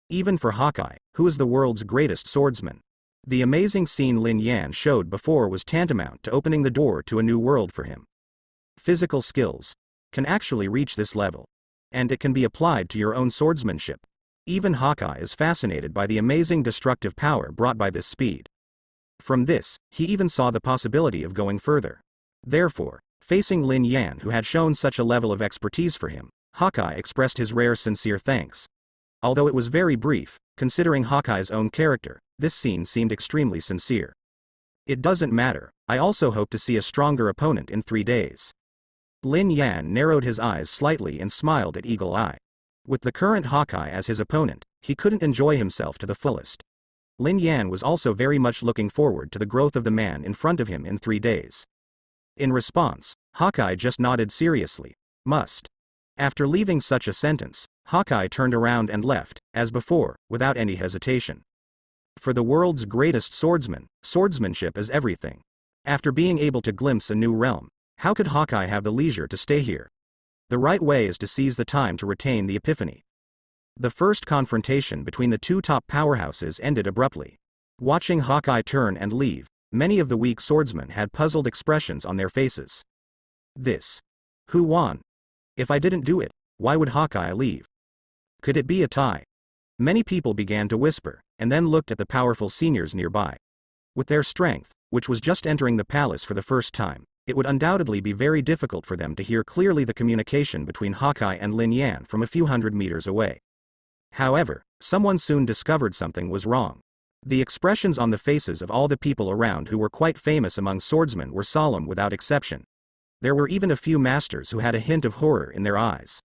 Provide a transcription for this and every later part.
even for Hawkeye, who is the world's greatest swordsman. The amazing scene Lin Yan showed before was tantamount to opening the door to a new world for him. Physical skills can actually reach this level, and it can be applied to your own swordsmanship. Even Hawkeye is fascinated by the amazing destructive power brought by this speed. From this, he even saw the possibility of going further. Therefore, facing Lin Yan, who had shown such a level of expertise for him, Hawkeye expressed his rare sincere thanks. Although it was very brief, considering Hawkeye's own character, this scene seemed extremely sincere. It doesn't matter, I also hope to see a stronger opponent in 3 days. Lin Yan narrowed his eyes slightly and smiled at Eagle Eye. With the current Hawkeye as his opponent, he couldn't enjoy himself to the fullest. Lin Yan was also very much looking forward to the growth of the man in front of him in 3 days. In response, Hawkeye just nodded seriously. Must. After leaving such a sentence, Hawkeye turned around and left, as before, without any hesitation. For the world's greatest swordsman, swordsmanship is everything. After being able to glimpse a new realm, how could Hawkeye have the leisure to stay here? The right way is to seize the time to retain the epiphany. The first confrontation between the two top powerhouses ended abruptly. Watching Hawkeye turn and leave, many of the weak swordsmen had puzzled expressions on their faces. Who won? If I didn't do it, why would Hawkeye leave? Could it be a tie? Many people began to whisper, and then looked at the powerful seniors nearby. With their strength, which was just entering the palace for the first time, it would undoubtedly be very difficult for them to hear clearly the communication between Hawkeye and Lin Yan from a few hundred meters away. However, someone soon discovered something was wrong. The expressions on the faces of all the people around who were quite famous among swordsmen were solemn without exception. There were even a few masters who had a hint of horror in their eyes.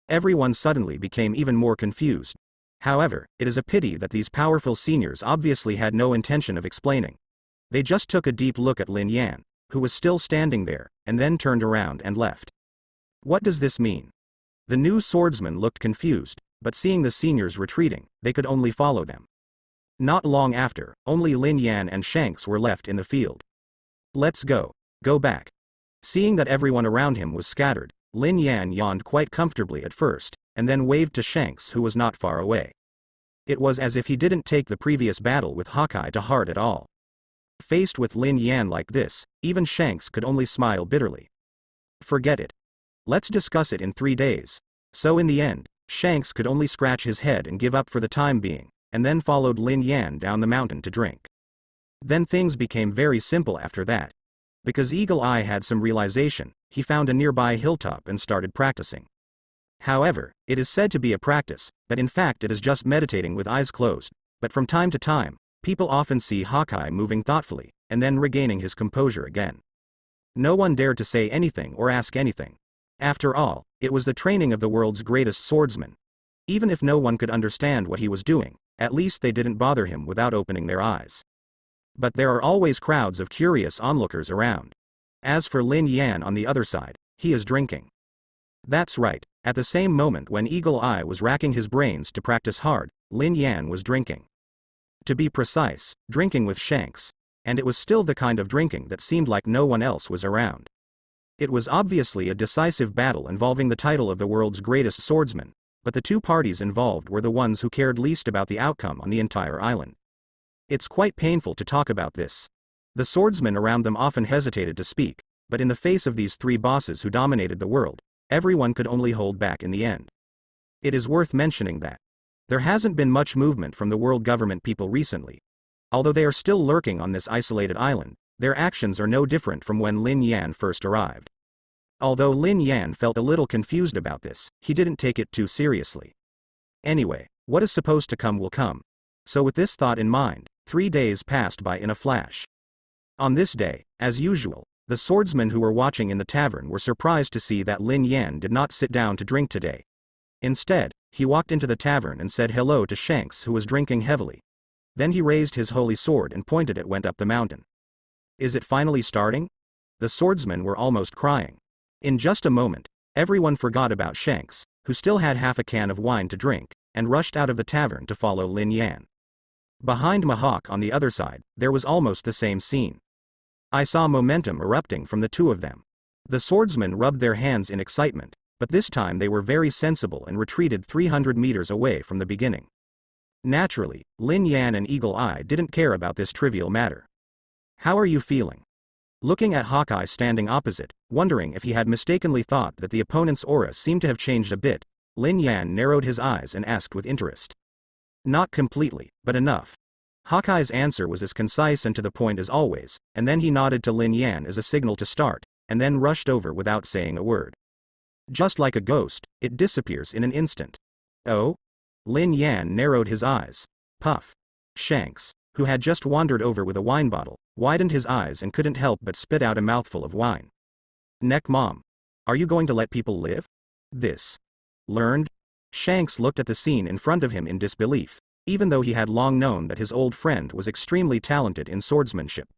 Everyone suddenly became even more confused. However, it is a pity that these powerful seniors obviously had no intention of explaining. They just took a deep look at Lin Yan, who was still standing there, and then turned around and left. What does this mean? The new swordsman looked confused, but seeing the seniors retreating, they could only follow them. Not long after, only Lin Yan and Shanks were left in the field. Let's go. Go back. Seeing that everyone around him was scattered, Lin Yan yawned quite comfortably at first, and then waved to Shanks, who was not far away. It was as if he didn't take the previous battle with Hawkeye to heart at all. Faced with Lin Yan like this, even Shanks could only smile bitterly. Forget it. Let's discuss it in 3 days. So in the end, Shanks could only scratch his head and give up for the time being, and then followed Lin Yan down the mountain to drink. Then things became very simple after that. Because Eagle Eye had some realization, he found a nearby hilltop and started practicing. However, it is said to be a practice, but in fact it is just meditating with eyes closed, but from time to time, people often see Hawkeye moving thoughtfully, and then regaining his composure again. No one dared to say anything or ask anything. After all, it was the training of the world's greatest swordsman. Even if no one could understand what he was doing, at least they didn't bother him without opening their eyes. But there are always crowds of curious onlookers around. As for Lin Yan on the other side, he is drinking. That's right, at the same moment when Eagle Eye was racking his brains to practice hard, Lin Yan was drinking. To be precise, drinking with Shanks, and it was still the kind of drinking that seemed like no one else was around. It was obviously a decisive battle involving the title of the world's greatest swordsman, but the two parties involved were the ones who cared least about the outcome on the entire island. It's quite painful to talk about this. The swordsmen around them often hesitated to speak, but in the face of these three bosses who dominated the world, everyone could only hold back in the end. It is worth mentioning that there hasn't been much movement from the world government people recently. Although they are still lurking on this isolated island, their actions are no different from when Lin Yan first arrived. Although Lin Yan felt a little confused about this, he didn't take it too seriously. Anyway, what is supposed to come will come. So with this thought in mind, 3 days passed by in a flash. On this day, as usual, the swordsmen who were watching in the tavern were surprised to see that Lin Yan did not sit down to drink today. Instead, he walked into the tavern and said hello to Shanks, who was drinking heavily. Then he raised his holy sword and pointed it went up the mountain. Is it finally starting? The swordsmen were almost crying. In just a moment, everyone forgot about Shanks, who still had half a can of wine to drink, and rushed out of the tavern to follow Lin Yan. Behind Mahawk on the other side, there was almost the same scene. I saw momentum erupting from the two of them. The swordsmen rubbed their hands in excitement, but this time they were very sensible and retreated 300 meters away from the beginning. Naturally, Lin Yan and Eagle Eye didn't care about this trivial matter. How are you feeling? Looking at Hawkeye standing opposite, wondering if he had mistakenly thought that the opponent's aura seemed to have changed a bit, Lin Yan narrowed his eyes and asked with interest. Not completely, but enough. Hawkeye's answer was as concise and to the point as always, and then he nodded to Lin Yan as a signal to start, and then rushed over without saying a word. Just like a ghost, it disappears in an instant. Oh? Lin Yan narrowed his eyes. Puff. Shanks, who had just wandered over with a wine bottle, widened his eyes and couldn't help but spit out a mouthful of wine. Neck mom. Are you going to let people live? This. Learned? Shanks looked at the scene in front of him in disbelief, even though he had long known that his old friend was extremely talented in swordsmanship.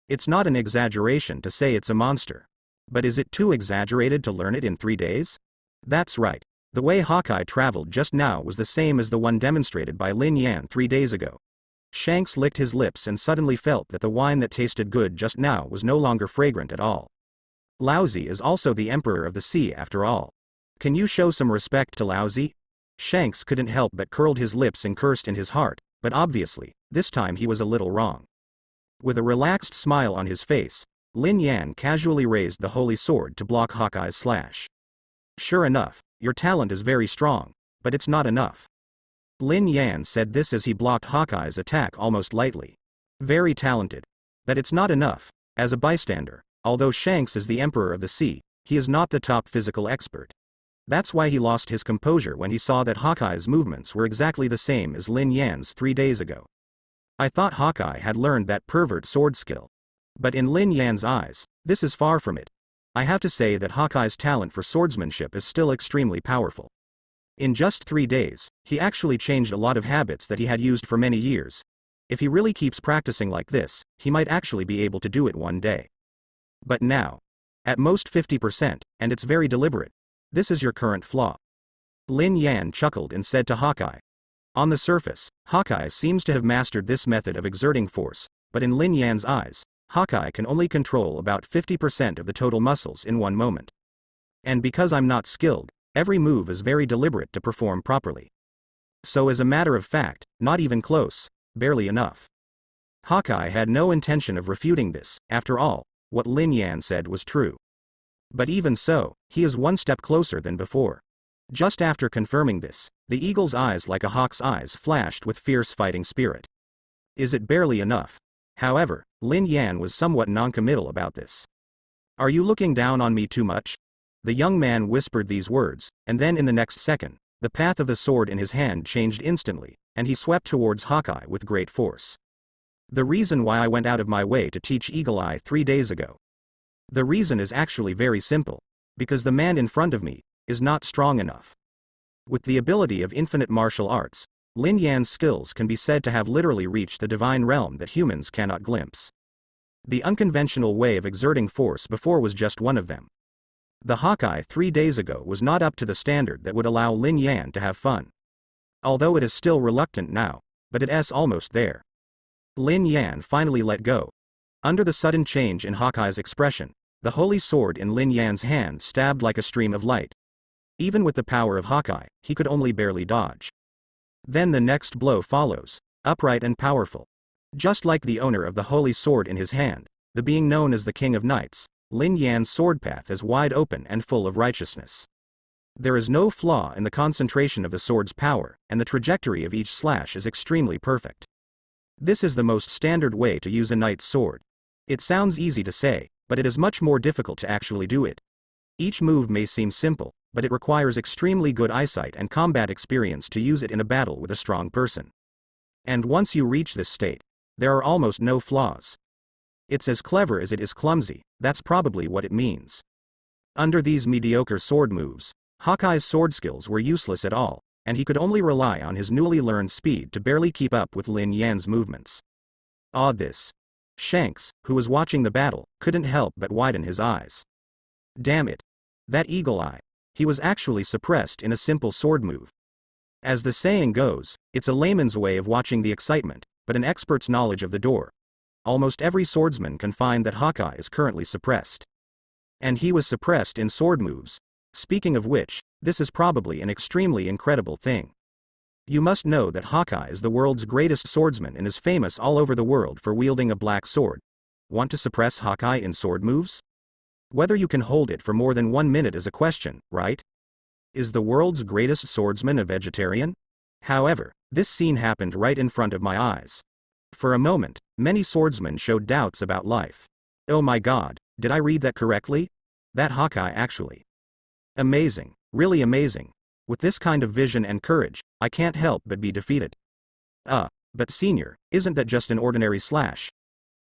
It's not an exaggeration to say it's a monster. But is it too exaggerated to learn it in 3 days? That's right. The way Hawkeye traveled just now was the same as the one demonstrated by Lin Yan 3 days ago. Shanks licked his lips and suddenly felt that the wine that tasted good just now was no longer fragrant at all. Laozi is also the Emperor of the Sea after all. Can you show some respect to Laozi? Shanks couldn't help but curled his lips and cursed in his heart, but obviously, this time he was a little wrong. With a relaxed smile on his face, Lin Yan casually raised the holy sword to block Hawkeye's slash. Sure enough, your talent is very strong, but it's not enough. Lin Yan said this as he blocked Hawkeye's attack almost lightly. Very talented. But it's not enough. As a bystander, although Shanks is the Emperor of the Sea, he is not the top physical expert. That's why he lost his composure when he saw that Hawkeye's movements were exactly the same as Lin Yan's 3 days ago. I thought Hawkeye had learned that pervert sword skill. But in Lin Yan's eyes, this is far from it. I have to say that Hawkeye's talent for swordsmanship is still extremely powerful. In just 3 days, he actually changed a lot of habits that he had used for many years. If he really keeps practicing like this, he might actually be able to do it one day. But now, at most 50%, and it's very deliberate. This is your current flaw. Lin Yan chuckled and said to Hawkeye. On the surface, Hawkeye seems to have mastered this method of exerting force, but in Lin Yan's eyes, Hawkeye can only control about 50% of the total muscles in one moment. And because I'm not skilled, every move is very deliberate to perform properly. So as a matter of fact, not even close, barely enough. Hawkeye had no intention of refuting this. After all, what Lin Yan said was true. But even so, he is one step closer than before. Just after confirming this, the eagle's eyes like a hawk's eyes flashed with fierce fighting spirit. Is it barely enough? However, Lin Yan was somewhat noncommittal about this. Are you looking down on me too much? The young man whispered these words, and then in the next second, the path of the sword in his hand changed instantly, and he swept towards Hawkeye with great force. The reason why I went out of my way to teach Eagle Eye 3 days ago. The reason is actually very simple. Because the man in front of me is not strong enough. With the ability of infinite martial arts, Lin Yan's skills can be said to have literally reached the divine realm that humans cannot glimpse. The unconventional way of exerting force before was just one of them. The Hawkeye 3 days ago was not up to the standard that would allow Lin Yan to have fun. Although it is still reluctant now, but it's almost there. Lin Yan finally let go. Under the sudden change in Hawkeye's expression, the holy sword in Lin Yan's hand stabbed like a stream of light. Even with the power of Hawkeye, he could only barely dodge. Then the next blow follows, upright and powerful. Just like the owner of the holy sword in his hand, the being known as the King of Knights, Lin Yan's sword path is wide open and full of righteousness. There is no flaw in the concentration of the sword's power, and the trajectory of each slash is extremely perfect. This is the most standard way to use a knight's sword. It sounds easy to say, but it is much more difficult to actually do it. Each move may seem simple, but it requires extremely good eyesight and combat experience to use it in a battle with a strong person. And once you reach this state, there are almost no flaws. It's as clever as it is clumsy, that's probably what it means. Under these mediocre sword moves, Hawkeye's sword skills were useless at all, and he could only rely on his newly learned speed to barely keep up with Lin Yan's movements. Odd this. Shanks, who was watching the battle, couldn't help but widen his eyes. Damn it. That Eagle Eye. He was actually suppressed in a simple sword move. As the saying goes, it's a layman's way of watching the excitement, but an expert's knowledge of the door. Almost every swordsman can find that Hawkeye is currently suppressed. And he was suppressed in sword moves. Speaking of which, this is probably an extremely incredible thing. You must know that Hawkeye is the world's greatest swordsman and is famous all over the world for wielding a black sword. Want to suppress Hawkeye in sword moves? Whether you can hold it for more than 1 minute is a question, right? Is the world's greatest swordsman a vegetarian? However, this scene happened right in front of my eyes. For a moment, many swordsmen showed doubts about life. Oh my god, did I read that correctly? That Hawkeye actually. Amazing, really amazing. With this kind of vision and courage, I can't help but be defeated. But senior, isn't that just an ordinary slash?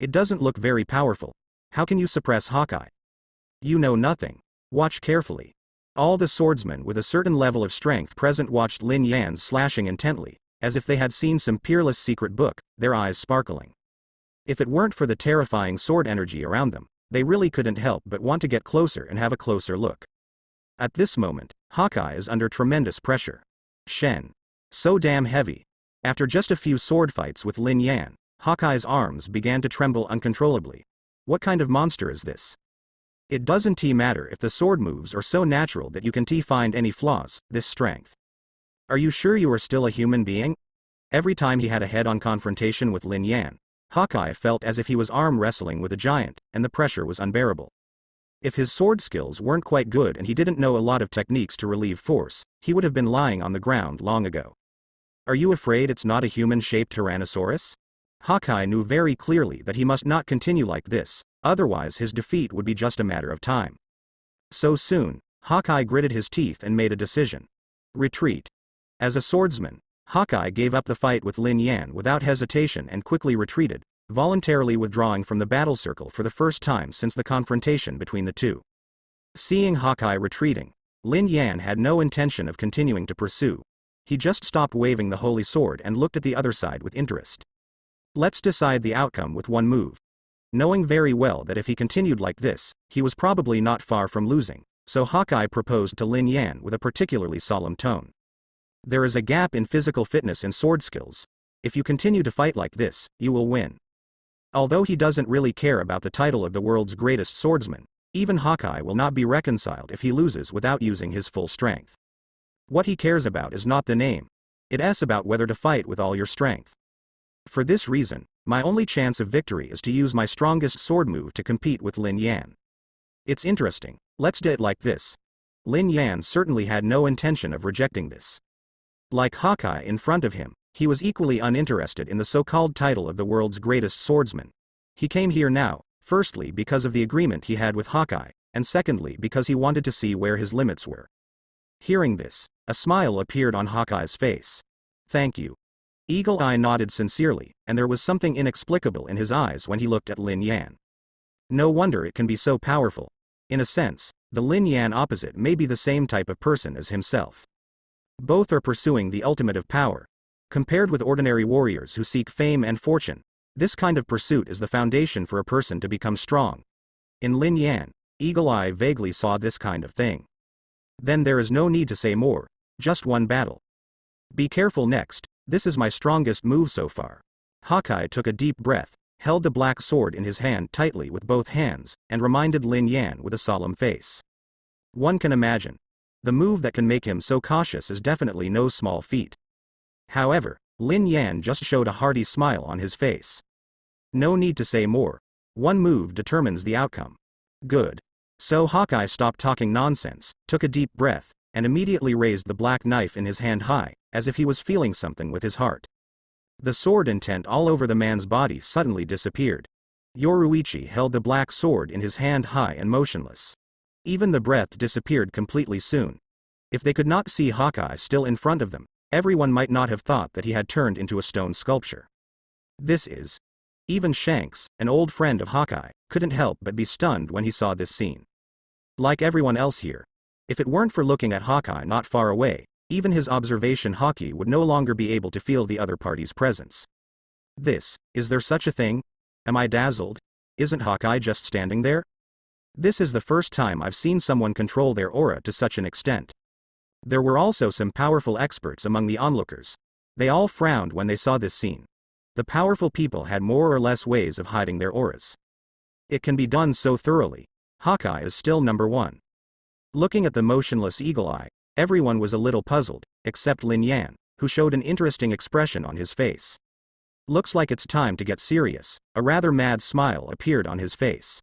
It doesn't look very powerful. How can you suppress Hawkeye? You know nothing. Watch carefully. All the swordsmen with a certain level of strength present watched Lin Yan's slashing intently, as if they had seen some peerless secret book, their eyes sparkling. If it weren't for the terrifying sword energy around them, they really couldn't help but want to get closer and have a closer look. At this moment, Hawkeye is under tremendous pressure. Shen. So damn heavy. After just a few sword fights with Lin Yan, Hawkeye's arms began to tremble uncontrollably. What kind of monster is this? It doesn't matter if the sword moves are so natural that you can find any flaws, this strength. Are you sure you are still a human being? Every time he had a head-on confrontation with Lin Yan, Hawkeye felt as if he was arm wrestling with a giant, and the pressure was unbearable. If his sword skills weren't quite good and he didn't know a lot of techniques to relieve force, he would have been lying on the ground long ago. Are you afraid it's not a human-shaped Tyrannosaurus? Hawkeye knew very clearly that he must not continue like this, otherwise his defeat would be just a matter of time. So soon, Hawkeye gritted his teeth and made a decision. Retreat. As a swordsman, Hawkeye gave up the fight with Lin Yan without hesitation and quickly retreated, voluntarily withdrawing from the battle circle for the first time since the confrontation between the two. Seeing Hawkeye retreating, Lin Yan had no intention of continuing to pursue. He just stopped waving the holy sword and looked at the other side with interest. Let's decide the outcome with one move. Knowing very well that if he continued like this, he was probably not far from losing, so Hawkeye proposed to Lin Yan with a particularly solemn tone. There is a gap in physical fitness and sword skills. If you continue to fight like this, you will win. Although he doesn't really care about the title of the world's greatest swordsman, even Hawkeye will not be reconciled if he loses without using his full strength. What he cares about is not the name. It's about whether to fight with all your strength. For this reason, my only chance of victory is to use my strongest sword move to compete with Lin Yan. It's interesting, let's do it like this. Lin Yan certainly had no intention of rejecting this. Like Hawkeye in front of him, he was equally uninterested in the so-called title of the world's greatest swordsman. He came here now, firstly because of the agreement he had with Hawkeye, and secondly because he wanted to see where his limits were. Hearing this, a smile appeared on Hawkeye's face. Thank you. Eagle Eye nodded sincerely, and there was something inexplicable in his eyes when he looked at Lin Yan. No wonder it can be so powerful. In a sense, the Lin Yan opposite may be the same type of person as himself. Both are pursuing the ultimate of power. Compared with ordinary warriors who seek fame and fortune, this kind of pursuit is the foundation for a person to become strong. In Lin Yan, Eagle Eye vaguely saw this kind of thing. Then there is no need to say more, just one battle. Be careful next, this is my strongest move so far. Hawkeye took a deep breath, held the black sword in his hand tightly with both hands, and reminded Lin Yan with a solemn face. One can imagine. The move that can make him so cautious is definitely no small feat. However, Lin Yan just showed a hearty smile on his face. No need to say more. One move determines the outcome. Good. So Hawkeye stopped talking nonsense, took a deep breath, and immediately raised the black knife in his hand high, as if he was feeling something with his heart. The sword intent all over the man's body suddenly disappeared. Yoruichi held the black sword in his hand high and motionless. Even the breath disappeared completely soon. If they could not see Hawkeye still in front of them, everyone might not have thought that he had turned into a stone sculpture. This is. Even Shanks, an old friend of Hawkeye, couldn't help but be stunned when he saw this scene. Like everyone else here, if it weren't for looking at Hawkeye not far away, even his observation Hawkeye would no longer be able to feel the other party's presence. Is there such a thing? Am I dazzled? Isn't Hawkeye just standing there? This is the first time I've seen someone control their aura to such an extent. There were also some powerful experts among the onlookers. They all frowned when they saw this scene. The powerful people had more or less ways of hiding their auras. It can be done so thoroughly. Hawkeye is still number one. Looking at the motionless Eagle Eye, everyone was a little puzzled, except Lin Yan, who showed an interesting expression on his face. Looks like it's time to get serious. A rather mad smile appeared on his face.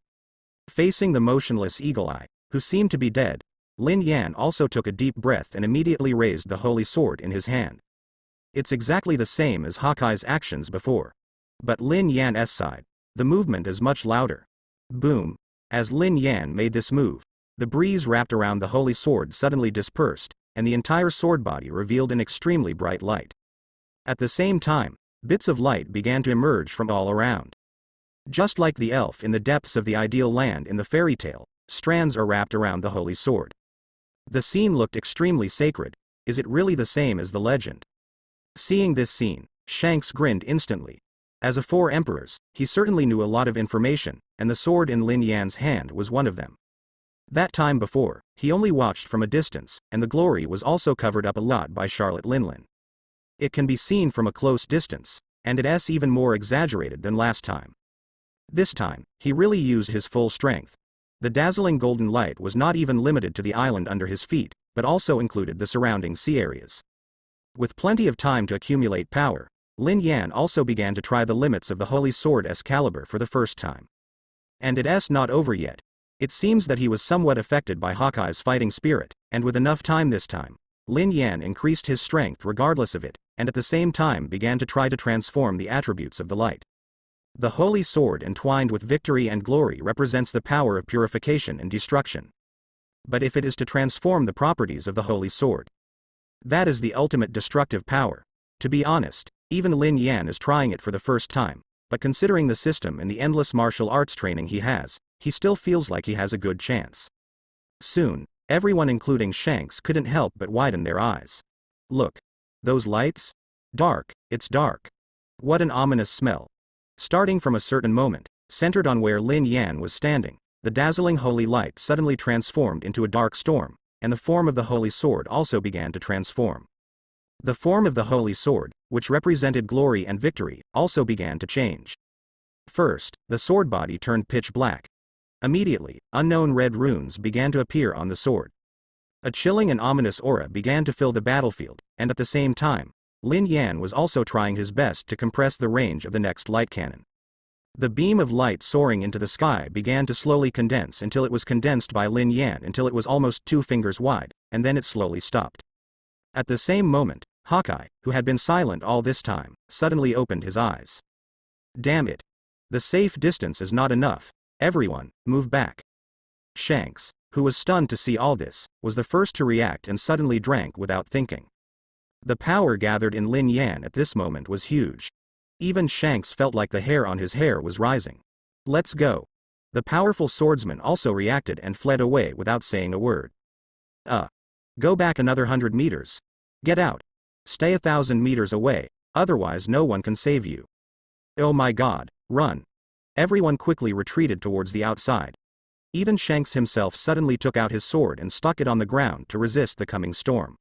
Facing the motionless Eagle Eye, who seemed to be dead, Lin Yan also took a deep breath and immediately raised the holy sword in his hand. It's exactly the same as Hawkeye's actions before. But Lin Yan's side, the movement is much louder. Boom. As Lin Yan made this move, the breeze wrapped around the holy sword suddenly dispersed, and the entire sword body revealed an extremely bright light. At the same time, bits of light began to emerge from all around. Just like the elf in the depths of the ideal land in the fairy tale, strands are wrapped around the holy sword. The scene looked extremely sacred. Is it really the same as the legend? Seeing this scene, Shanks grinned instantly. As a four emperors, he certainly knew a lot of information, and the sword in Lin Yan's hand was one of them. That time before, he only watched from a distance, and the glory was also covered up a lot by Charlotte Linlin. It can be seen from a close distance, and it's even more exaggerated than last time. This time, he really used his full strength. The dazzling golden light was not even limited to the island under his feet, but also included the surrounding sea areas. With plenty of time to accumulate power, Lin Yan also began to try the limits of the holy sword's caliber for the first time. And it's not over yet. It seems that he was somewhat affected by Hawkeye's fighting spirit, and with enough time this time, Lin Yan increased his strength regardless of it, and at the same time began to try to transform the attributes of the light. The holy sword entwined with victory and glory represents the power of purification and destruction. But if it is to transform the properties of the holy sword, that is the ultimate destructive power. To be honest, even Lin Yan is trying it for the first time, but considering the system and the endless martial arts training he has, he still feels like he has a good chance. Soon, everyone including Shanks couldn't help but widen their eyes. Look. Those lights? Dark, it's dark. What an ominous smell. Starting from a certain moment, centered on where Lin Yan was standing, the dazzling holy light suddenly transformed into a dark storm, and the form of the holy sword also began to transform. The form of the holy sword, which represented glory and victory, also began to change. First, the sword body turned pitch black. Immediately, unknown red runes began to appear on the sword. A chilling and ominous aura began to fill the battlefield, and at the same time, Lin Yan was also trying his best to compress the range of the next light cannon. The beam of light soaring into the sky began to slowly condense until it was condensed by Lin Yan until it was almost 2 fingers wide, and then it slowly stopped. At the same moment, Hawkeye, who had been silent all this time, suddenly opened his eyes. Damn it. The safe distance is not enough. Everyone, move back. Shanks, who was stunned to see all this, was the first to react and suddenly drank without thinking. The power gathered in Lin Yan at this moment was huge. Even Shanks felt like the hair on his hair was rising. Let's go. The powerful swordsman also reacted and fled away without saying a word. Go back another 100 meters. Get out. Stay 1,000 meters away, otherwise no one can save you. Oh my god, run. Everyone quickly retreated towards the outside. Even Shanks himself suddenly took out his sword and stuck it on the ground to resist the coming storm.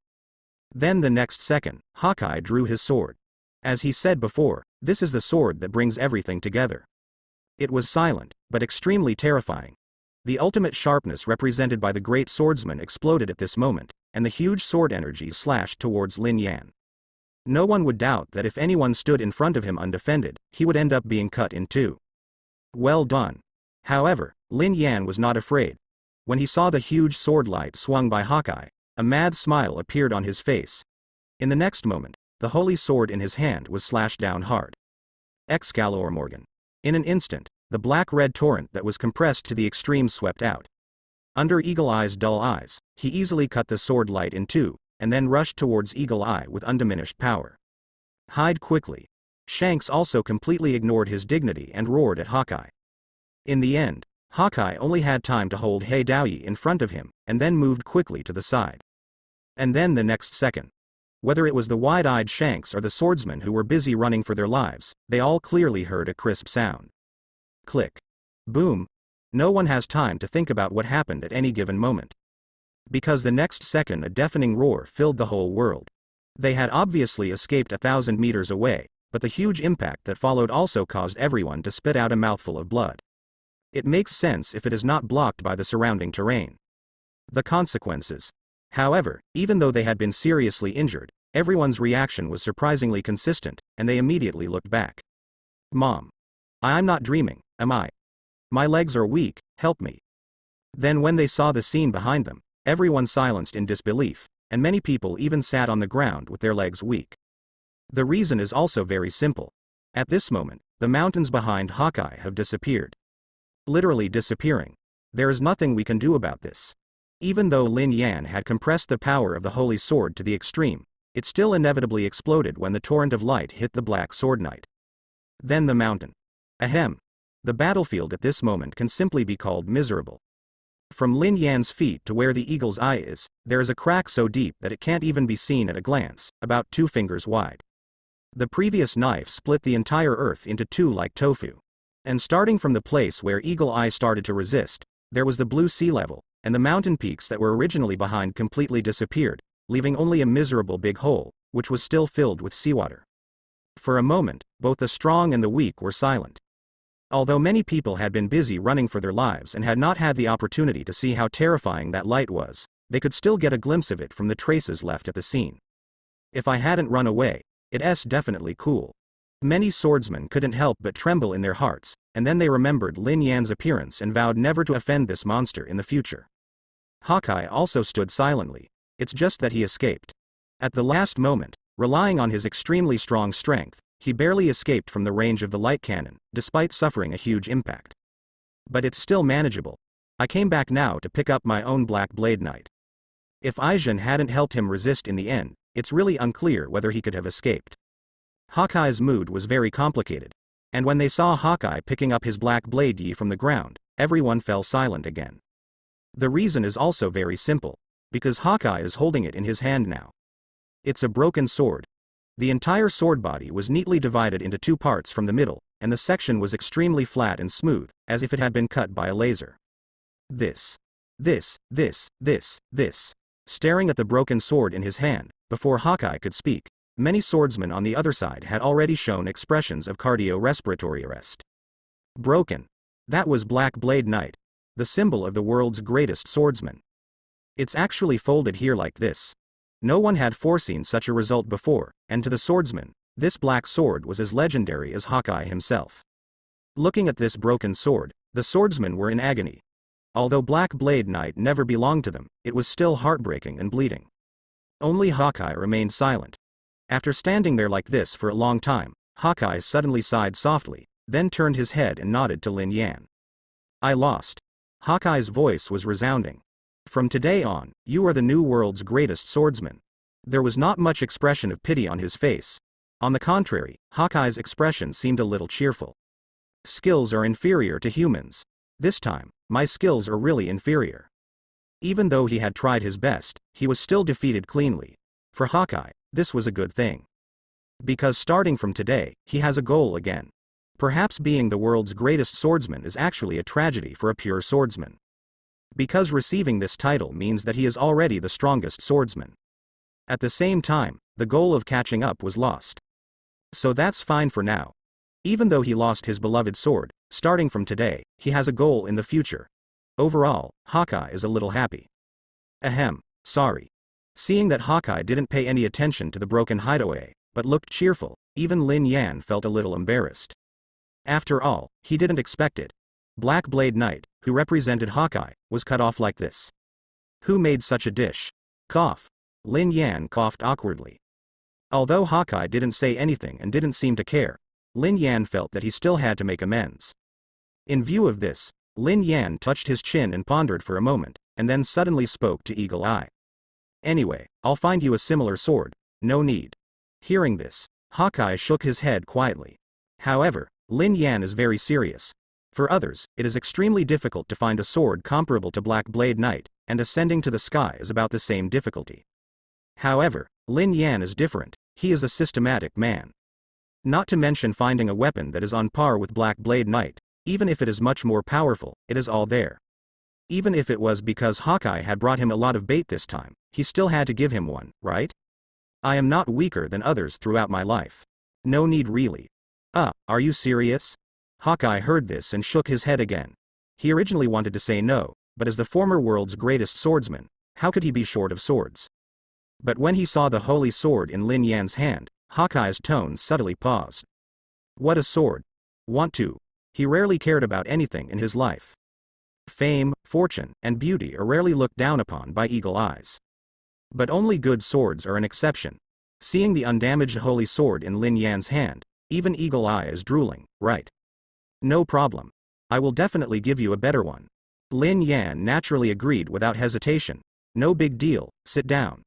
Then the next second, Hawkeye drew his sword. As he said before, this is the sword that brings everything together. It was silent, but extremely terrifying. The ultimate sharpness represented by the great swordsman exploded at this moment, and the huge sword energy slashed towards Lin Yan. No one would doubt that if anyone stood in front of him undefended, he would end up being cut in two. Well done. However, Lin Yan was not afraid. When he saw the huge sword light swung by Hawkeye, a mad smile appeared on his face. In the next moment, the holy sword in his hand was slashed down hard. Excalibur Morgan. In an instant, the black-red torrent that was compressed to the extreme swept out. Under Eagle Eye's dull eyes, he easily cut the sword light in two, and then rushed towards Eagle Eye with undiminished power. Hide quickly. Shanks also completely ignored his dignity and roared at Hawkeye. In the end, Hawkeye only had time to hold He Daoyi in front of him, and then moved quickly to the side. And then the next second. Whether it was the wide-eyed Shanks or the swordsmen who were busy running for their lives, they all clearly heard a crisp sound. Click. Boom. No one has time to think about what happened at any given moment. Because the next second a deafening roar filled the whole world. They had obviously escaped 1,000 meters away, but the huge impact that followed also caused everyone to spit out a mouthful of blood. It makes sense if it is not blocked by the surrounding terrain. The consequences. However, even though they had been seriously injured, Everyone's reaction was surprisingly consistent, and they immediately looked back. Mom. I'm not dreaming, am I? My legs are weak, help me. Then when they saw the scene behind them, everyone silenced in disbelief, and many people even sat on the ground with their legs weak. The reason is also very simple. At this moment, the mountains behind Hawkeye have disappeared. Literally disappearing. There is nothing we can do about this. Even though Lin Yan had compressed the power of the Holy Sword to the extreme, it still inevitably exploded when the torrent of light hit the Black Sword Knight. Then the mountain. Ahem. The battlefield at this moment can simply be called miserable. From Lin Yan's feet to where the eagle's eye is, there is a crack so deep that it can't even be seen at a glance, about 2 fingers wide. The previous knife split the entire earth into 2 like tofu. And starting from the place where Eagle Eye started to resist, there was the blue sea level, and the mountain peaks that were originally behind completely disappeared, leaving only a miserable big hole, which was still filled with seawater. For a moment, both the strong and the weak were silent. Although many people had been busy running for their lives and had not had the opportunity to see how terrifying that light was, they could still get a glimpse of it from the traces left at the scene. If I hadn't run away, it's definitely cool. Many swordsmen couldn't help but tremble in their hearts, and then they remembered Lin Yan's appearance and vowed never to offend this monster in the future. Hawkeye also stood silently. It's just that he escaped. At the last moment, relying on his extremely strong strength, he barely escaped from the range of the light cannon, despite suffering a huge impact. But it's still manageable. I came back now to pick up my own Black Blade Knight. If Aijin hadn't helped him resist in the end, it's really unclear whether he could have escaped. Hawkeye's mood was very complicated, and when they saw Hawkeye picking up his Black Blade Yi from the ground, everyone fell silent again. The reason is also very simple, because Hawkeye is holding it in his hand now. It's a broken sword. The entire sword body was neatly divided into 2 parts from the middle, and the section was extremely flat and smooth, as if it had been cut by a laser. This. Staring at the broken sword in his hand, before Hawkeye could speak, many swordsmen on the other side had already shown expressions of cardiorespiratory arrest. Broken. That was Black Blade Knight, the symbol of the world's greatest swordsman. It's actually folded here like this. No one had foreseen such a result before, and to the swordsman, this black sword was as legendary as Hawkeye himself. Looking at this broken sword, the swordsmen were in agony. Although Black Blade Knight never belonged to them, it was still heartbreaking and bleeding. Only Hawkeye remained silent. After standing there like this for a long time, Hawkeye suddenly sighed softly, then turned his head and nodded to Lin Yan. I lost. Hawkeye's voice was resounding. From today on, you are the new world's greatest swordsman. There was not much expression of pity on his face. On the contrary, Hawkeye's expression seemed a little cheerful. Skills are inferior to humans. This time, my skills are really inferior. Even though he had tried his best, he was still defeated cleanly. For Hawkeye, this was a good thing. Because starting from today, he has a goal again. Perhaps being the world's greatest swordsman is actually a tragedy for a pure swordsman. Because receiving this title means that he is already the strongest swordsman. At the same time, the goal of catching up was lost. So that's fine for now. Even though he lost his beloved sword, starting from today, he has a goal in the future. Overall, Hawkeye is a little happy. Ahem, sorry. Seeing that Hawkeye didn't pay any attention to the broken hideaway, but looked cheerful, even Lin Yan felt a little embarrassed. After all, he didn't expect it. Black Blade Knight, who represented Hawkeye, was cut off like this. Who made such a dish? Cough. Lin Yan coughed awkwardly. Although Hawkeye didn't say anything and didn't seem to care, Lin Yan felt that he still had to make amends. In view of this, Lin Yan touched his chin and pondered for a moment, and then suddenly spoke to Eagle Eye. Anyway, I'll find you a similar sword, no need. Hearing this, Hawkeye shook his head quietly. However, Lin Yan is very serious. For others, it is extremely difficult to find a sword comparable to Black Blade Knight, and ascending to the sky is about the same difficulty. However, Lin Yan is different, he is a systematic man. Not to mention finding a weapon that is on par with Black Blade Knight, even if it is much more powerful, it is all there. Even if it was because Hawkeye had brought him a lot of bait this time, he still had to give him one, right? I am not weaker than others throughout my life. No need really. Are you serious? Hawkeye heard this and shook his head again. He originally wanted to say no, but as the former world's greatest swordsman, how could he be short of swords? But when he saw the holy sword in Lin Yan's hand, Hawkeye's tone subtly paused. What a sword. Want to. He rarely cared about anything in his life. Fame, fortune, and beauty are rarely looked down upon by Eagle Eyes. But only good swords are an exception. Seeing the undamaged holy sword in Lin Yan's hand, even Eagle Eye is drooling, right? No problem. I will definitely give you a better one. Lin Yan naturally agreed without hesitation. No big deal, sit down.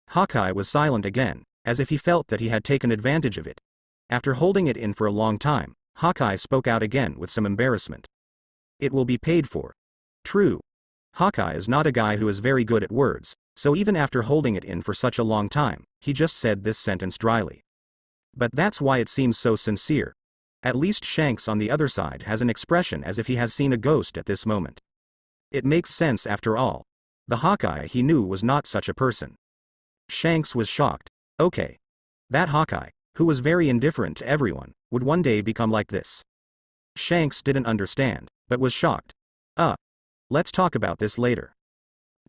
Hawkeye was silent again, as if he felt that he had taken advantage of it. After holding it in for a long time, Hawkeye spoke out again with some embarrassment. It will be paid for. True. Hawkeye is not a guy who is very good at words, so even after holding it in for such a long time, he just said this sentence dryly. But that's why it seems so sincere. At least Shanks on the other side has an expression as if he has seen a ghost at this moment. It makes sense after all. The Hawkeye he knew was not such a person. Shanks was shocked. Okay. That Hawkeye, who was very indifferent to everyone, would one day become like this. Shanks didn't understand, but was shocked. Let's talk about this later.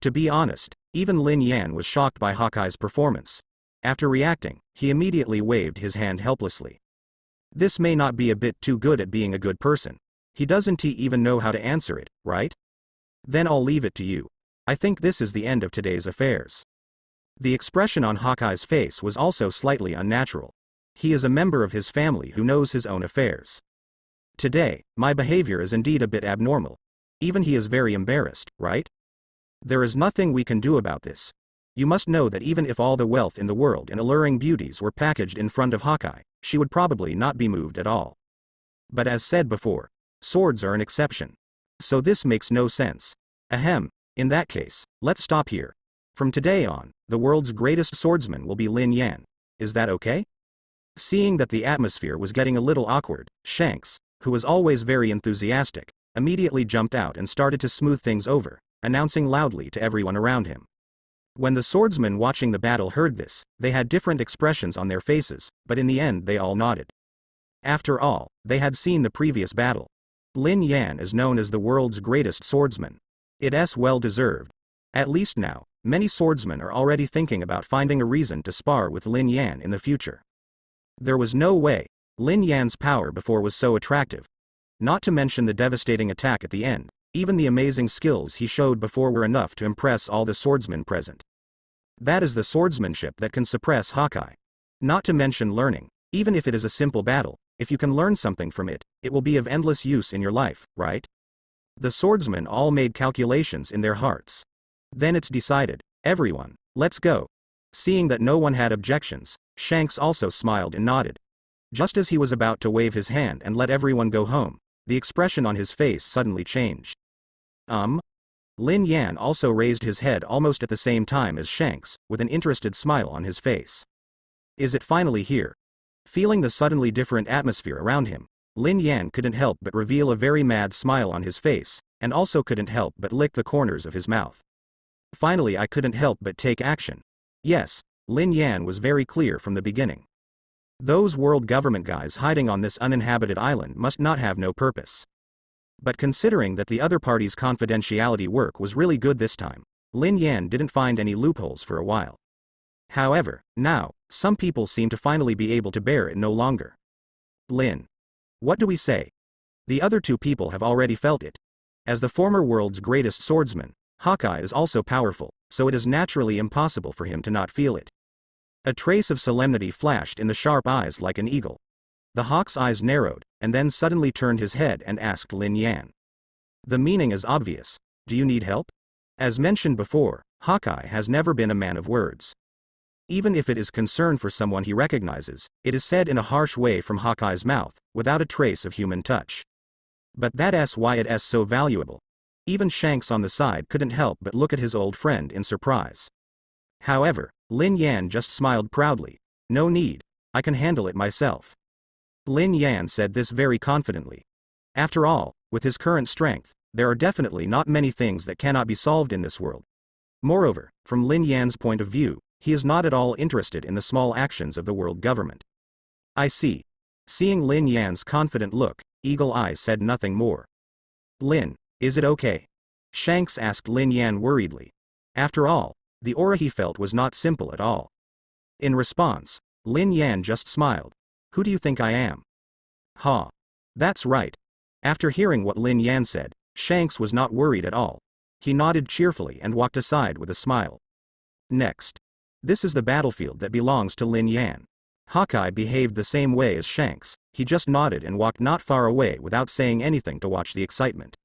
To be honest, even Lin Yan was shocked by Hawkeye's performance. After reacting, he immediately waved his hand helplessly. This may not be a bit too good at being a good person. He doesn't even know how to answer it, right? Then I'll leave it to you. I think this is the end of today's affairs. The expression on Hawkeye's face was also slightly unnatural. He is a member of his family who knows his own affairs. Today, my behavior is indeed a bit abnormal. Even he is very embarrassed, right? There is nothing we can do about this. You must know that even if all the wealth in the world and alluring beauties were packaged in front of Hawkeye, she would probably not be moved at all. But as said before, swords are an exception. So this makes no sense. Ahem, in that case, let's stop here. From today on, the world's greatest swordsman will be Lin Yan. Is that okay? Seeing that the atmosphere was getting a little awkward, Shanks, who was always very enthusiastic, immediately jumped out and started to smooth things over, announcing loudly to everyone around him. When the swordsmen watching the battle heard this, they had different expressions on their faces, but in the end they all nodded. After all, they had seen the previous battle. Lin Yan is known as the world's greatest swordsman. It's well deserved. At least now, many swordsmen are already thinking about finding a reason to spar with Lin Yan in the future. There was no way Lin Yan's power before was so attractive. Not to mention the devastating attack at the end, even the amazing skills he showed before were enough to impress all the swordsmen present. That is the swordsmanship that can suppress Hawkeye. Not to mention learning, even if it is a simple battle, if you can learn something from it, it will be of endless use in your life, right? The swordsmen all made calculations in their hearts. Then it's decided, everyone, let's go. Seeing that no one had objections, Shanks also smiled and nodded. Just as he was about to wave his hand and let everyone go home, the expression on his face suddenly changed. Lin Yan also raised his head almost at the same time as Shanks, with an interested smile on his face. Is it finally here? Feeling the suddenly different atmosphere around him, Lin Yan couldn't help but reveal a very mad smile on his face, and also couldn't help but lick the corners of his mouth. Finally, I couldn't help but take action. Yes, Lin Yan was very clear from the beginning. Those world government guys hiding on this uninhabited island must not have no purpose. But considering that the other party's confidentiality work was really good this time, Lin Yan didn't find any loopholes for a while. However, now, some people seem to finally be able to bear it no longer. Lin. What do we say? The other two people have already felt it. As the former world's greatest swordsman, Hawkeye is also powerful, so it is naturally impossible for him to not feel it. A trace of solemnity flashed in the sharp eyes like an eagle. The hawk's eyes narrowed, and then suddenly turned his head and asked Lin Yan. The meaning is obvious. Do you need help? As mentioned before, Hawkeye has never been a man of words. Even if it is concern for someone he recognizes, it is said in a harsh way from Hawkeye's mouth, without a trace of human touch. But that's why it's so valuable. Even Shanks on the side couldn't help but look at his old friend in surprise. However, Lin Yan just smiled proudly. No need, I can handle it myself. Lin Yan said this very confidently. After all, with his current strength, there are definitely not many things that cannot be solved in this world. Moreover, from Lin Yan's point of view, he is not at all interested in the small actions of the world government. I see. Seeing Lin Yan's confident look, Eagle Eye said nothing more. Lin, is it okay? Shanks asked Lin Yan worriedly. After all, The aura he felt was not simple at all. In response, Lin Yan just smiled. Who do you think I am? Ha. That's right. After hearing what Lin Yan said, Shanks was not worried at all. He nodded cheerfully and walked aside with a smile. Next. This is the battlefield that belongs to Lin Yan. Hawkeye behaved the same way as Shanks. He just nodded and walked not far away without saying anything to watch the excitement.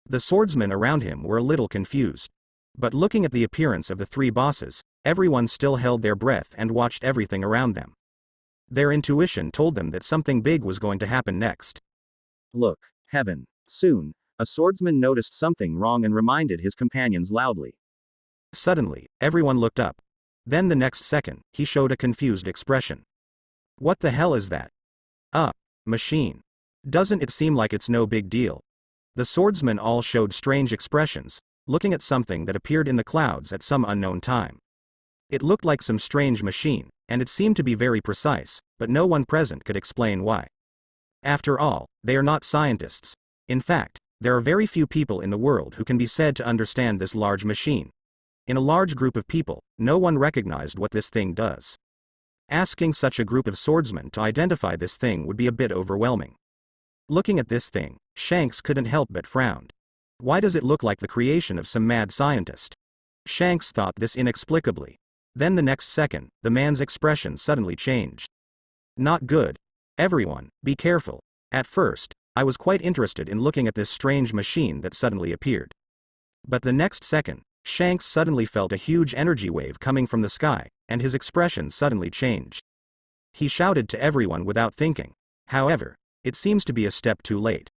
The swordsmen around him were a little confused. But looking at the appearance of the three bosses, everyone still held their breath and watched everything around them. Their intuition told them that something big was going to happen next. Look, heaven. Soon, a swordsman noticed something wrong and reminded his companions loudly. Suddenly, everyone looked up. Then the next second, he showed a confused expression. What the hell is that? Machine. Doesn't it seem like it's no big deal? The swordsmen all showed strange expressions, looking at something that appeared in the clouds at some unknown time. It looked like some strange machine, and it seemed to be very precise, but no one present could explain why. After all, they are not scientists. In fact, there are very few people in the world who can be said to understand this large machine. In a large group of people, no one recognized what this thing does. Asking such a group of swordsmen to identify this thing would be a bit overwhelming. Looking at this thing, Shanks couldn't help but frown. Why does it look like the creation of some mad scientist? Shanks thought this inexplicably. Then the next second, the man's expression suddenly changed. Not good. Everyone, be careful. At first, I was quite interested in looking at this strange machine that suddenly appeared. But the next second, Shanks suddenly felt a huge energy wave coming from the sky, and his expression suddenly changed. He shouted to everyone without thinking. However, it seems to be a step too late.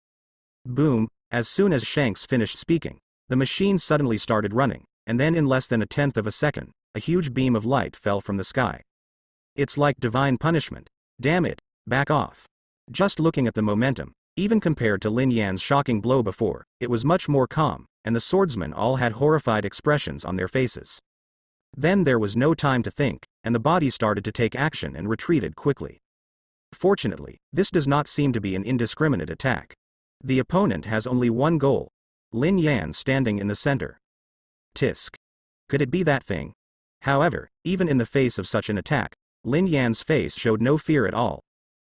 Boom, as soon as Shanks finished speaking, the machine suddenly started running, and then in less than a tenth of a second, a huge beam of light fell from the sky. It's like divine punishment. Damn it, back off. Just looking at the momentum, even compared to Lin Yan's shocking blow before, it was much more calm, and the swordsmen all had horrified expressions on their faces. Then there was no time to think, and the body started to take action and retreated quickly. Fortunately, this does not seem to be an indiscriminate attack. The opponent has only one goal. Lin Yan standing in the center. Tisk. Could it be that thing? However, even in the face of such an attack, Lin Yan's face showed no fear at all.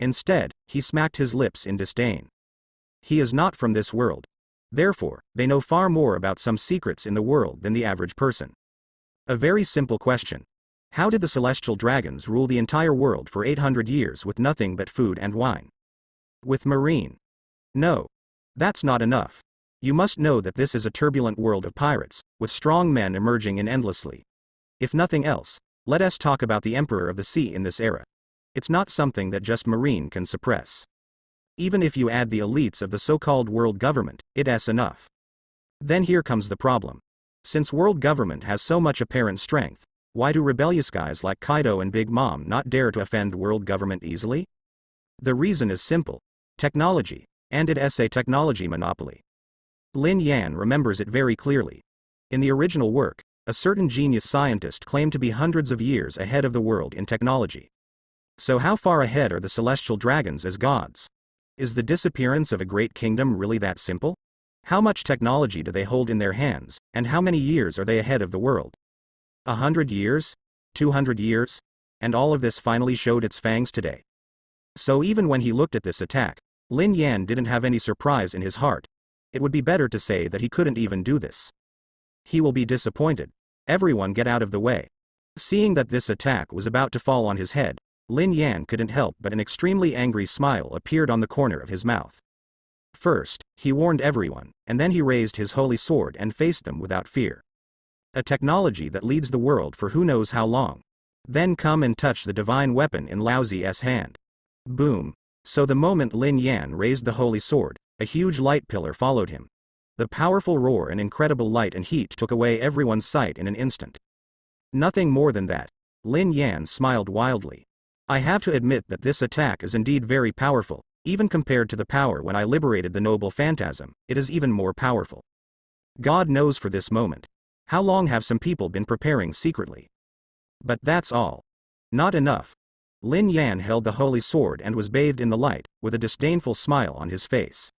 Instead, he smacked his lips in disdain. He is not from this world. Therefore, they know far more about some secrets in the world than the average person. A very simple question. How did the celestial dragons rule the entire world for 800 years with nothing but food and wine? With marine? No. That's not enough. You must know that this is a turbulent world of pirates, with strong men emerging in endlessly. If nothing else, let us talk about the Emperor of the Sea in this era. It's not something that just marine can suppress. Even if you add the elites of the so-called world government, it's enough. Then here comes the problem. Since world government has so much apparent strength, why do rebellious guys like Kaido and Big Mom not dare to offend world government easily? The reason is simple. Technology, and it's a technology monopoly. Lin Yan remembers it very clearly. In the original work, a certain genius scientist claimed to be hundreds of years ahead of the world in technology. So how far ahead are the celestial dragons as gods? Is the disappearance of a great kingdom really that simple? How much technology do they hold in their hands, and how many years are they ahead of the world? 100 years? 200 years? And all of this finally showed its fangs today. So even when he looked at this attack, Lin Yan didn't have any surprise in his heart. It would be better to say that he couldn't even do this. He will be disappointed. Everyone get out of the way. Seeing that this attack was about to fall on his head, Lin Yan couldn't help but an extremely angry smile appeared on the corner of his mouth. First, he warned everyone, and then he raised his holy sword and faced them without fear. A technology that leads the world for who knows how long. Then come and touch the divine weapon in Lao Zi's hand. Boom. So the moment Lin Yan raised the holy sword, a huge light pillar followed him. The powerful roar and incredible light and heat took away everyone's sight in an instant. Nothing more than that. Lin Yan smiled wildly. I have to admit that this attack is indeed very powerful, even compared to the power when I liberated the noble phantasm, it is even more powerful. God knows for this moment. How long have some people been preparing secretly? But that's all. Not enough. Lin Yan held the holy sword and was bathed in the light, with a disdainful smile on his face.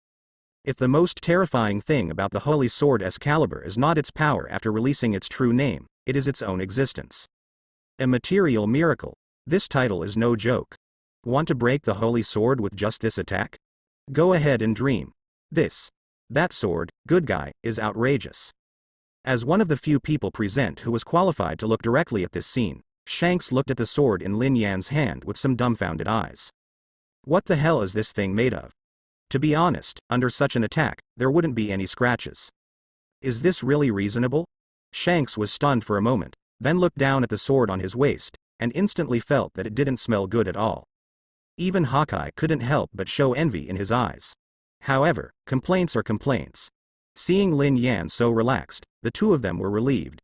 If the most terrifying thing about the holy sword Excalibur is not its power after releasing its true name, it is its own existence. A material miracle. This title is no joke. Want to break the holy sword with just this attack? Go ahead and dream. That sword, good guy, is outrageous. As one of the few people present who was qualified to look directly at this scene, Shanks looked at the sword in Lin Yan's hand with some dumbfounded eyes. What the hell is this thing made of? To be honest, under such an attack, there wouldn't be any scratches. Is this really reasonable? Shanks was stunned for a moment, then looked down at the sword on his waist, and instantly felt that it didn't smell good at all. Even Hawkeye couldn't help but show envy in his eyes. However, complaints are complaints. Seeing Lin Yan so relaxed, the two of them were relieved.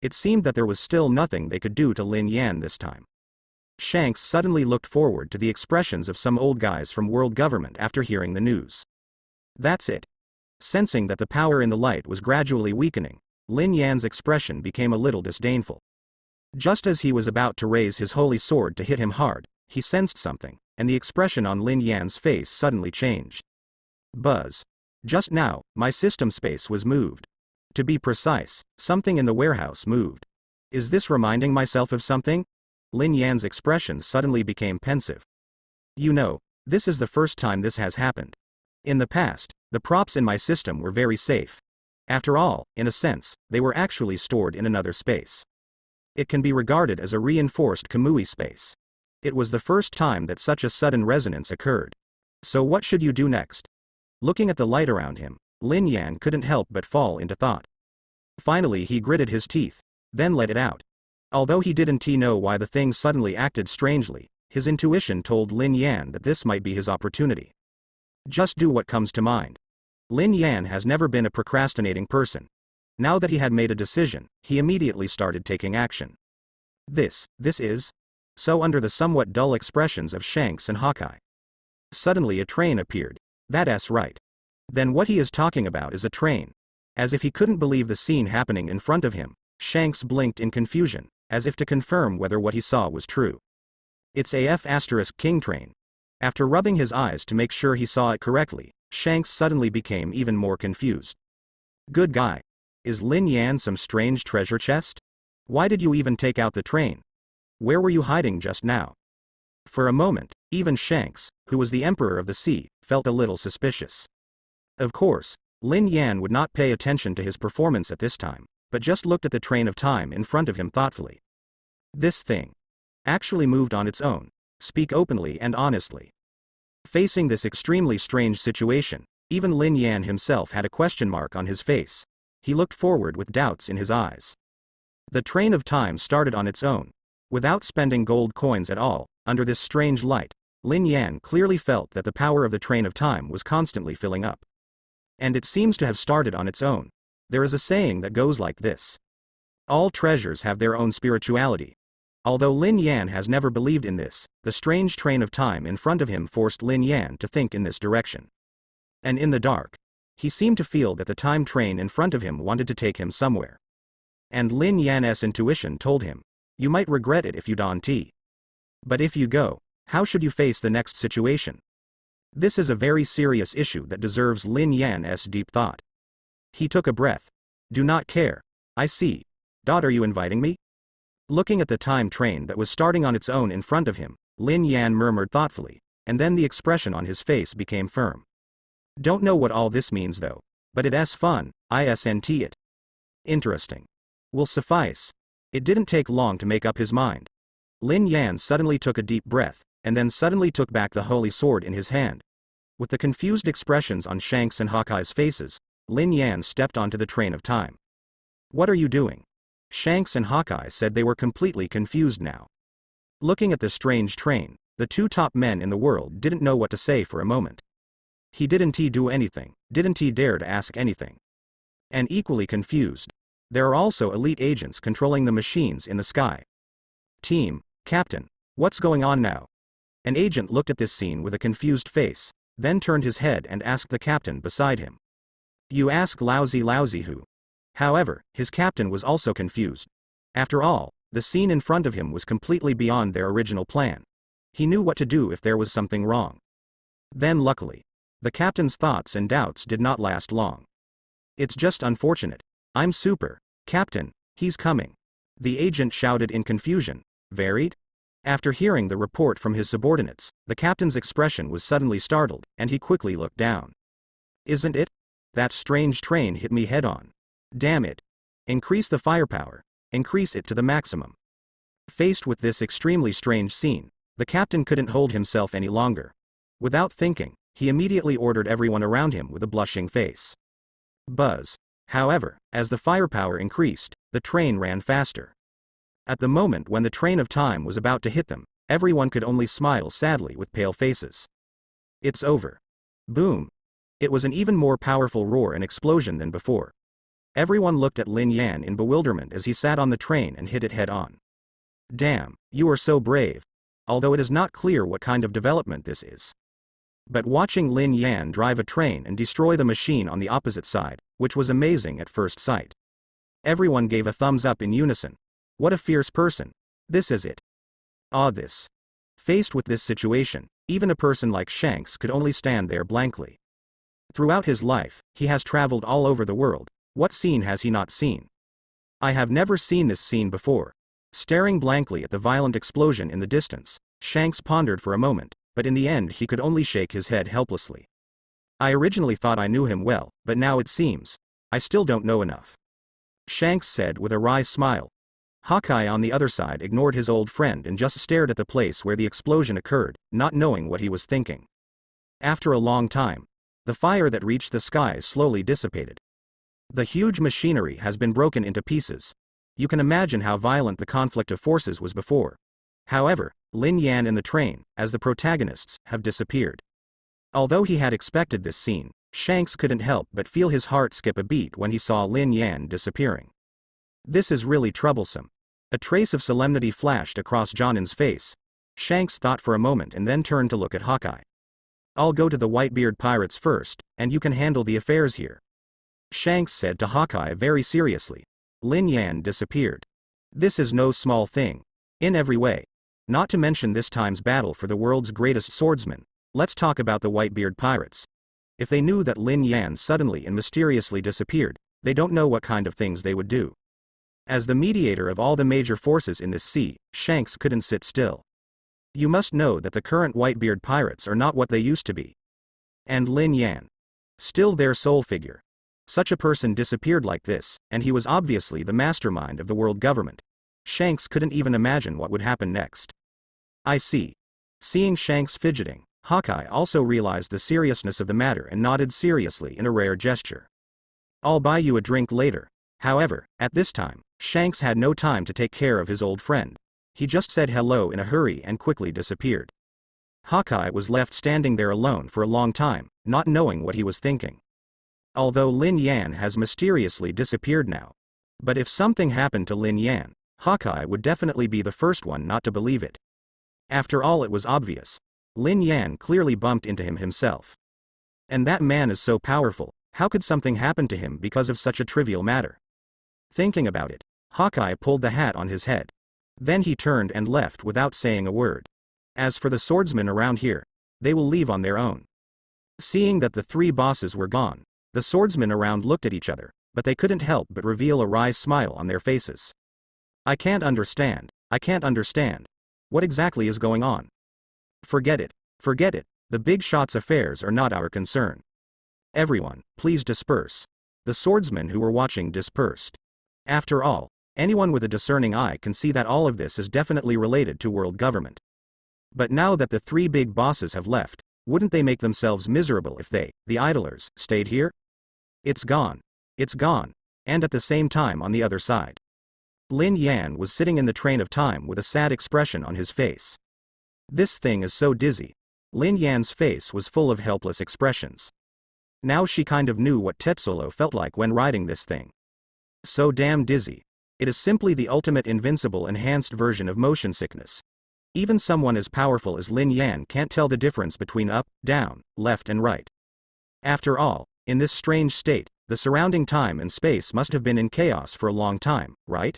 It seemed that there was still nothing they could do to Lin Yan this time. Shanks suddenly looked forward to the expressions of some old guys from world government after hearing the news. That's it. Sensing that the power in the light was gradually weakening, Lin Yan's expression became a little disdainful. Just as he was about to raise his holy sword to hit him hard, he sensed something, and the expression on Lin Yan's face suddenly changed. Buzz. Just now, my system space was moved. To be precise, something in the warehouse moved. Is this reminding myself of something? Lin Yan's expression suddenly became pensive. You know, this is the first time this has happened. In the past, the props in my system were very safe. After all, in a sense, they were actually stored in another space. It can be regarded as a reinforced Kamui space. It was the first time that such a sudden resonance occurred. So what should you do next? Looking at the light around him, Lin Yan couldn't help but fall into thought. Finally he gritted his teeth, then let it out. Although he didn't know why the thing suddenly acted strangely, his intuition told Lin Yan that this might be his opportunity. Just do what comes to mind. Lin Yan has never been a procrastinating person. Now that he had made a decision, he immediately started taking action. This is... So under the somewhat dull expressions of Shanks and Hawkeye. Suddenly a train appeared. That's right. Then what he is talking about is a train. As if he couldn't believe the scene happening in front of him, Shanks blinked in confusion, as if to confirm whether what he saw was true. It's a F***King train. After rubbing his eyes to make sure he saw it correctly, Shanks suddenly became even more confused. Good guy. Is Lin Yan some strange treasure chest? Why did you even take out the train? Where were you hiding just now? For a moment, even Shanks, who was the Emperor of the Sea, felt a little suspicious. Of course, Lin Yan would not pay attention to his performance at this time, but just looked at the train of time in front of him thoughtfully. This thing actually moved on its own. Speak openly and honestly. Facing this extremely strange situation, even Lin Yan himself had a question mark on his face. He looked forward with doubts in his eyes. The train of time started on its own. Without spending gold coins at all, under this strange light, Lin Yan clearly felt that the power of the train of time was constantly filling up. And it seems to have started on its own. There is a saying that goes like this. All treasures have their own spirituality. Although Lin Yan has never believed in this, the strange train of time in front of him forced Lin Yan to think in this direction. And in the dark, he seemed to feel that the time train in front of him wanted to take him somewhere. And Lin Yan's intuition told him, you might regret it if you don't. But if you go, how should you face the next situation? This is a very serious issue that deserves Lin Yan's deep thought. He took a breath. Do not care. I see. Are you inviting me? Looking at the time train that was starting on its own in front of him, Lin Yan murmured thoughtfully, and then the expression on his face became firm. Don't know what all this means though, but it's fun, isn't it? Interesting. Will suffice. It didn't take long to make up his mind. Lin Yan suddenly took a deep breath, and then suddenly took back the holy sword in his hand. With the confused expressions on Shanks and Hawkeye's faces, Lin Yan stepped onto the train of time. What are you doing? Shanks and Hawkeye said they were completely confused now. Looking at the strange train, the two top men in the world didn't know what to say for a moment. Didn't he do anything? Didn't he dare to ask anything? And equally confused, there are also elite agents controlling the machines in the sky. Team, Captain, what's going on now? An agent looked at this scene with a confused face, then turned his head and asked the captain beside him. You ask lousy who? However, his captain was also confused. After all, the scene in front of him was completely beyond their original plan. He knew what to do if there was something wrong. Then luckily, the captain's thoughts and doubts did not last long. It's just unfortunate. I'm super, Captain, he's coming. The agent shouted in confusion. Varied? After hearing the report from his subordinates, the captain's expression was suddenly startled, and he quickly looked down. Isn't it? That strange train hit me head-on. Damn it. Increase the firepower. Increase it to the maximum. Faced with this extremely strange scene, the captain couldn't hold himself any longer. Without thinking, he immediately ordered everyone around him with a blushing face. Buzz. However, as the firepower increased, the train ran faster. At the moment when the train of time was about to hit them, everyone could only smile sadly with pale faces. It's over. Boom. It was an even more powerful roar and explosion than before. Everyone looked at Lin Yan in bewilderment as he sat on the train and hit it head-on. Damn, you are so brave. Although it is not clear what kind of development this is. But watching Lin Yan drive a train and destroy the machine on the opposite side, which was amazing at first sight. Everyone gave a thumbs up in unison. What a fierce person. This is it. This. Faced with this situation, even a person like Shanks could only stand there blankly. Throughout his life, he has traveled all over the world. What scene has he not seen? I have never seen this scene before. Staring blankly at the violent explosion in the distance, Shanks pondered for a moment, but in the end he could only shake his head helplessly. I originally thought I knew him well, but now it seems, I still don't know enough. Shanks said with a wry smile. Hawkeye on the other side ignored his old friend and just stared at the place where the explosion occurred, not knowing what he was thinking. After a long time, the fire that reached the skies slowly dissipated. The huge machinery has been broken into pieces. You can imagine how violent the conflict of forces was before. However, Lin Yan and the train, as the protagonists, have disappeared. Although he had expected this scene, Shanks couldn't help but feel his heart skip a beat when he saw Lin Yan disappearing. This is really troublesome. A trace of solemnity flashed across Jonin's face. Shanks thought for a moment and then turned to look at Hawkeye. I'll go to the Whitebeard pirates first, and you can handle the affairs here. Shanks said to Hawkeye very seriously. Lin Yan disappeared. This is no small thing. In every way. Not to mention this time's battle for the world's greatest swordsman. Let's talk about the Whitebeard pirates. If they knew that Lin Yan suddenly and mysteriously disappeared, they don't know what kind of things they would do. As the mediator of all the major forces in this sea, Shanks couldn't sit still. You must know that the current Whitebeard pirates are not what they used to be. And Lin Yan. Still their sole figure. Such a person disappeared like this, and he was obviously the mastermind of the world government. Shanks couldn't even imagine what would happen next. I see. Seeing Shanks fidgeting, Hawkeye also realized the seriousness of the matter and nodded seriously in a rare gesture. I'll buy you a drink later. However, at this time, Shanks had no time to take care of his old friend. He just said hello in a hurry and quickly disappeared. Hawkeye was left standing there alone for a long time, not knowing what he was thinking. Although Lin Yan has mysteriously disappeared now. But if something happened to Lin Yan, Hawkeye would definitely be the first one not to believe it. After all, it was obvious. Lin Yan clearly bumped into him himself. And that man is so powerful, how could something happen to him because of such a trivial matter? Thinking about it, Hawkeye pulled the hat on his head. Then he turned and left without saying a word. As for the swordsmen around here, they will leave on their own. Seeing that the three bosses were gone, the swordsmen around looked at each other, but they couldn't help but reveal a wry smile on their faces. I can't understand. What exactly is going on? Forget it. The big shot's affairs are not our concern. Everyone, please disperse. The swordsmen who were watching dispersed. After all, anyone with a discerning eye can see that all of this is definitely related to world government. But now that the three big bosses have left, wouldn't they make themselves miserable if they, the idlers, stayed here? It's gone. And at the same time on the other side. Lin Yan was sitting in the train of time with a sad expression on his face. This thing is so dizzy. Lin Yan's face was full of helpless expressions. Now she kind of knew what Tetsuro felt like when riding this thing. So damn dizzy. It is simply the ultimate invincible enhanced version of motion sickness. Even someone as powerful as Lin Yan can't tell the difference between up, down, left and right. After all, in this strange state, the surrounding time and space must have been in chaos for a long time, right?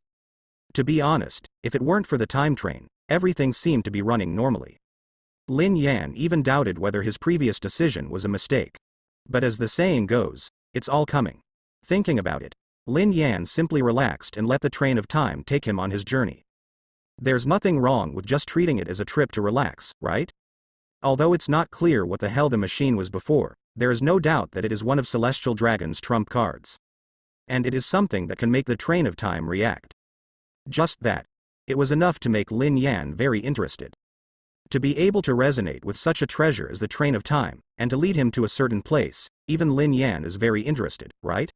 To be honest, if it weren't for the time train, everything seemed to be running normally. Lin Yan even doubted whether his previous decision was a mistake. But as the saying goes, it's all coming. Thinking about it, Lin Yan simply relaxed and let the train of time take him on his journey. There's nothing wrong with just treating it as a trip to relax, right? Although it's not clear what the hell the machine was before, there is no doubt that it is one of Celestial Dragon's trump cards. And it is something that can make the train of time react. Just that. It was enough to make Lin Yan very interested. To be able to resonate with such a treasure as the train of time, and to lead him to a certain place, even Lin Yan is very interested, right?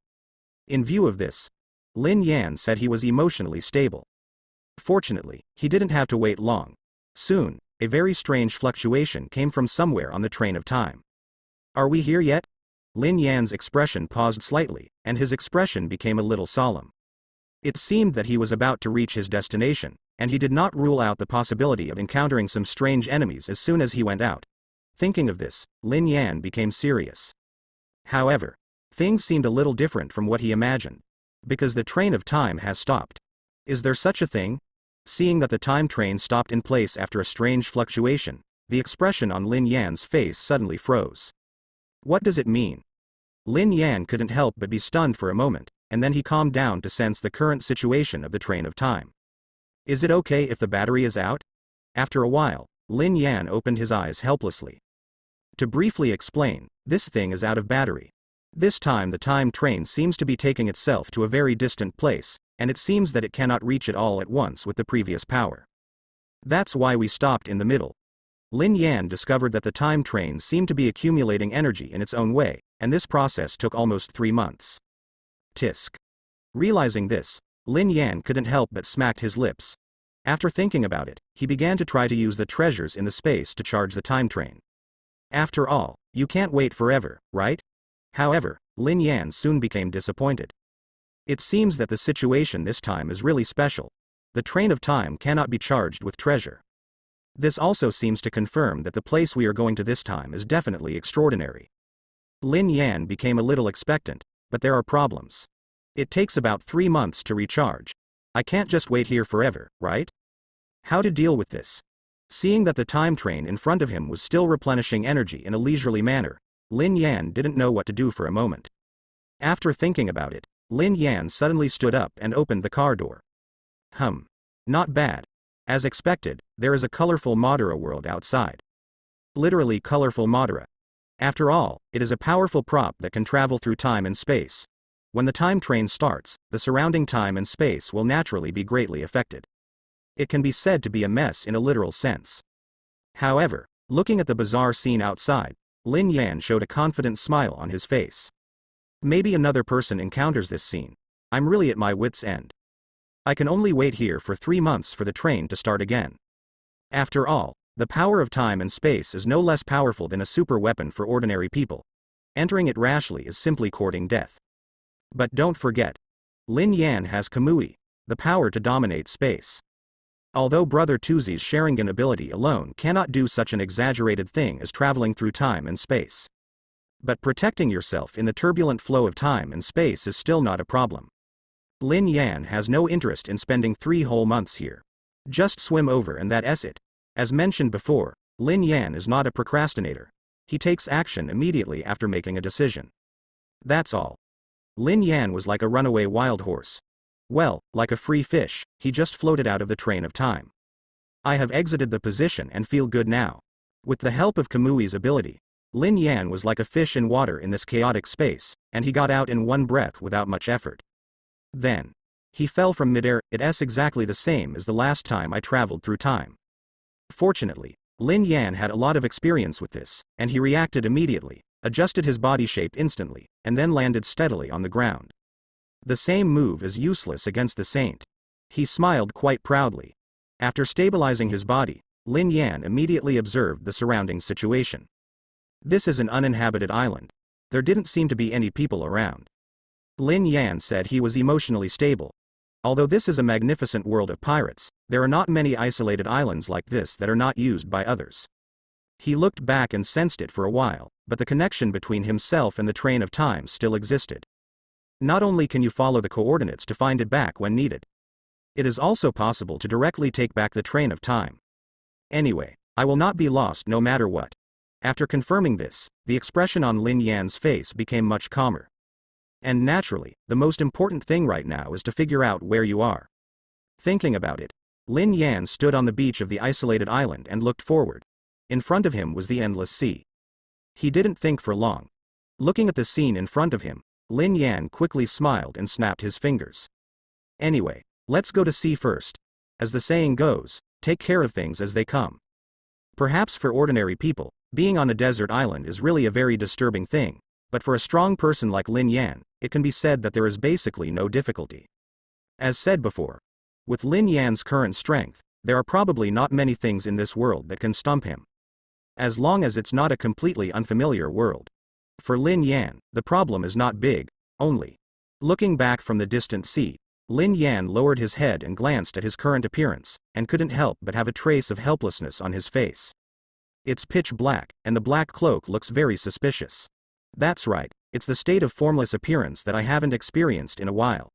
In view of this, Lin Yan said he was emotionally stable. Fortunately, he didn't have to wait long. Soon, a very strange fluctuation came from somewhere on the train of time. Are we here yet? Lin Yan's expression paused slightly, and his expression became a little solemn. It seemed that he was about to reach his destination, and he did not rule out the possibility of encountering some strange enemies as soon as he went out. Thinking of this, Lin Yan became serious. However, things seemed a little different from what he imagined. Because the train of time has stopped. Is there such a thing? Seeing that the time train stopped in place after a strange fluctuation, the expression on Lin Yan's face suddenly froze. What does it mean? Lin Yan couldn't help but be stunned for a moment, and then he calmed down to sense the current situation of the train of time. Is it okay if the battery is out? After a while, Lin Yan opened his eyes helplessly. To briefly explain, this thing is out of battery. This time the time train seems to be taking itself to a very distant place, and it seems that it cannot reach it all at once with the previous power. That's why we stopped in the middle. Lin Yan discovered that the time train seemed to be accumulating energy in its own way, and this process took almost 3 months. Tisk. Realizing this, Lin Yan couldn't help but smacked his lips. After thinking about it, he began to try to use the treasures in the space to charge the time train. After all, you can't wait forever, right? However, Lin Yan soon became disappointed. It seems that the situation this time is really special. The train of time cannot be charged with treasure. This also seems to confirm that the place we are going to this time is definitely extraordinary. Lin Yan became a little expectant, but there are problems. It takes about 3 months to recharge. I can't just wait here forever, right? How to deal with this? Seeing that the time train in front of him was still replenishing energy in a leisurely manner, Lin Yan didn't know what to do for a moment. After thinking about it, Lin Yan suddenly stood up and opened the car door. Not bad. As expected, there is a colorful Madara world outside. Literally colorful Madara. After all, it is a powerful prop that can travel through time and space. When the time train starts, the surrounding time and space will naturally be greatly affected. It can be said to be a mess in a literal sense. However, looking at the bizarre scene outside, Lin Yan showed a confident smile on his face. Maybe another person encounters this scene. I'm really at my wit's end. I can only wait here for 3 months for the train to start again. After all, the power of time and space is no less powerful than a super weapon for ordinary people. Entering it rashly is simply courting death. But don't forget, Lin Yan has Kamui, the power to dominate space. Although Brother Tuzi's Sharingan ability alone cannot do such an exaggerated thing as traveling through time and space. But protecting yourself in the turbulent flow of time and space is still not a problem. Lin Yan has no interest in spending 3 whole months here. Just swim over and that's it. As mentioned before, Lin Yan is not a procrastinator. He takes action immediately after making a decision. That's all. Lin Yan was like a runaway wild horse. Well, like a free fish, he just floated out of the train of time. I have exited the position and feel good now. With the help of Kamui's ability, Lin Yan was like a fish in water in this chaotic space, and he got out in one breath without much effort. Then, he fell from midair. It's exactly the same as the last time I traveled through time. Fortunately, Lin Yan had a lot of experience with this, and he reacted immediately, adjusted his body shape instantly, and then landed steadily on the ground. The same move is useless against the saint. He smiled quite proudly. After stabilizing his body, Lin Yan immediately observed the surrounding situation. This is an uninhabited island. There didn't seem to be any people around. Lin Yan said he was emotionally stable. Although this is a magnificent world of pirates, there are not many isolated islands like this that are not used by others. He looked back and sensed it for a while, but the connection between himself and the train of time still existed. Not only can you follow the coordinates to find it back when needed, it is also possible to directly take back the train of time. Anyway, I will not be lost no matter what. After confirming this, the expression on Lin Yan's face became much calmer. And naturally, the most important thing right now is to figure out where you are. Thinking about it, Lin Yan stood on the beach of the isolated island and looked forward. In front of him was the endless sea. He didn't think for long. Looking at the scene in front of him, Lin Yan quickly smiled and snapped his fingers. Anyway, let's go to sea first. As the saying goes, take care of things as they come. Perhaps for ordinary people, being on a desert island is really a very disturbing thing, but for a strong person like Lin Yan, it can be said that there is basically no difficulty. As said before, with Lin Yan's current strength, there are probably not many things in this world that can stump him. As long as it's not a completely unfamiliar world. For Lin Yan, the problem is not big, only. Looking back from the distant sea, Lin Yan lowered his head and glanced at his current appearance, and couldn't help but have a trace of helplessness on his face. It's pitch black, and the black cloak looks very suspicious. That's right, it's the state of formless appearance that I haven't experienced in a while.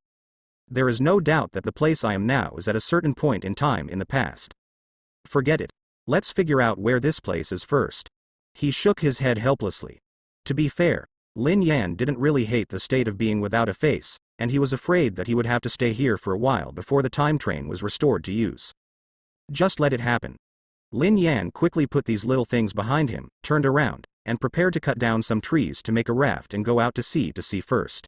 There is no doubt that the place I am now is at a certain point in time in the past. Forget it. Let's figure out where this place is first. He shook his head helplessly. To be fair, Lin Yan didn't really hate the state of being without a face, and he was afraid that he would have to stay here for a while before the time train was restored to use. Just let it happen. Lin Yan quickly put these little things behind him, turned around, and prepared to cut down some trees to make a raft and go out to sea first.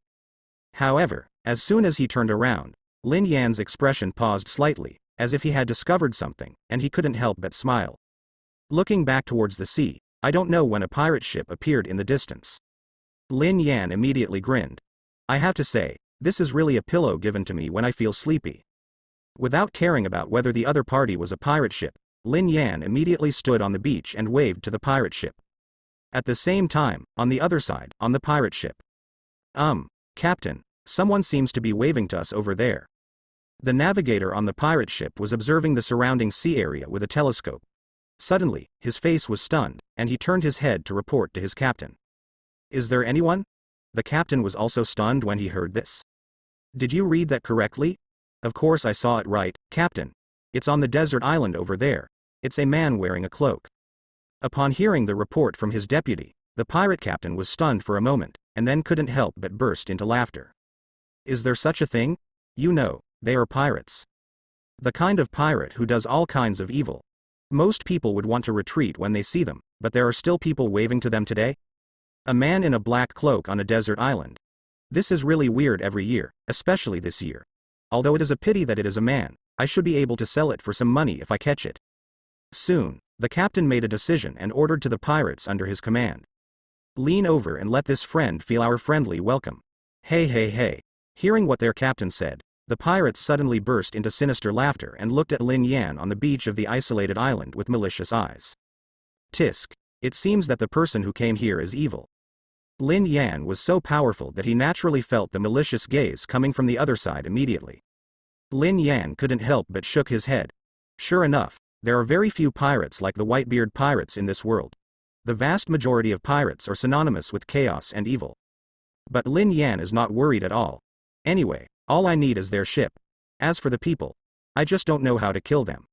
However, as soon as he turned around, Lin Yan's expression paused slightly, as if he had discovered something, and he couldn't help but smile. Looking back towards the sea, I don't know when a pirate ship appeared in the distance. Lin Yan immediately grinned. I have to say, this is really a pillow given to me when I feel sleepy. Without caring about whether the other party was a pirate ship, Lin Yan immediately stood on the beach and waved to the pirate ship. At the same time, on the other side, on the pirate ship. Captain, someone seems to be waving to us over there. The navigator on the pirate ship was observing the surrounding sea area with a telescope. Suddenly, his face was stunned, and he turned his head to report to his captain. Is there anyone? The captain was also stunned when he heard this. Did you read that correctly? Of course I saw it right, Captain. It's on the desert island over there. It's a man wearing a cloak. Upon hearing the report from his deputy, the pirate captain was stunned for a moment, and then couldn't help but burst into laughter. Is there such a thing? You know, they are pirates. The kind of pirate who does all kinds of evil. Most people would want to retreat when they see them, but there are still people waving to them today? A man in a black cloak on a desert island. This is really weird every year, especially this year. Although it is a pity that it is a man, I should be able to sell it for some money if I catch it. Soon, the captain made a decision and ordered to the pirates under his command. Lean over and let this friend feel our friendly welcome. Hey hey hey. Hearing what their captain said, the pirates suddenly burst into sinister laughter and looked at Lin Yan on the beach of the isolated island with malicious eyes. Tisk. It seems that the person who came here is evil. Lin Yan was so powerful that he naturally felt the malicious gaze coming from the other side immediately. Lin Yan couldn't help but shook his head. Sure enough, there are very few pirates like the Whitebeard pirates in this world. The vast majority of pirates are synonymous with chaos and evil. But Lin Yan is not worried at all. Anyway, all I need is their ship. As for the people, I just don't know how to kill them.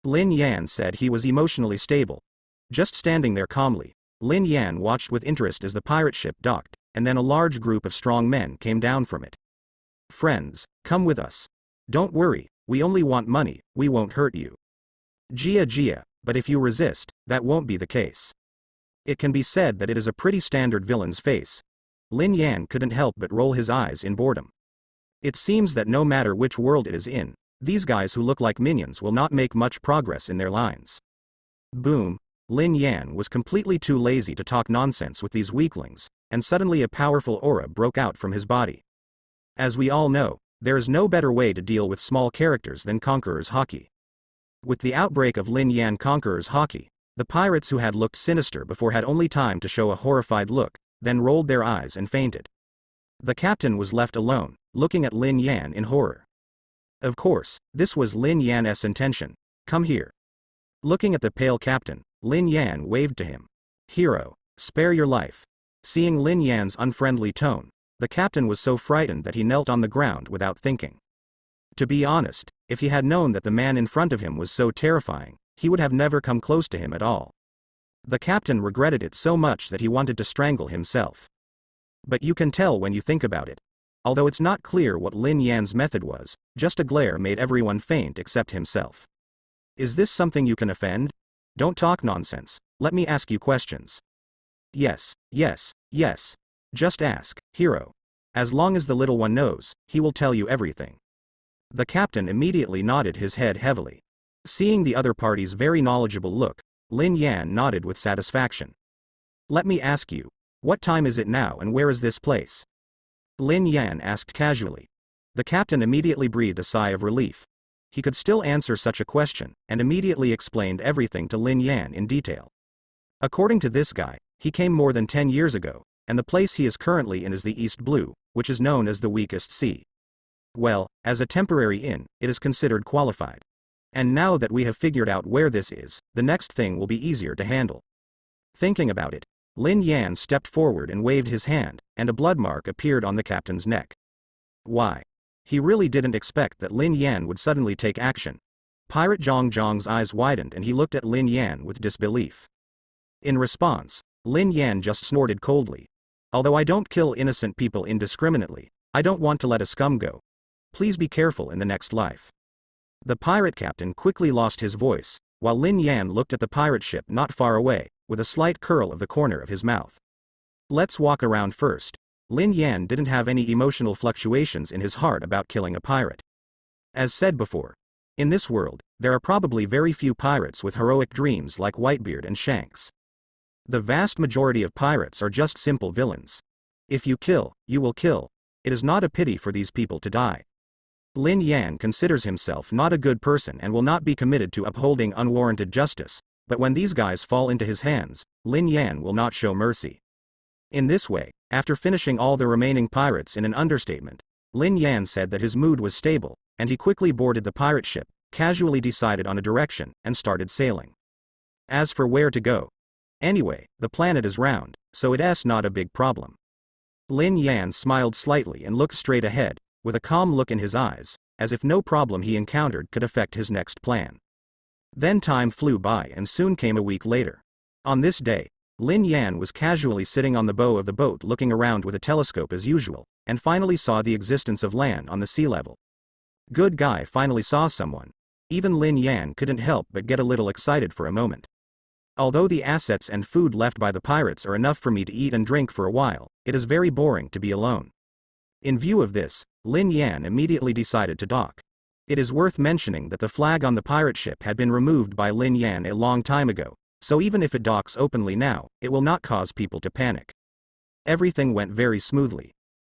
Lin Yan said he was emotionally stable. Just standing there calmly, Lin Yan watched with interest as the pirate ship docked, and then a large group of strong men came down from it. Friends, come with us. Don't worry, we only want money, we won't hurt you. Jia, but if you resist, that won't be the case. It can be said that it is a pretty standard villain's face. Lin Yan couldn't help but roll his eyes in boredom. It seems that no matter which world it is in, these guys who look like minions will not make much progress in their lines. Boom. Lin Yan was completely too lazy to talk nonsense with these weaklings, and suddenly a powerful aura broke out from his body. As we all know, there is no better way to deal with small characters than Conqueror's Haki. With the outbreak of Lin Yan Conqueror's Haki, the pirates who had looked sinister before had only time to show a horrified look, then rolled their eyes and fainted. The captain was left alone, looking at Lin Yan in horror. Of course, this was Lin Yan's intention. Come here. Looking at the pale captain, Lin Yan waved to him. Hero, spare your life. Seeing Lin Yan's unfriendly tone, the captain was so frightened that he knelt on the ground without thinking. To be honest, if he had known that the man in front of him was so terrifying, he would have never come close to him at all. The captain regretted it so much that he wanted to strangle himself. But you can tell when you think about it. Although it's not clear what Lin Yan's method was, just a glare made everyone faint except himself. Is this something you can offend? Don't talk nonsense, let me ask you questions. Yes, yes, yes. Just ask, hero. As long as the little one knows, he will tell you everything. The captain immediately nodded his head heavily. Seeing the other party's very knowledgeable look, Lin Yan nodded with satisfaction. Let me ask you, what time is it now and where is this place? Lin Yan asked casually. The captain immediately breathed a sigh of relief. He could still answer such a question, and immediately explained everything to Lin Yan in detail. According to this guy, he came more than 10 years ago, and the place he is currently in is the East Blue, which is known as the weakest sea. Well, as a temporary inn, it is considered qualified. And now that we have figured out where this is, the next thing will be easier to handle. Thinking about it, Lin Yan stepped forward and waved his hand, and a blood mark appeared on the captain's neck. Why? He really didn't expect that Lin Yan would suddenly take action. Pirate Zhang Zhang's eyes widened and he looked at Lin Yan with disbelief. In response, Lin Yan just snorted coldly. Although I don't kill innocent people indiscriminately, I don't want to let a scum go. Please be careful in the next life. The pirate captain quickly lost his voice, while Lin Yan looked at the pirate ship not far away, with a slight curl of the corner of his mouth. Let's walk around first. Lin Yan didn't have any emotional fluctuations in his heart about killing a pirate. As said before, in this world, there are probably very few pirates with heroic dreams like Whitebeard and Shanks. The vast majority of pirates are just simple villains. If you kill, you will kill. It is not a pity for these people to die. Lin Yan considers himself not a good person and will not be committed to upholding unwarranted justice, but when these guys fall into his hands, Lin Yan will not show mercy. In this way, after finishing all the remaining pirates in an understatement, Lin Yan said that his mood was stable, and he quickly boarded the pirate ship, casually decided on a direction, and started sailing. As for where to go, anyway, the planet is round, so it's not a big problem. Lin Yan smiled slightly and looked straight ahead, with a calm look in his eyes, as if no problem he encountered could affect his next plan. Then time flew by and soon came a week later. On this day, Lin Yan was casually sitting on the bow of the boat looking around with a telescope as usual, and finally saw the existence of land on the sea level. Good guy finally saw someone. Even Lin Yan couldn't help but get a little excited for a moment. Although the assets and food left by the pirates are enough for me to eat and drink for a while, it is very boring to be alone. In view of this, Lin Yan immediately decided to dock. It is worth mentioning that the flag on the pirate ship had been removed by Lin Yan a long time ago, so even if it docks openly now, it will not cause people to panic. Everything went very smoothly.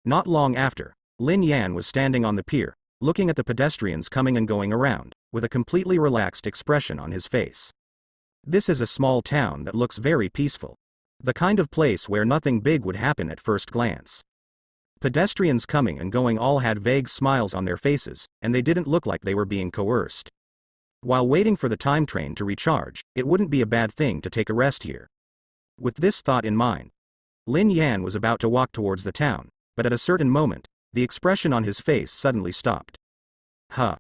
Not long after, Lin Yan was standing on the pier, looking at the pedestrians coming and going around, with a completely relaxed expression on his face. This is a small town that looks very peaceful. The kind of place where nothing big would happen at first glance. Pedestrians coming and going all had vague smiles on their faces, and they didn't look like they were being coerced. While waiting for the time train to recharge, it wouldn't be a bad thing to take a rest here. With this thought in mind, Lin Yan was about to walk towards the town, but at a certain moment, the expression on his face suddenly stopped. Huh.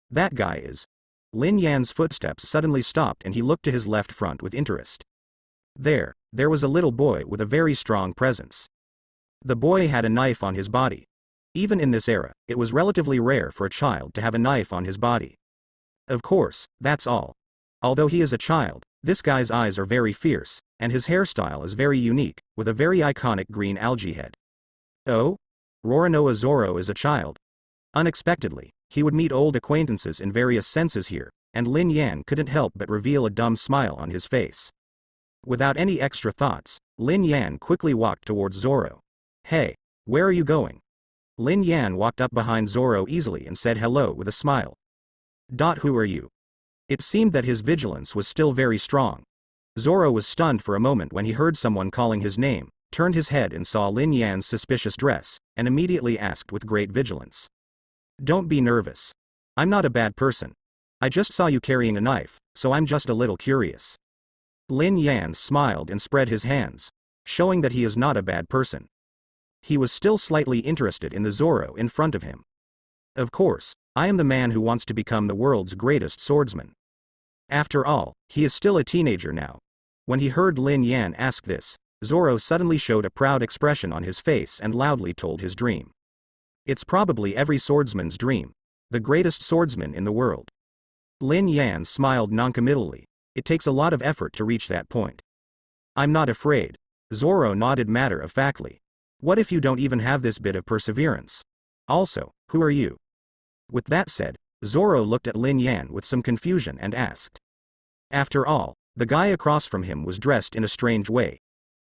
That guy is. Lin Yan's footsteps suddenly stopped and he looked to his left front with interest. There was a little boy with a very strong presence. The boy had a knife on his body. Even in this era, it was relatively rare for a child to have a knife on his body. Of course, that's all. Although he is a child, this guy's eyes are very fierce, and his hairstyle is very unique, with a very iconic green algae head. Oh? Roronoa Zoro is a child. Unexpectedly, he would meet old acquaintances in various senses here, and Lin Yan couldn't help but reveal a dumb smile on his face. Without any extra thoughts, Lin Yan quickly walked towards Zoro. Hey, where are you going? Lin Yan walked up behind Zoro easily and said hello with a smile. Who are you? It seemed that his vigilance was still very strong. Zoro was stunned for a moment when he heard someone calling his name, turned his head and saw Lin Yan's suspicious dress, and immediately asked with great vigilance. Don't be nervous. I'm not a bad person. I just saw you carrying a knife, so I'm just a little curious. Lin Yan smiled and spread his hands, showing that he is not a bad person. He was still slightly interested in the Zoro in front of him. Of course, I am the man who wants to become the world's greatest swordsman. After all, he is still a teenager now. When he heard Lin Yan ask this, Zoro suddenly showed a proud expression on his face and loudly told his dream. It's probably every swordsman's dream. The greatest swordsman in the world. Lin Yan smiled noncommittally. It takes a lot of effort to reach that point. I'm not afraid. Zoro nodded matter-of-factly. What if you don't even have this bit of perseverance? Also, who are you? With that said, Zoro looked at Lin Yan with some confusion and asked. After all, the guy across from him was dressed in a strange way.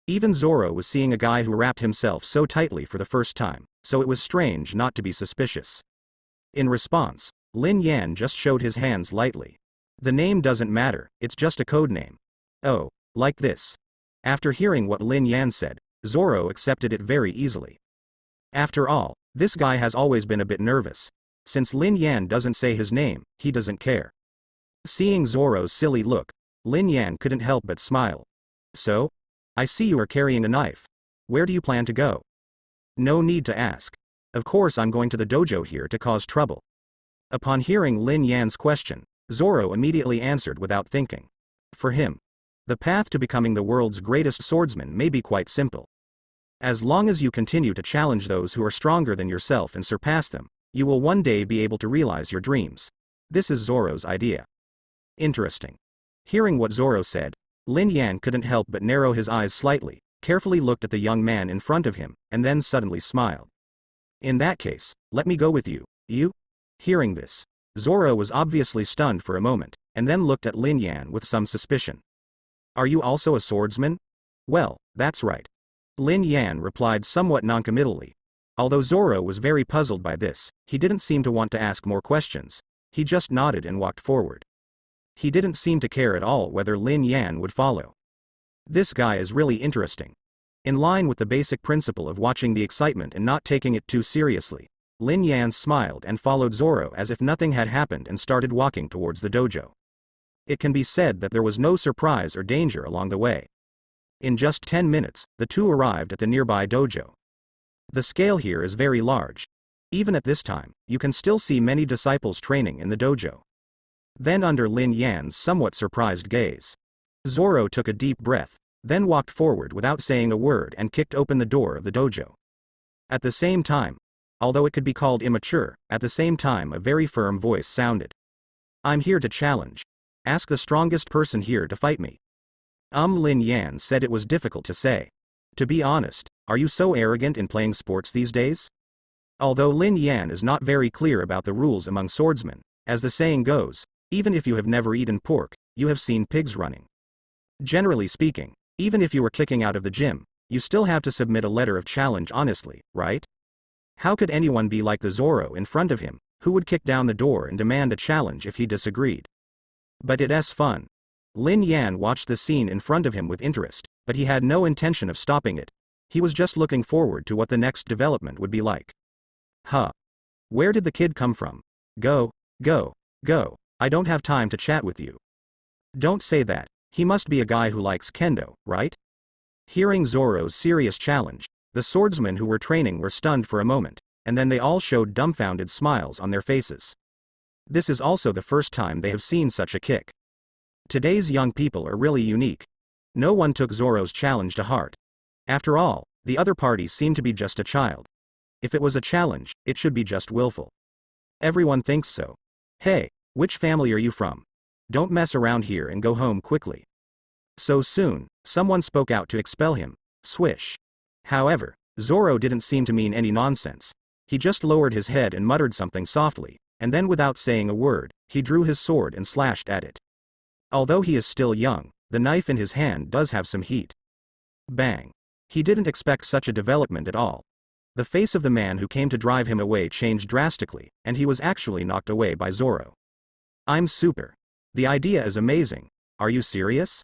Even Zoro was seeing a guy who wrapped himself so tightly for the first time, so it was strange not to be suspicious. In response, Lin Yan just showed his hands lightly. The name doesn't matter, it's just a code name. Oh, like this. After hearing what Lin Yan said, Zoro accepted it very easily. After all, this guy has always been a bit nervous. Since Lin Yan doesn't say his name, he doesn't care. Seeing Zoro's silly look, Lin Yan couldn't help but smile. So? I see you are carrying a knife. Where do you plan to go? No need to ask. Of course I'm going to the dojo here to cause trouble. Upon hearing Lin Yan's question, Zoro immediately answered without thinking. For him, the path to becoming the world's greatest swordsman may be quite simple. As long as you continue to challenge those who are stronger than yourself and surpass them, you will one day be able to realize your dreams. This is Zoro's idea. Interesting. Hearing what Zoro said, Lin Yan couldn't help but narrow his eyes slightly, carefully looked at the young man in front of him, and then suddenly smiled. In that case, let me go with you. You? Hearing this, Zoro was obviously stunned for a moment, and then looked at Lin Yan with some suspicion. Are you also a swordsman? Well, that's right. Lin Yan replied somewhat noncommittally. Although Zoro was very puzzled by this, he didn't seem to want to ask more questions. He just nodded and walked forward. He didn't seem to care at all whether Lin Yan would follow. This guy is really interesting. In line with the basic principle of watching the excitement and not taking it too seriously, Lin Yan smiled and followed Zoro as if nothing had happened and started walking towards the dojo. It can be said that there was no surprise or danger along the way. In just 10 minutes, the two arrived at the nearby dojo. The scale here is very large. Even at this time, you can still see many disciples training in the dojo. Then under Lin Yan's somewhat surprised gaze, Zoro took a deep breath, then walked forward without saying a word and kicked open the door of the dojo. At the same time, although it could be called immature, at the same time a very firm voice sounded. I'm here to challenge. Ask the strongest person here to fight me. Lin Yan said it was difficult to say. To be honest, are you so arrogant in playing sports these days? Although Lin Yan is not very clear about the rules among swordsmen, as the saying goes, even if you have never eaten pork, you have seen pigs running. Generally speaking, even if you were kicking out of the gym, you still have to submit a letter of challenge honestly, right? How could anyone be like the Zoro in front of him, who would kick down the door and demand a challenge if he disagreed? But it's fun. Lin Yan watched the scene in front of him with interest, but he had no intention of stopping it. He was just looking forward to what the next development would be like. Huh. Where did the kid come from? Go, go, go. I don't have time to chat with you. Don't say that. He must be a guy who likes kendo, right? Hearing Zoro's serious challenge, the swordsmen who were training were stunned for a moment, and then they all showed dumbfounded smiles on their faces. This is also the first time they have seen such a kick. Today's young people are really unique. No one took Zoro's challenge to heart. After all, the other party seemed to be just a child. If it was a challenge, it should be just willful. Everyone thinks so. Hey, which family are you from? Don't mess around here and go home quickly. So soon, someone spoke out to expel him. Swish. However, Zoro didn't seem to mean any nonsense. He just lowered his head and muttered something softly, and then without saying a word, he drew his sword and slashed at it. Although he is still young, the knife in his hand does have some heat. Bang. He didn't expect such a development at all. The face of the man who came to drive him away changed drastically, and he was actually knocked away by Zoro. I'm super. The idea is amazing. Are you serious?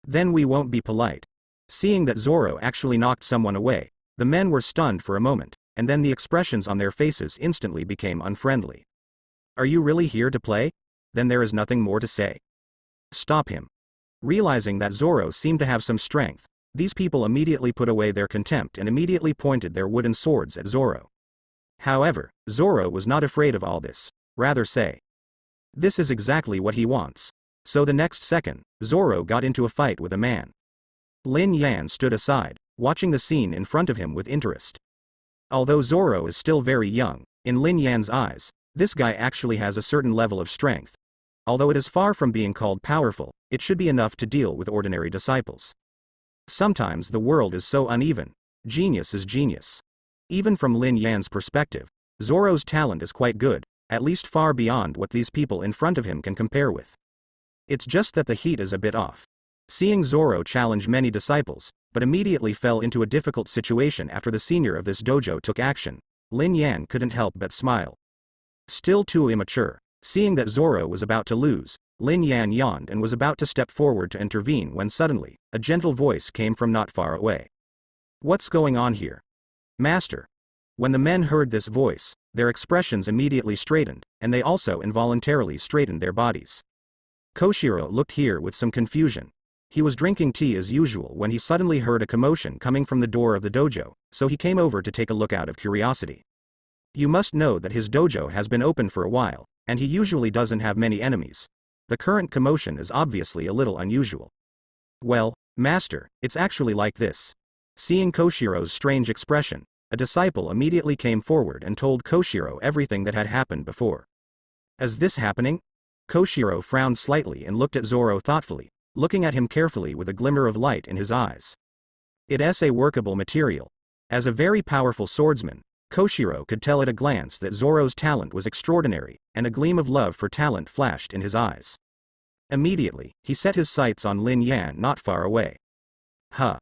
Then we won't be polite. Seeing that Zoro actually knocked someone away, the men were stunned for a moment, and then the expressions on their faces instantly became unfriendly. Are you really here to play? Then there is nothing more to say. Stop him. Realizing that Zoro seemed to have some strength, these people immediately put away their contempt and immediately pointed their wooden swords at Zoro. However, Zoro was not afraid of all this, rather say. This is exactly what he wants. So the next second, Zoro got into a fight with a man. Lin Yan stood aside, watching the scene in front of him with interest. Although Zoro is still very young, in Lin Yan's eyes, this guy actually has a certain level of strength. Although it is far from being called powerful, it should be enough to deal with ordinary disciples. Sometimes the world is so uneven. Genius is genius. Even from Lin Yan's perspective, Zoro's talent is quite good, at least far beyond what these people in front of him can compare with. It's just that the heat is a bit off. Seeing Zoro challenge many disciples, but immediately fell into a difficult situation after the senior of this dojo took action, Lin Yan couldn't help but smile. Still too immature, seeing that Zoro was about to lose, Lin Yan yawned and was about to step forward to intervene when suddenly, a gentle voice came from not far away. "What's going on here, Master?" When the men heard this voice, their expressions immediately straightened, and they also involuntarily straightened their bodies. Koshiro looked here with some confusion. He was drinking tea as usual when he suddenly heard a commotion coming from the door of the dojo, so he came over to take a look out of curiosity. You must know that his dojo has been open for a while, and he usually doesn't have many enemies. The current commotion is obviously a little unusual. "Well, Master, it's actually like this." Seeing Koshiro's strange expression, a disciple immediately came forward and told Koshiro everything that had happened before. "Is this happening?" Koshiro frowned slightly and looked at Zoro thoughtfully, looking at him carefully with a glimmer of light in his eyes. It's a workable material. As a very powerful swordsman, Koshiro could tell at a glance that Zoro's talent was extraordinary, and a gleam of love for talent flashed in his eyes. Immediately, he set his sights on Lin Yan not far away. Huh.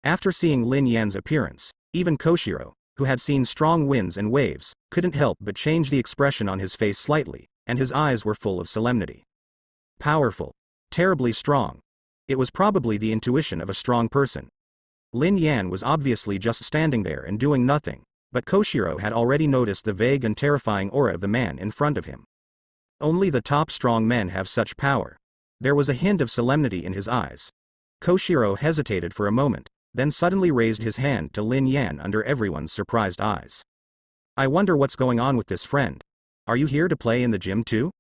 After seeing Lin Yan's appearance, even Koshiro, who had seen strong winds and waves, couldn't help but change the expression on his face slightly, and his eyes were full of solemnity. Powerful. Terribly strong. It was probably the intuition of a strong person. Lin Yan was obviously just standing there and doing nothing, but Koshiro had already noticed the vague and terrifying aura of the man in front of him. Only the top strong men have such power. There was a hint of solemnity in his eyes. Koshiro hesitated for a moment, then suddenly raised his hand to Lin Yan under everyone's surprised eyes. "I wonder what's going on with this friend. Are you here to play in the gym too?"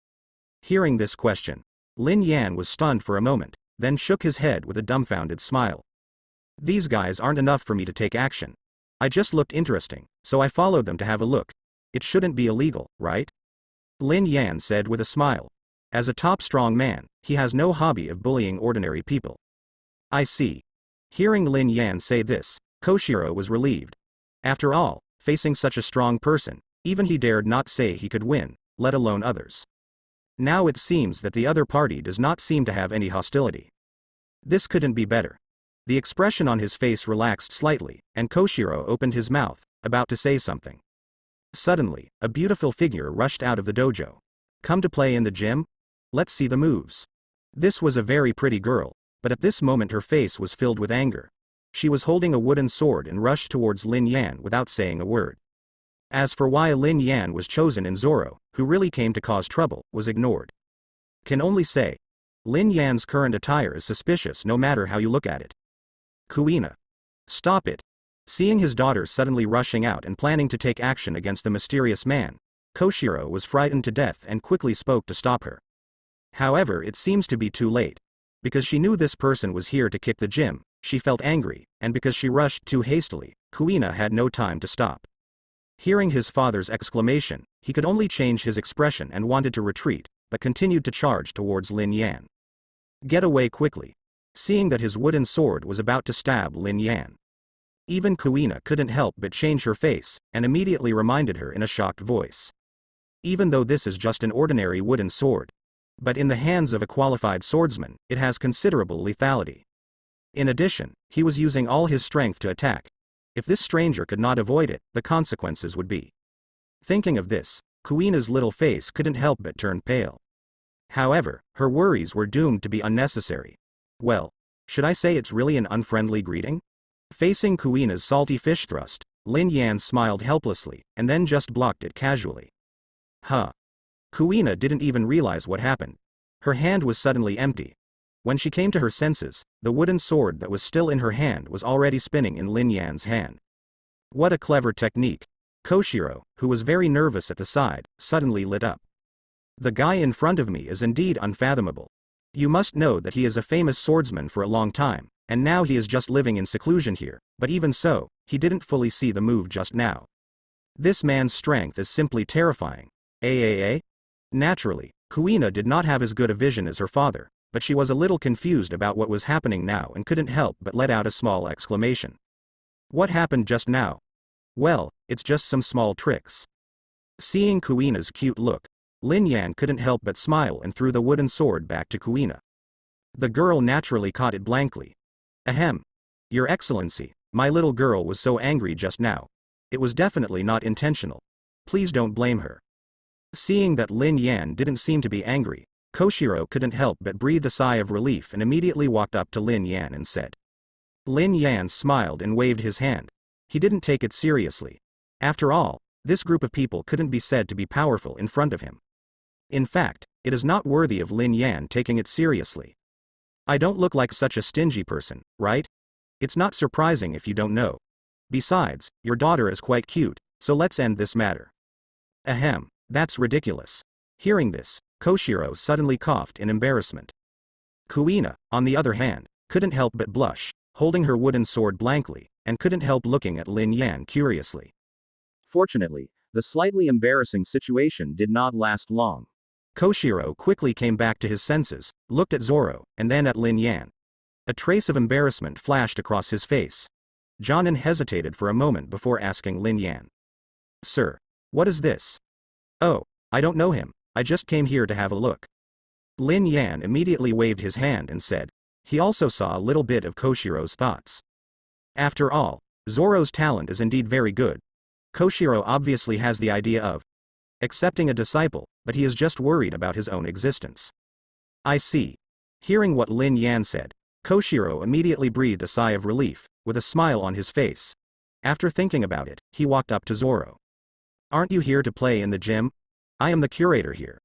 Hearing this question, Lin Yan was stunned for a moment, then shook his head with a dumbfounded smile. "These guys aren't enough for me to take action. I just looked interesting, so I followed them to have a look. It shouldn't be illegal, right?" Lin Yan said with a smile. As a top strong man, he has no hobby of bullying ordinary people. "I see." Hearing Lin Yan say this, Koshiro was relieved. After all, facing such a strong person, even he dared not say he could win, let alone others. Now it seems that the other party does not seem to have any hostility. This couldn't be better. The expression on his face relaxed slightly, and Koshiro opened his mouth, about to say something. Suddenly, a beautiful figure rushed out of the dojo. "Come to play in the gym? Let's see the moves." This was a very pretty girl, but at this moment her face was filled with anger. She was holding a wooden sword and rushed towards Lin Yan without saying a word. As for why Lin Yan was chosen and Zoro, who really came to cause trouble, was ignored. Can only say, Lin Yan's current attire is suspicious no matter how you look at it. "Kuina. Stop it." Seeing his daughter suddenly rushing out and planning to take action against the mysterious man, Koshiro was frightened to death and quickly spoke to stop her. However, it seems to be too late. Because she knew this person was here to kick the gym, she felt angry, and because she rushed too hastily, Kuina had no time to stop. Hearing his father's exclamation, he could only change his expression and wanted to retreat, but continued to charge towards Lin Yan. "Get away quickly." Seeing that his wooden sword was about to stab Lin Yan. Even Kuina couldn't help but change her face, and immediately reminded her in a shocked voice. Even though this is just an ordinary wooden sword, but in the hands of a qualified swordsman, it has considerable lethality. In addition, he was using all his strength to attack. If this stranger could not avoid it, the consequences would be. Thinking of this, Kuina's little face couldn't help but turn pale. However, her worries were doomed to be unnecessary. Well, should I say it's really an unfriendly greeting? Facing Kuina's salty fish thrust, Lin Yan smiled helplessly, and then just blocked it casually. Huh. Kuina didn't even realize what happened. Her hand was suddenly empty. When she came to her senses, the wooden sword that was still in her hand was already spinning in Lin Yan's hand. What a clever technique. Koshiro, who was very nervous at the side, suddenly lit up. The guy in front of me is indeed unfathomable. You must know that he is a famous swordsman for a long time, and now he is just living in seclusion here, but even so, he didn't fully see the move just now. This man's strength is simply terrifying. Naturally, Kuina did not have as good a vision as her father, but she was a little confused about what was happening now and couldn't help but let out a small exclamation. What happened just now? Well, it's just some small tricks. Seeing Kuina's cute look, Lin Yan couldn't help but smile and threw the wooden sword back to Kuina. The girl naturally caught it blankly. Ahem. Your Excellency, my little girl was so angry just now. It was definitely not intentional. Please don't blame her. Seeing that Lin Yan didn't seem to be angry, Koshiro couldn't help but breathe a sigh of relief and immediately walked up to Lin Yan and said. Lin Yan smiled and waved his hand. He didn't take it seriously. After all, this group of people couldn't be said to be powerful in front of him. In fact, it is not worthy of Lin Yan taking it seriously. I don't look like such a stingy person, right? It's not surprising if you don't know. Besides, your daughter is quite cute, so let's end this matter. Ahem, that's ridiculous. Hearing this, Koshiro suddenly coughed in embarrassment. Kuina, on the other hand, couldn't help but blush, holding her wooden sword blankly, and couldn't help looking at Lin Yan curiously. Fortunately, the slightly embarrassing situation did not last long. Koshiro quickly came back to his senses, looked at Zoro, and then at Lin Yan. A trace of embarrassment flashed across his face. Jonin hesitated for a moment before asking Lin Yan. Sir, what is this? Oh, I don't know him, I just came here to have a look. Lin Yan immediately waved his hand and said. He also saw a little bit of Koshiro's thoughts. After all, Zoro's talent is indeed very good. Koshiro obviously has the idea of accepting a disciple, but he is just worried about his own existence. I see. Hearing what Lin Yan said, Koshiro immediately breathed a sigh of relief, with a smile on his face. After thinking about it, he walked up to Zoro. Aren't you here to play in the gym? I am the curator here.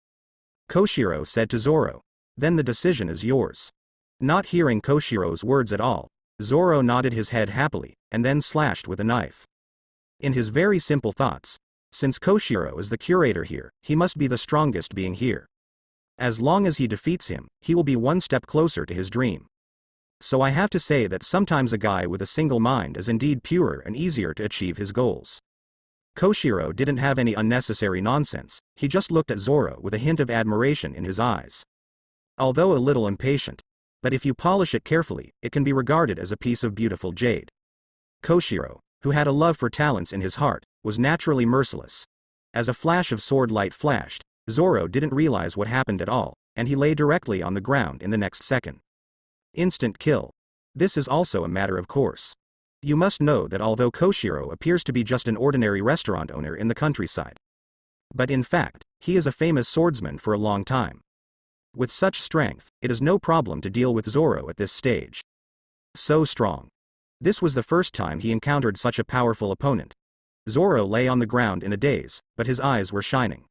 Koshiro said to Zoro. Then the decision is yours. Not hearing Koshiro's words at all, Zoro nodded his head happily, and then slashed with a knife. In his very simple thoughts, since Koshiro is the curator here, he must be the strongest being here. As long as he defeats him, he will be one step closer to his dream. So I have to say that sometimes a guy with a single mind is indeed purer and easier to achieve his goals. Koshiro didn't have any unnecessary nonsense, he just looked at Zoro with a hint of admiration in his eyes. Although a little impatient, but if you polish it carefully, it can be regarded as a piece of beautiful jade. Koshiro, who had a love for talents in his heart, was naturally merciless. As a flash of sword light flashed, Zoro didn't realize what happened at all, and he lay directly on the ground in the next second. Instant kill. This is also a matter of course. You must know that although Koshiro appears to be just an ordinary restaurant owner in the countryside, but in fact, he is a famous swordsman for a long time. With such strength, it is no problem to deal with Zoro at this stage. So strong. This was the first time he encountered such a powerful opponent. Zoro lay on the ground in a daze, but his eyes were shining.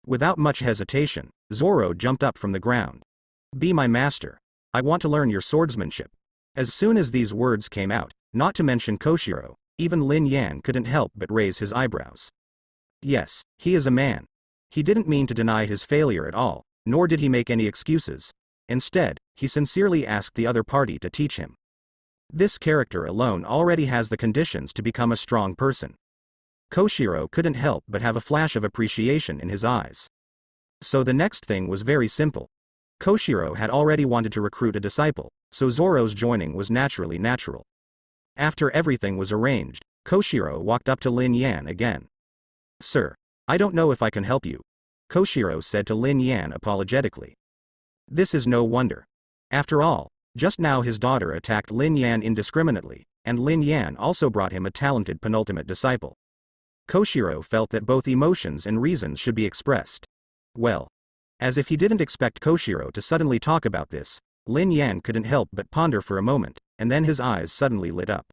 Without much hesitation, Zoro jumped up from the ground. Be my master. I want to learn your swordsmanship. As soon as these words came out, not to mention Koshiro, even Lin Yan couldn't help but raise his eyebrows. Yes, he is a man. He didn't mean to deny his failure at all, nor did he make any excuses. Instead, he sincerely asked the other party to teach him. This character alone already has the conditions to become a strong person. Koshiro couldn't help but have a flash of appreciation in his eyes. So the next thing was very simple. Koshiro had already wanted to recruit a disciple, so Zoro's joining was naturally natural. After everything was arranged, Koshiro walked up to Lin Yan again. Sir, I don't know if I can help you, Koshiro said to Lin Yan apologetically. This is no wonder. After all, just now his daughter attacked Lin Yan indiscriminately, and Lin Yan also brought him a talented penultimate disciple. Koshiro felt that both emotions and reasons should be expressed. Well, as if he didn't expect Koshiro to suddenly talk about this, Lin Yan couldn't help but ponder for a moment, and then his eyes suddenly lit up.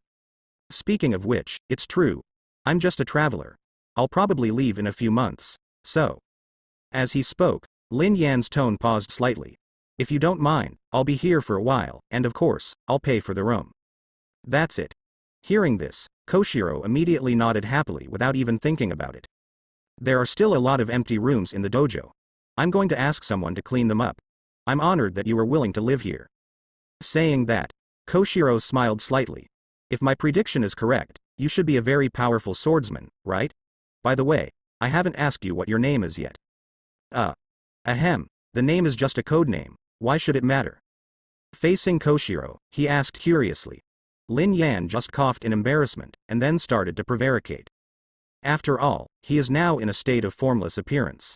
Speaking of which, it's true. I'm just a traveler. I'll probably leave in a few months, so. As he spoke, Lin Yan's tone paused slightly. If you don't mind, I'll be here for a while, and of course, I'll pay for the room. That's it. Hearing this, Koshiro immediately nodded happily without even thinking about it. There are still a lot of empty rooms in the dojo. I'm going to ask someone to clean them up. I'm honored that you are willing to live here. Saying that, Koshiro smiled slightly. If my prediction is correct, you should be a very powerful swordsman, right? By the way, I haven't asked you what your name is yet. Ahem, the name is just a code name, why should it matter? Facing Koshiro, he asked curiously. Lin Yan just coughed in embarrassment, and then started to prevaricate. After all, he is now in a state of formless appearance.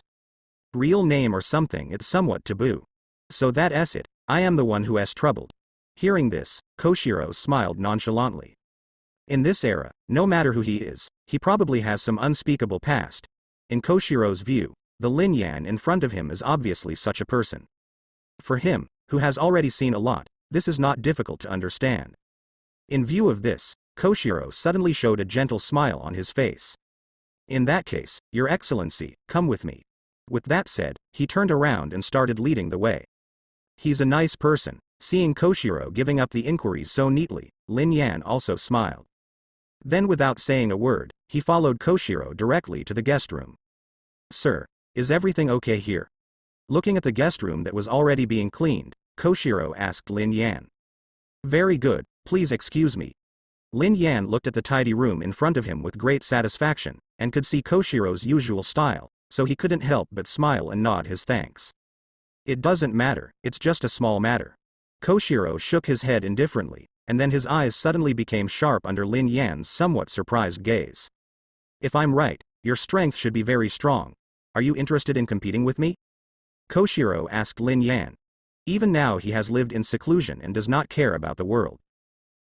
Real name or something, it's somewhat taboo. So that's it, I am the one who has troubled. Hearing this, Koshiro smiled nonchalantly. In this era, no matter who he is, he probably has some unspeakable past. In Koshiro's view, the Lin Yan in front of him is obviously such a person. For him, who has already seen a lot, this is not difficult to understand. In view of this, Koshiro suddenly showed a gentle smile on his face. In that case, Your Excellency, come with me. With that said, he turned around and started leading the way. He's a nice person. Seeing Koshiro giving up the inquiries so neatly, Lin Yan also smiled. Then without saying a word, he followed Koshiro directly to the guest room. Sir, is everything okay here? Looking at the guest room that was already being cleaned, Koshiro asked Lin Yan. Very good, please excuse me. Lin Yan looked at the tidy room in front of him with great satisfaction, and could see Koshiro's usual style, so he couldn't help but smile and nod his thanks. It doesn't matter, it's just a small matter. Koshiro shook his head indifferently, and then his eyes suddenly became sharp under Lin Yan's somewhat surprised gaze. If I'm right, your strength should be very strong. Are you interested in competing with me? Koshiro asked Lin Yan. Even now he has lived in seclusion and does not care about the world.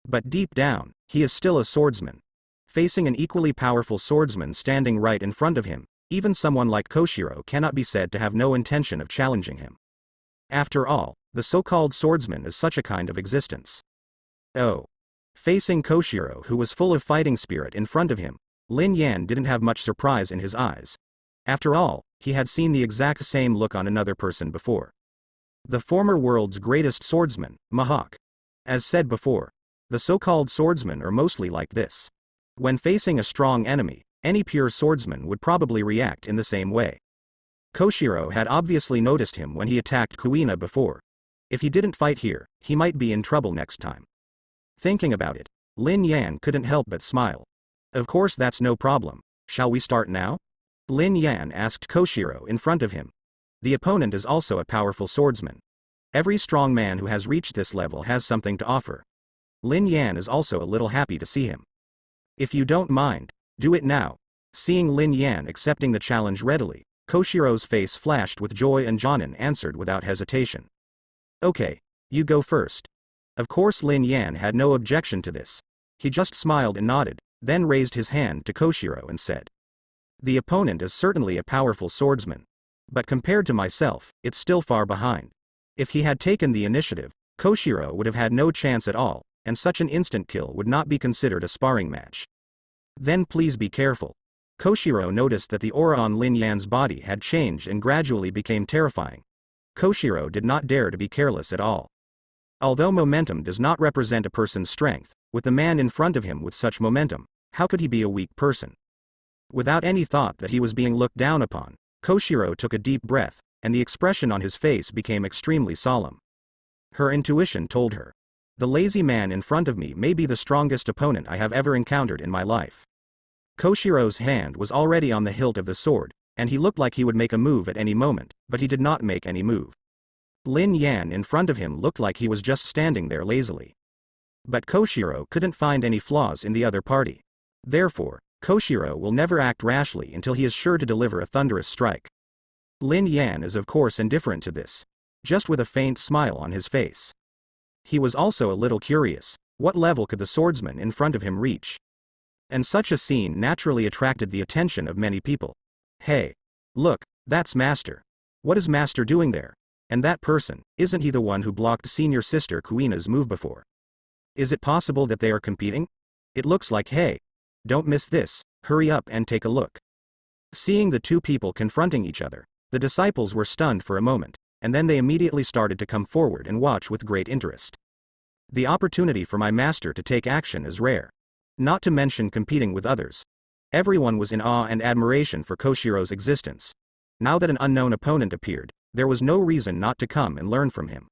But deep down, he is still a swordsman. Facing an equally powerful swordsman standing right in front of him, even someone like Koshiro cannot be said to have no intention of challenging him. After all, the so-called swordsman is such a kind of existence. Oh. Facing Koshiro, who was full of fighting spirit in front of him, Lin Yan didn't have much surprise in his eyes. After all, he had seen the exact same look on another person before. The former world's greatest swordsman, Mihawk. As said before, the so-called swordsmen are mostly like this. When facing a strong enemy, any pure swordsman would probably react in the same way. Koshiro had obviously noticed him when he attacked Kuina before. If he didn't fight here, he might be in trouble next time. Thinking about it, Lin Yan couldn't help but smile. Of course, that's no problem. Shall we start now? Lin Yan asked Koshiro in front of him. The opponent is also a powerful swordsman. Every strong man who has reached this level has something to offer. Lin Yan is also a little happy to see him. If you don't mind, do it now. Seeing Lin Yan accepting the challenge readily, Koshiro's face flashed with joy and Jonin answered without hesitation. Okay, you go first. Of course Lin Yan had no objection to this. He just smiled and nodded, then raised his hand to Koshiro and said. The opponent is certainly a powerful swordsman. But compared to myself, it's still far behind. If he had taken the initiative, Koshiro would have had no chance at all, and such an instant kill would not be considered a sparring match. Then please be careful. Koshiro noticed that the aura on Lin Yan's body had changed and gradually became terrifying. Koshiro did not dare to be careless at all. Although momentum does not represent a person's strength, with the man in front of him with such momentum, how could he be a weak person? Without any thought that he was being looked down upon, Koshiro took a deep breath, and the expression on his face became extremely solemn. Her intuition told her. The lazy man in front of me may be the strongest opponent I have ever encountered in my life. Koshiro's hand was already on the hilt of the sword, and he looked like he would make a move at any moment, but he did not make any move. Lin Yan in front of him looked like he was just standing there lazily. But Koshiro couldn't find any flaws in the other party. Therefore, Koshiro will never act rashly until he is sure to deliver a thunderous strike. Lin Yan is of course indifferent to this, just with a faint smile on his face. He was also a little curious, what level could the swordsman in front of him reach? And such a scene naturally attracted the attention of many people. Hey! Look, that's Master. What is Master doing there? And that person, isn't he the one who blocked senior sister Kuina's move before? Is it possible that they are competing? It looks like. Hey! Don't miss this, hurry up and take a look. Seeing the two people confronting each other, the disciples were stunned for a moment, and then they immediately started to come forward and watch with great interest. The opportunity for my master to take action is rare. Not to mention competing with others. Everyone was in awe and admiration for Koshiro's existence. Now that an unknown opponent appeared, there was no reason not to come and learn from him.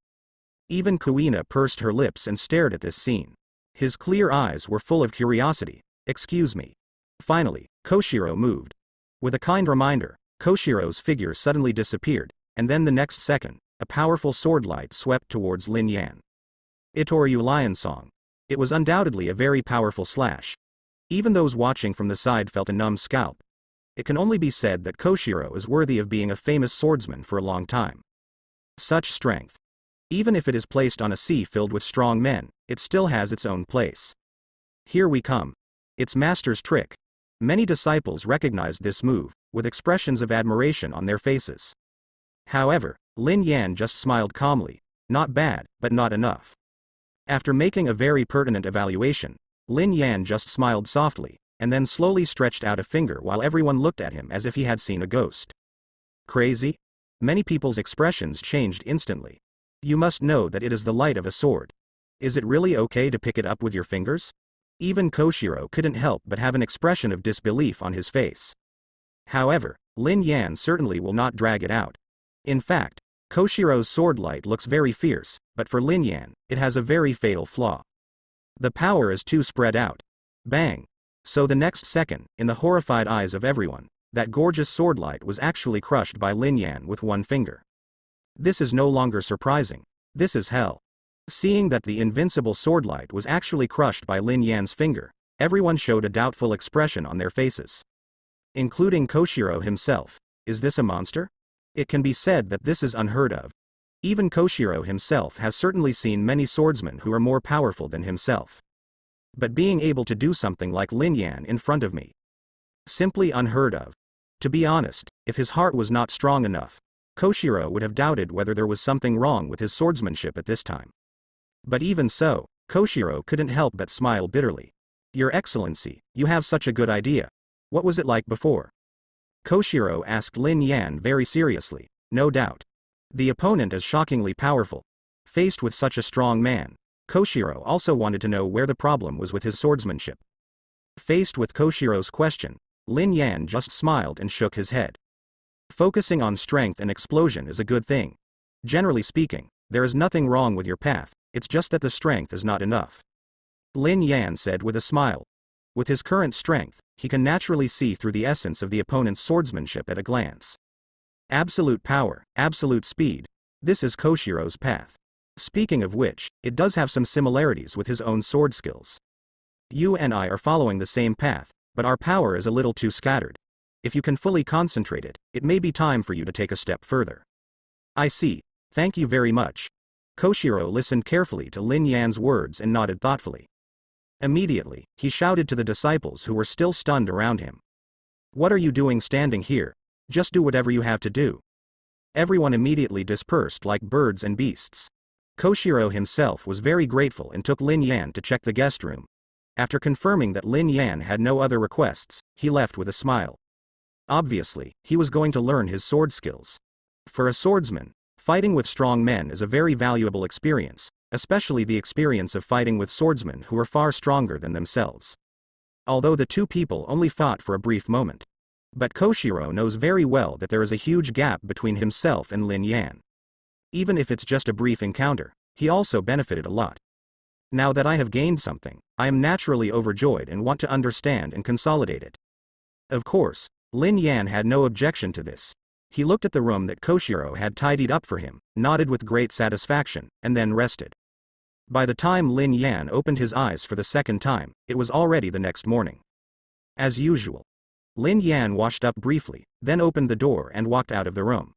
Even Kuina pursed her lips and stared at this scene. His clear eyes were full of curiosity. Excuse me. Finally, Koshiro moved. With a kind reminder, Koshiro's figure suddenly disappeared, and then the next second, a powerful sword light swept towards Lin Yan. Itoryu Lion Song. It was undoubtedly a very powerful slash. Even those watching from the side felt a numb scalp. It can only be said that Koshiro is worthy of being a famous swordsman for a long time. Such strength. Even if it is placed on a sea filled with strong men, it still has its own place. Here we come. It's master's trick. Many disciples recognized this move, with expressions of admiration on their faces. However, Lin Yan just smiled calmly. Not bad, but not enough. After making a very pertinent evaluation, Lin Yan just smiled softly, and then slowly stretched out a finger while everyone looked at him as if he had seen a ghost. Crazy? Many people's expressions changed instantly. You must know that it is the light of a sword. Is it really okay to pick it up with your fingers? Even Koshiro couldn't help but have an expression of disbelief on his face. However, Lin Yan certainly will not drag it out. In fact, Koshiro's sword light looks very fierce, but for Lin Yan, it has a very fatal flaw. The power is too spread out. Bang! So the next second, in the horrified eyes of everyone, that gorgeous sword light was actually crushed by Lin Yan with one finger. This is no longer surprising. This is hell. Seeing that the invincible sword light was actually crushed by Lin Yan's finger, everyone showed a doubtful expression on their faces. Including Koshiro himself. Is this a monster? It can be said that this is unheard of. Even Koshiro himself has certainly seen many swordsmen who are more powerful than himself. But being able to do something like Lin Yan in front of me. Simply unheard of. To be honest, if his heart was not strong enough, Koshiro would have doubted whether there was something wrong with his swordsmanship at this time. But even so, Koshiro couldn't help but smile bitterly. Your Excellency, you have such a good idea. What was it like before? Koshiro asked Lin Yan very seriously. No doubt. The opponent is shockingly powerful. Faced with such a strong man, Koshiro also wanted to know where the problem was with his swordsmanship. Faced with Koshiro's question, Lin Yan just smiled and shook his head. Focusing on strength and explosion is a good thing. Generally speaking, there is nothing wrong with your path, it's just that the strength is not enough. Lin Yan said with a smile. With his current strength, he can naturally see through the essence of the opponent's swordsmanship at a glance. Absolute power, absolute speed. This is Koshiro's path. Speaking of which, it does have some similarities with his own sword skills. You and I are following the same path, but our power is a little too scattered. If you can fully concentrate it, it may be time for you to take a step further. I see. Thank you very much. Koshiro listened carefully to Lin Yan's words and nodded thoughtfully. Immediately, he shouted to the disciples who were still stunned around him. What are you doing standing here? Just do whatever you have to do. Everyone immediately dispersed like birds and beasts. Koshiro himself was very grateful and took Lin Yan to check the guest room. After confirming that Lin Yan had no other requests, he left with a smile. Obviously, he was going to learn his sword skills. For a swordsman, fighting with strong men is a very valuable experience, especially the experience of fighting with swordsmen who are far stronger than themselves. Although the two people only fought for a brief moment. But Koshiro knows very well that there is a huge gap between himself and Lin Yan. Even if it's just a brief encounter, he also benefited a lot. Now that I have gained something, I am naturally overjoyed and want to understand and consolidate it. Of course, Lin Yan had no objection to this. He looked at the room that Koshiro had tidied up for him, nodded with great satisfaction, and then rested. By the time Lin Yan opened his eyes for the second time, it was already the next morning. As usual. Lin Yan washed up briefly, then opened the door and walked out of the room.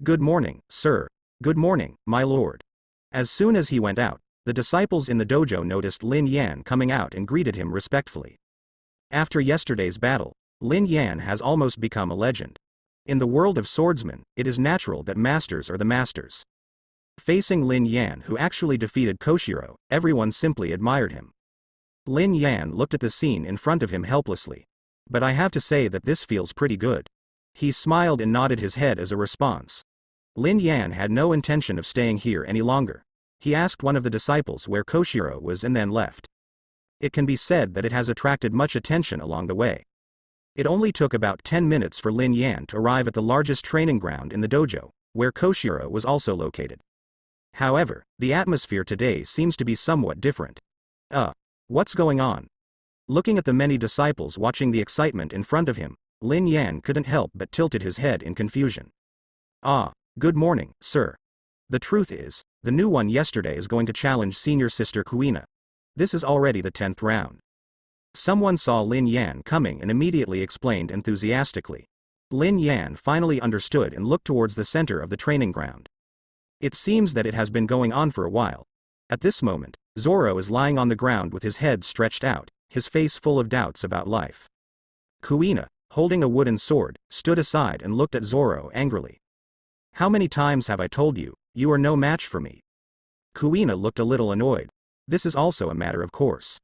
Good morning, sir. Good morning, my lord. As soon as he went out, the disciples in the dojo noticed Lin Yan coming out and greeted him respectfully. After yesterday's battle, Lin Yan has almost become a legend. In the world of swordsmen, it is natural that masters are the masters. Facing Lin Yan, who actually defeated Koshiro, everyone simply admired him. Lin Yan looked at the scene in front of him helplessly. But I have to say that this feels pretty good. He smiled and nodded his head as a response. Lin Yan had no intention of staying here any longer. He asked one of the disciples where Koshiro was and then left. It can be said that it has attracted much attention along the way. It only took about 10 minutes for Lin Yan to arrive at the largest training ground in the dojo, where Koshiro was also located. However, the atmosphere today seems to be somewhat different. What's going on? Looking at the many disciples watching the excitement in front of him, Lin Yan couldn't help but tilted his head in confusion. Good morning, sir. The truth is, the new one yesterday is going to challenge senior sister Kuina. This is already the 10th round. Someone saw Lin Yan coming and immediately explained enthusiastically. Lin Yan finally understood and looked towards the center of the training ground. It seems that it has been going on for a while. At this moment, Zoro is lying on the ground with his head stretched out, his face full of doubts about life. Kuina, holding a wooden sword, stood aside and looked at Zoro angrily. How many times have I told you, you are no match for me? Kuina looked a little annoyed. This is also a matter of course.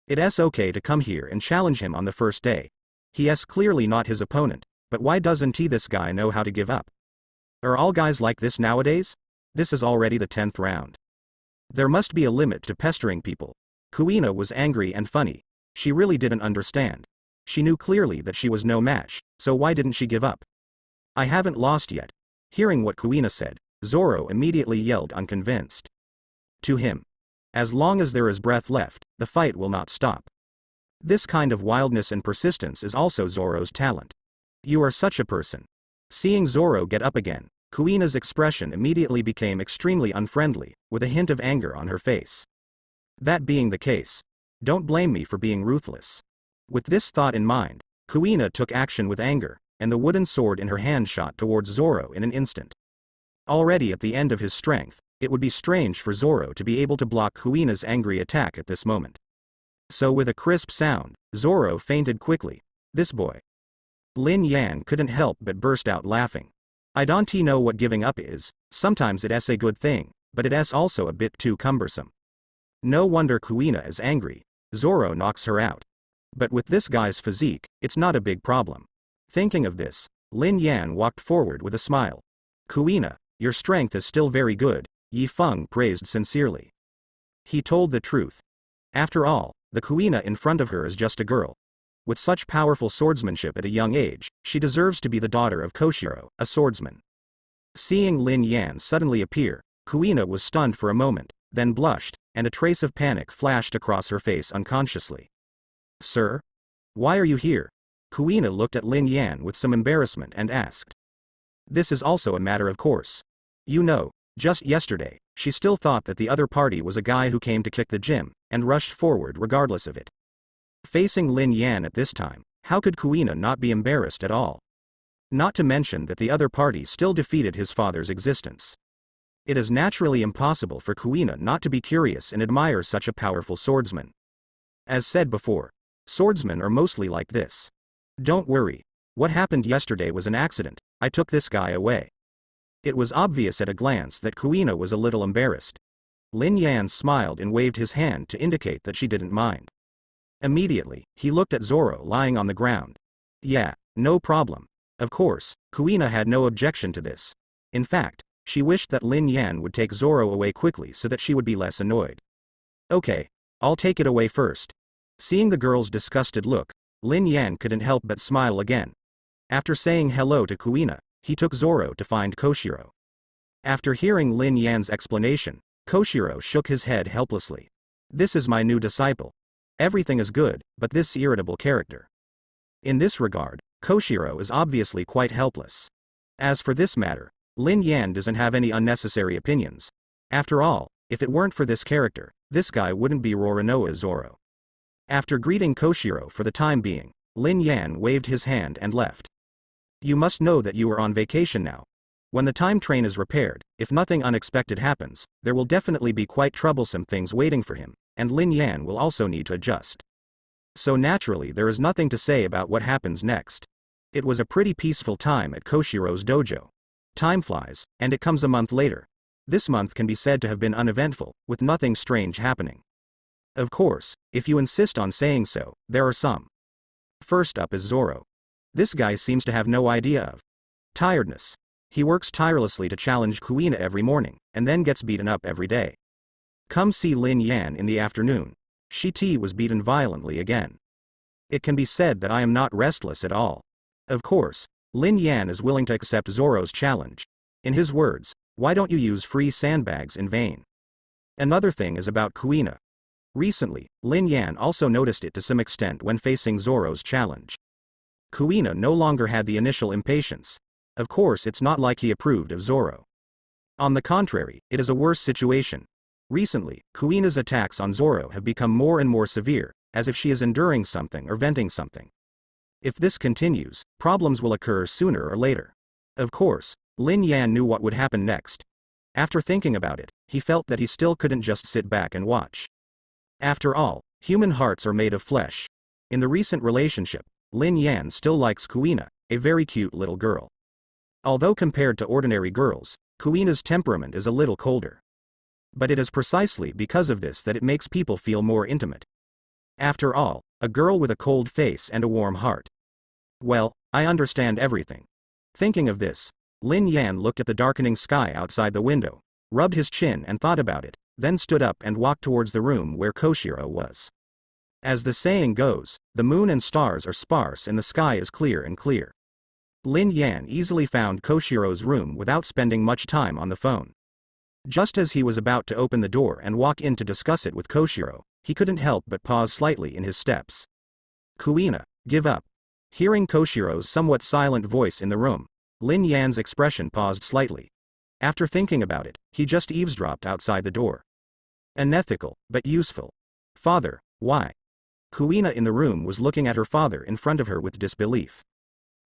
It's okay to come here and challenge him on the first day. He's clearly not his opponent, but why doesn't this guy know how to give up? Are all guys like this nowadays? This is already the 10th round. There must be a limit to pestering people. Kuina was angry and funny. She really didn't understand. She knew clearly that she was no match, so why didn't she give up? I haven't lost yet. Hearing what Kuina said, Zoro immediately yelled unconvinced. To him. As long as there is breath left, the fight will not stop. This kind of wildness and persistence is also Zoro's talent. You are such a person. Seeing Zoro get up again, Kuina's expression immediately became extremely unfriendly, with a hint of anger on her face. That being the case, don't blame me for being ruthless. With this thought in mind, Kuina took action with anger, and the wooden sword in her hand shot towards Zoro in an instant. Already at the end of his strength, it would be strange for Zoro to be able to block Kuina's angry attack at this moment. So with a crisp sound, Zoro fainted quickly. This boy. Lin Yan couldn't help but burst out laughing. I don't know what giving up is, sometimes it's a good thing, but it's also a bit too cumbersome. No wonder Kuina is angry. Zoro knocks her out. But with this guy's physique, it's not a big problem. Thinking of this, Lin Yan walked forward with a smile. Kuina, your strength is still very good, Yi Feng praised sincerely. He told the truth. After all, the Kuina in front of her is just a girl. With such powerful swordsmanship at a young age, she deserves to be the daughter of Koshiro, a swordsman. Seeing Lin Yan suddenly appear, Kuina was stunned for a moment, then blushed, and a trace of panic flashed across her face unconsciously. Sir? Why are you here? Kuina looked at Lin Yan with some embarrassment and asked. This is also a matter of course. You know, just yesterday, she still thought that the other party was a guy who came to kick the gym, and rushed forward regardless of it. Facing Lin Yan at this time, how could Kuina not be embarrassed at all? Not to mention that the other party still defeated his father's existence. It is naturally impossible for Kuina not to be curious and admire such a powerful swordsman. As said before, swordsmen are mostly like this. Don't worry. What happened yesterday was an accident, I took this guy away. It was obvious at a glance that Kuina was a little embarrassed. Lin Yan smiled and waved his hand to indicate that she didn't mind. Immediately, he looked at Zoro lying on the ground. Yeah, no problem. Of course, Kuina had no objection to this. In fact, she wished that Lin Yan would take Zoro away quickly so that she would be less annoyed. Okay, I'll take it away first. Seeing the girl's disgusted look, Lin Yan couldn't help but smile again. After saying hello to Kuina, he took Zoro to find Koshiro. After hearing Lin Yan's explanation, Koshiro shook his head helplessly. This is my new disciple. Everything is good, but this irritable character. In this regard, Koshiro is obviously quite helpless. As for this matter, Lin Yan doesn't have any unnecessary opinions. After all, if it weren't for this character, this guy wouldn't be Roronoa Zoro. After greeting Koshiro for the time being, Lin Yan waved his hand and left. You must know that you are on vacation now. When the time train is repaired, if nothing unexpected happens, there will definitely be quite troublesome things waiting for him, and Lin Yan will also need to adjust. So naturally there is nothing to say about what happens next. It was a pretty peaceful time at Koshiro's dojo. Time flies, and it comes a month later. This month can be said to have been uneventful, with nothing strange happening. Of course, if you insist on saying so, there are some. First up is Zoro. This guy seems to have no idea of tiredness. He works tirelessly to challenge Kuina every morning, and then gets beaten up every day. Come see Lin Yan in the afternoon. She was beaten violently again. It can be said that I am not restless at all. Of course, Lin Yan is willing to accept Zoro's challenge. In his words, Why don't you use free sandbags in vain? Another thing is about Kuina. Recently, Lin Yan also noticed it to some extent when facing Zoro's challenge. Kuina no longer had the initial impatience. Of course, it's not like he approved of Zoro. On the contrary, it is a worse situation. Recently, Kuina's attacks on Zoro have become more and more severe, as if she is enduring something or venting something. If this continues, problems will occur sooner or later. Of course, Lin Yan knew what would happen next. After thinking about it, he felt that he still couldn't just sit back and watch. After all, human hearts are made of flesh. In the recent relationship, Lin Yan still likes Kuina, a very cute little girl. Although compared to ordinary girls, Kuina's temperament is a little colder. But it is precisely because of this that it makes people feel more intimate. After all, a girl with a cold face and a warm heart. Well, I understand everything. Thinking of this, Lin Yan looked at the darkening sky outside the window, rubbed his chin and thought about it, then stood up and walked towards the room where Koshiro was. As the saying goes, the moon and stars are sparse and the sky is clear and clear. Lin Yan easily found Koshiro's room without spending much time on the phone. Just as he was about to open the door and walk in to discuss it with Koshiro, he couldn't help but pause slightly in his steps. Kuina, give up. Hearing Koshiro's somewhat silent voice in the room, Lin Yan's expression paused slightly. After thinking about it, he just eavesdropped outside the door. Unethical, but useful. Father, why? Kuina in the room was looking at her father in front of her with disbelief.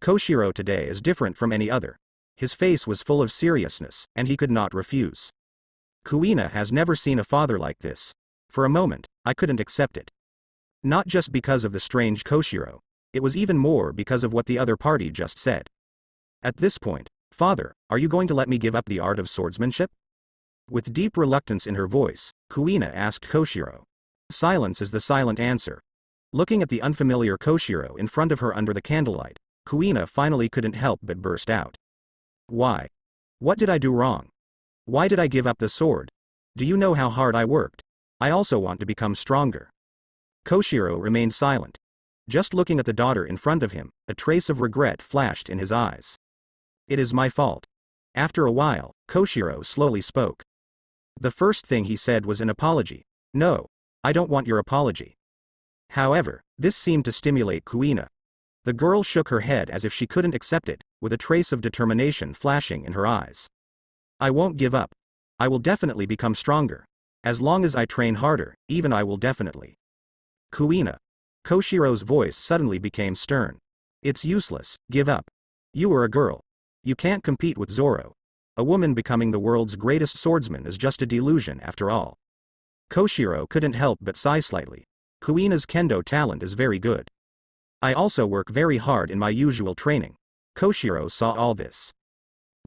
Koshiro today is different from any other. His face was full of seriousness, and he could not refuse. Kuina has never seen a father like this. For a moment, I couldn't accept it. Not just because of the strange Koshiro. It was even more because of what the other party just said. At this point, Father, are you going to let me give up the art of swordsmanship? With deep reluctance in her voice, Kuina asked Koshiro. Silence is the silent answer. Looking at the unfamiliar Koshiro in front of her under the candlelight, Kuina finally couldn't help but burst out. Why? What did I do wrong? Why did I give up the sword? Do you know how hard I worked? I also want to become stronger. Koshiro remained silent. Just looking at the daughter in front of him, a trace of regret flashed in his eyes. It is my fault. After a while, Koshiro slowly spoke. The first thing he said was an apology. No, I don't want your apology. However, this seemed to stimulate Kuina. The girl shook her head as if she couldn't accept it, with a trace of determination flashing in her eyes. I won't give up. I will definitely become stronger. As long as I train harder, even I will definitely. Kuina. Koshiro's voice suddenly became stern. It's useless, give up. You are a girl. You can't compete with Zoro. A woman becoming the world's greatest swordsman is just a delusion after all. Koshiro couldn't help but sigh slightly. Kuina's kendo talent is very good. I also work very hard in my usual training. Koshiro saw all this.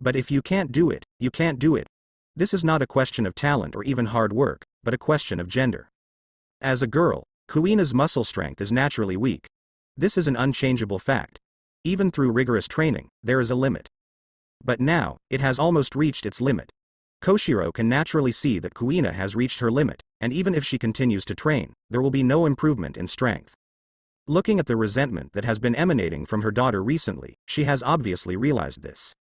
But if you can't do it, you can't do it. This is not a question of talent or even hard work, but a question of gender. As a girl, Kuina's muscle strength is naturally weak. This is an unchangeable fact. Even through rigorous training, there is a limit. But now, it has almost reached its limit. Koshiro can naturally see that Kuina has reached her limit, and even if she continues to train, there will be no improvement in strength. Looking at the resentment that has been emanating from her daughter recently, she has obviously realized this.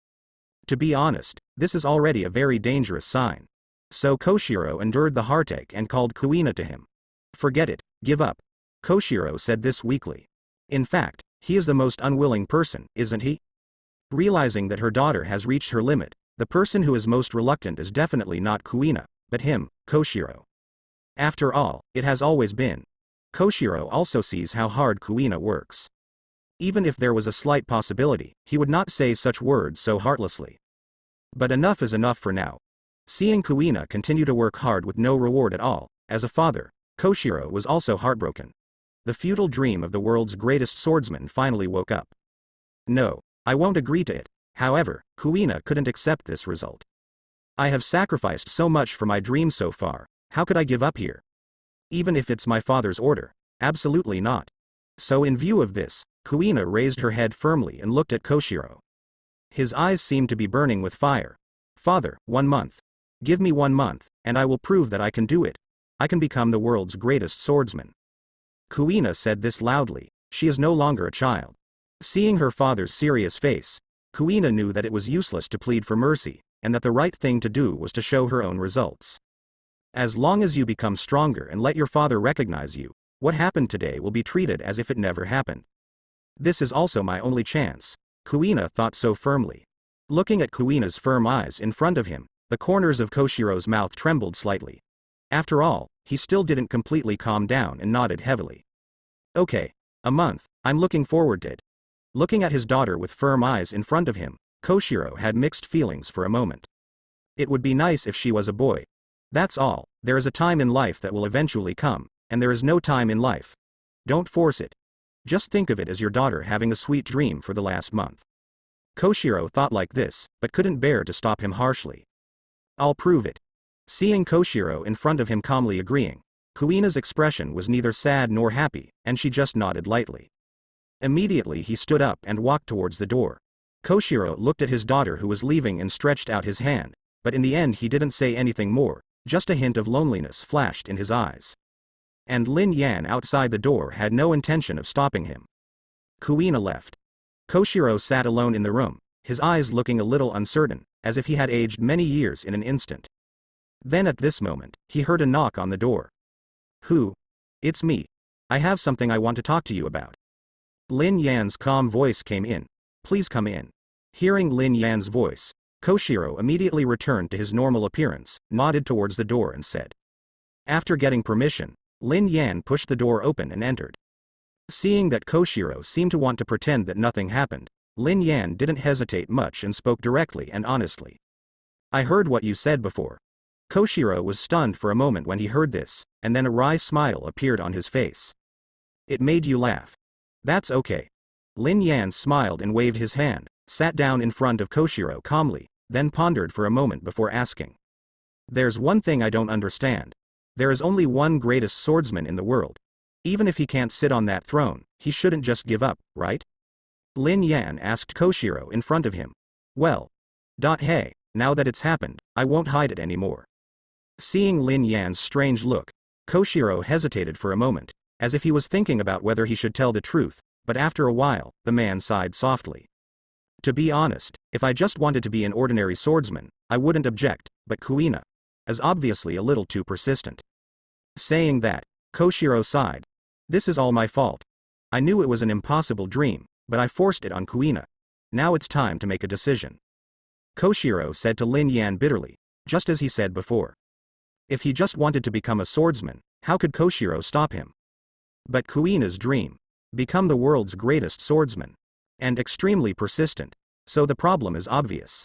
To be honest, this is already a very dangerous sign. So Koshiro endured the heartache and called Kuina to him. Forget it, give up. Koshiro said this weakly. In fact, he is the most unwilling person, isn't he? Realizing that her daughter has reached her limit, the person who is most reluctant is definitely not Kuina, but him, Koshiro. After all, it has always been. Koshiro also sees how hard Kuina works. Even if there was a slight possibility, he would not say such words so heartlessly. But enough is enough for now. Seeing Kuina continue to work hard with no reward at all, as a father, Koshiro was also heartbroken. The futile dream of the world's greatest swordsman finally woke up. No, I won't agree to it. However, Kuina couldn't accept this result. I have sacrificed so much for my dream so far, how could I give up here? Even if it's my father's order, absolutely not. So in view of this, Kuina raised her head firmly and looked at Koshiro. His eyes seemed to be burning with fire. Father, 1 month. Give me 1 month, and I will prove that I can do it. I can become the world's greatest swordsman. Kuina said this loudly. She is no longer a child. Seeing her father's serious face, Kuina knew that it was useless to plead for mercy, and that the right thing to do was to show her own results. As long as you become stronger and let your father recognize you, what happened today will be treated as if it never happened. This is also my only chance, Kuina thought so firmly. Looking at Kuina's firm eyes in front of him, the corners of Koshiro's mouth trembled slightly. After all, he still didn't completely calm down and nodded heavily. Okay, a month, I'm looking forward to it. Looking at his daughter with firm eyes in front of him, Koshiro had mixed feelings for a moment. It would be nice if she was a boy. That's all, there is a time in life that will eventually come, and there is no time in life. Don't force it. Just think of it as your daughter having a sweet dream for the last month. Koshiro thought like this, but couldn't bear to stop him harshly. I'll prove it. Seeing Koshiro in front of him calmly agreeing, Kuina's expression was neither sad nor happy, and she just nodded lightly. Immediately he stood up and walked towards the door. Koshiro looked at his daughter who was leaving and stretched out his hand, but in the end he didn't say anything more, just a hint of loneliness flashed in his eyes. And Lin Yan outside the door had no intention of stopping him. Kuina left. Koshiro sat alone in the room, his eyes looking a little uncertain, as if he had aged many years in an instant. Then at this moment, he heard a knock on the door. Who? It's me. I have something I want to talk to you about. Lin Yan's calm voice came in. Please come in. Hearing Lin Yan's voice, Koshiro immediately returned to his normal appearance, nodded towards the door and said. After getting permission, Lin Yan pushed the door open and entered. Seeing that Koshiro seemed to want to pretend that nothing happened, Lin Yan didn't hesitate much and spoke directly and honestly. I heard what you said before. Koshiro was stunned for a moment when he heard this, and then a wry smile appeared on his face. It made you laugh. That's okay. Lin Yan smiled and waved his hand, sat down in front of Koshiro calmly, then pondered for a moment before asking. There's one thing I don't understand. There is only one greatest swordsman in the world. Even if he can't sit on that throne, he shouldn't just give up, right? Lin Yan asked Koshiro in front of him. Well. Hey, now that it's happened, I won't hide it anymore. Seeing Lin Yan's strange look, Koshiro hesitated for a moment, as if he was thinking about whether he should tell the truth, but after a while, the man sighed softly. To be honest, if I just wanted to be an ordinary swordsman, I wouldn't object, but Kuina is obviously a little too persistent. Saying that, Koshiro sighed. This is all my fault. I knew it was an impossible dream, but I forced it on Kuina. Now it's time to make a decision. Koshiro said to Lin Yan bitterly, just as he said before. If he just wanted to become a swordsman, how could Koshiro stop him? But Kuina's dream, become the world's greatest swordsman, and extremely persistent, so the problem is obvious.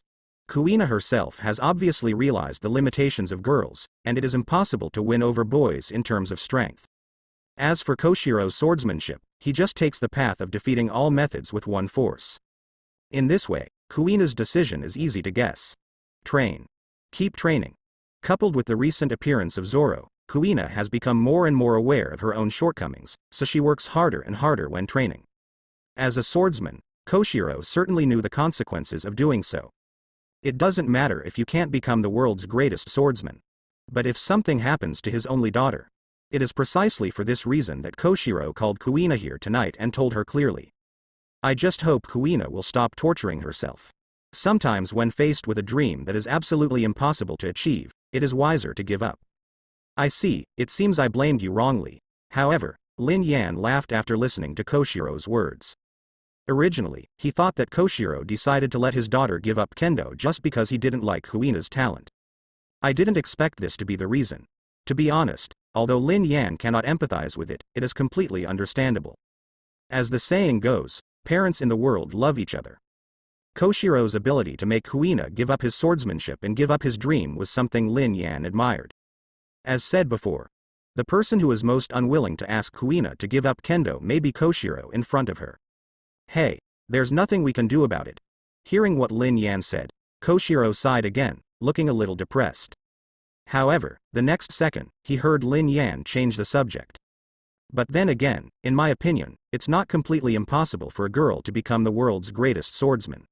Kuina herself has obviously realized the limitations of girls, and it is impossible to win over boys in terms of strength. As for Koshiro's swordsmanship, he just takes the path of defeating all methods with one force. In this way, Kuina's decision is easy to guess. Train. Keep training. Coupled with the recent appearance of Zoro, Kuina has become more and more aware of her own shortcomings, so she works harder and harder when training. As a swordsman, Koshiro certainly knew the consequences of doing so. It doesn't matter if you can't become the world's greatest swordsman. But if something happens to his only daughter, it is precisely for this reason that Koshiro called Kuina here tonight and told her clearly. I just hope Kuina will stop torturing herself. Sometimes when faced with a dream that is absolutely impossible to achieve, it is wiser to give up. I see, it seems I blamed you wrongly. However, Lin Yan laughed after listening to Koshiro's words. Originally, he thought that Koshiro decided to let his daughter give up kendo just because he didn't like Kuina's talent. I didn't expect this to be the reason. To be honest, although Lin Yan cannot empathize with it, it is completely understandable. As the saying goes, parents in the world love each other. Koshiro's ability to make Kuina give up his swordsmanship and give up his dream was something Lin Yan admired. As said before, the person who is most unwilling to ask Kuina to give up kendo may be Koshiro in front of her. Hey, there's nothing we can do about it. Hearing what Lin Yan said, Koshiro sighed again, looking a little depressed. However, the next second, he heard Lin Yan change the subject. But then again, in my opinion, it's not completely impossible for a girl to become the world's greatest swordsman.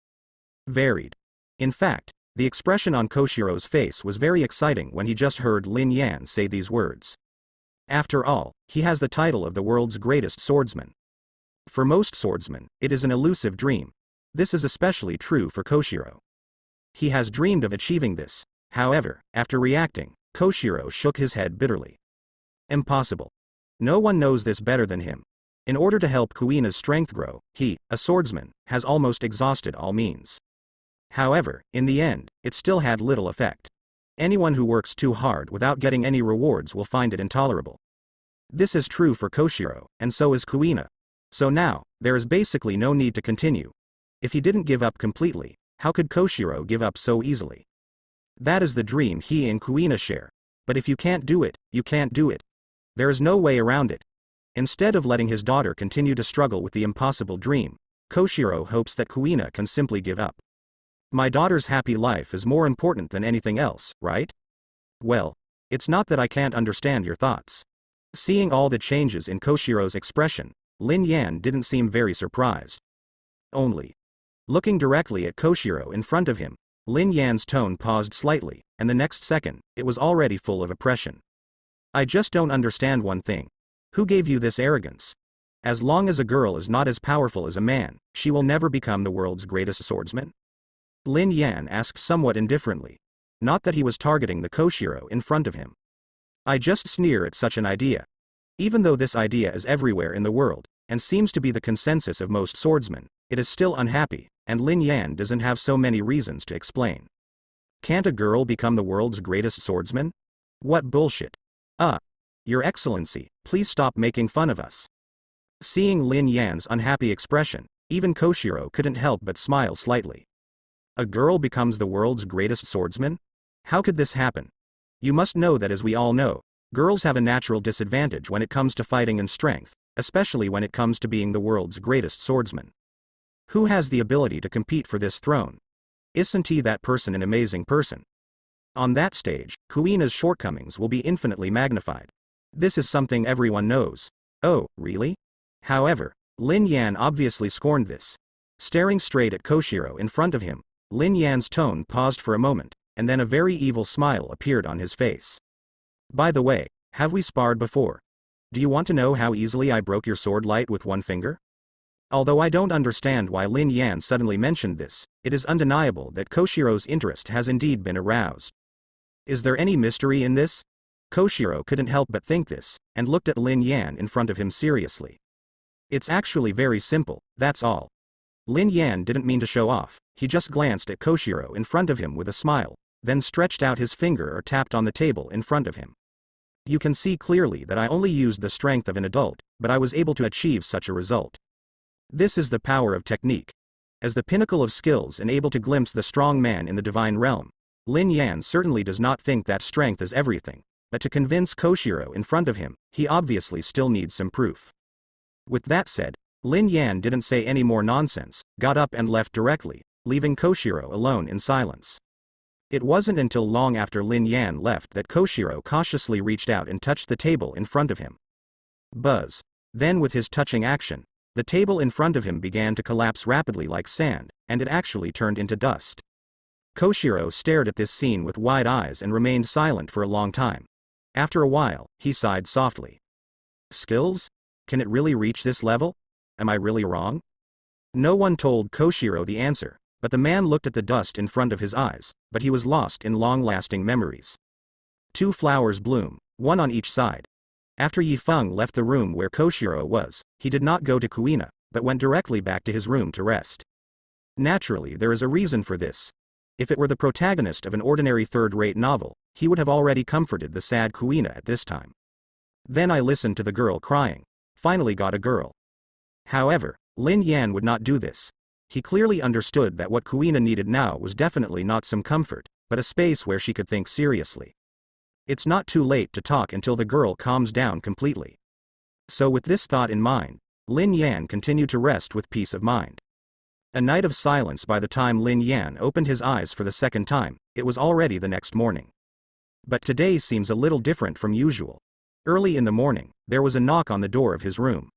Varied. In fact, the expression on Koshiro's face was very exciting when he just heard Lin Yan say these words. After all, he has the title of the world's greatest swordsman. For most swordsmen, it is an elusive dream. This is especially true for Koshiro. He has dreamed of achieving this. However, after reacting, Koshiro shook his head bitterly. Impossible. No one knows this better than him. In order to help Kuina's strength grow, he, a swordsman, has almost exhausted all means. However, in the end, it still had little effect. Anyone who works too hard without getting any rewards will find it intolerable. This is true for Koshiro, and so is Kuina. So now, there is basically no need to continue. If he didn't give up completely, how could Koshiro give up so easily? That is the dream he and Kuina share. But if you can't do it, you can't do it. There is no way around it. Instead of letting his daughter continue to struggle with the impossible dream, Koshiro hopes that Kuina can simply give up. My daughter's happy life is more important than anything else, right? Well, it's not that I can't understand your thoughts. Seeing all the changes in Koshiro's expression, Lin Yan didn't seem very surprised. Only. Looking directly at Koshiro in front of him, Lin Yan's tone paused slightly, and the next second, it was already full of oppression. I just don't understand one thing. Who gave you this arrogance? As long as a girl is not as powerful as a man, she will never become the world's greatest swordsman? Lin Yan asked somewhat indifferently. Not that he was targeting the Koshiro in front of him. I just sneer at such an idea. Even though this idea is everywhere in the world, and seems to be the consensus of most swordsmen, it is still unhappy, and Lin Yan doesn't have so many reasons to explain. Can't a girl become the world's greatest swordsman? What bullshit. Your Excellency, please stop making fun of us. Seeing Lin Yan's unhappy expression, even Koshiro couldn't help but smile slightly. A girl becomes the world's greatest swordsman? How could this happen? You must know that as we all know, girls have a natural disadvantage when it comes to fighting and strength, especially when it comes to being the world's greatest swordsman. Who has the ability to compete for this throne? Isn't he that person an amazing person? On that stage, Kuina's shortcomings will be infinitely magnified. This is something everyone knows. Oh, really? However, Lin Yan obviously scorned this. Staring straight at Koshiro in front of him, Lin Yan's tone paused for a moment, and then a very evil smile appeared on his face. By the way, have we sparred before? Do you want to know how easily I broke your sword light with one finger? Although I don't understand why Lin Yan suddenly mentioned this, it is undeniable that Koshiro's interest has indeed been aroused. Is there any mystery in this? Koshiro couldn't help but think this, and looked at Lin Yan in front of him seriously. It's actually very simple, that's all. Lin Yan didn't mean to show off, he just glanced at Koshiro in front of him with a smile, then stretched out his finger or tapped on the table in front of him. You can see clearly that I only used the strength of an adult, but I was able to achieve such a result. This is the power of technique. As the pinnacle of skills and able to glimpse the strong man in the divine realm, Lin Yan certainly does not think that strength is everything, but to convince Koshiro in front of him, he obviously still needs some proof. With that said, Lin Yan didn't say any more nonsense, got up and left directly, leaving Koshiro alone in silence. It wasn't until long after Lin Yan left that Koshiro cautiously reached out and touched the table in front of him. Buzz. Then with his touching action, the table in front of him began to collapse rapidly like sand, and it actually turned into dust. Koshiro stared at this scene with wide eyes and remained silent for a long time. After a while, he sighed softly. Skills? Can it really reach this level? Am I really wrong? No one told Koshiro the answer, but the man looked at the dust in front of his eyes, but he was lost in long-lasting memories. 2 flowers bloom, one on each side. After Yifeng left the room where Koshiro was, he did not go to Kuina, but went directly back to his room to rest. Naturally, there is a reason for this. If it were the protagonist of an ordinary third-rate novel, he would have already comforted the sad Kuina at this time. Then I listened to the girl crying. Finally got a girl. However, Lin Yan would not do this. He clearly understood that what Kuina needed now was definitely not some comfort, but a space where she could think seriously. It's not too late to talk until the girl calms down completely. So with this thought in mind, Lin Yan continued to rest with peace of mind. A night of silence. By the time Lin Yan opened his eyes for the second time, it was already the next morning. But today seems a little different from usual. Early in the morning, there was a knock on the door of his room.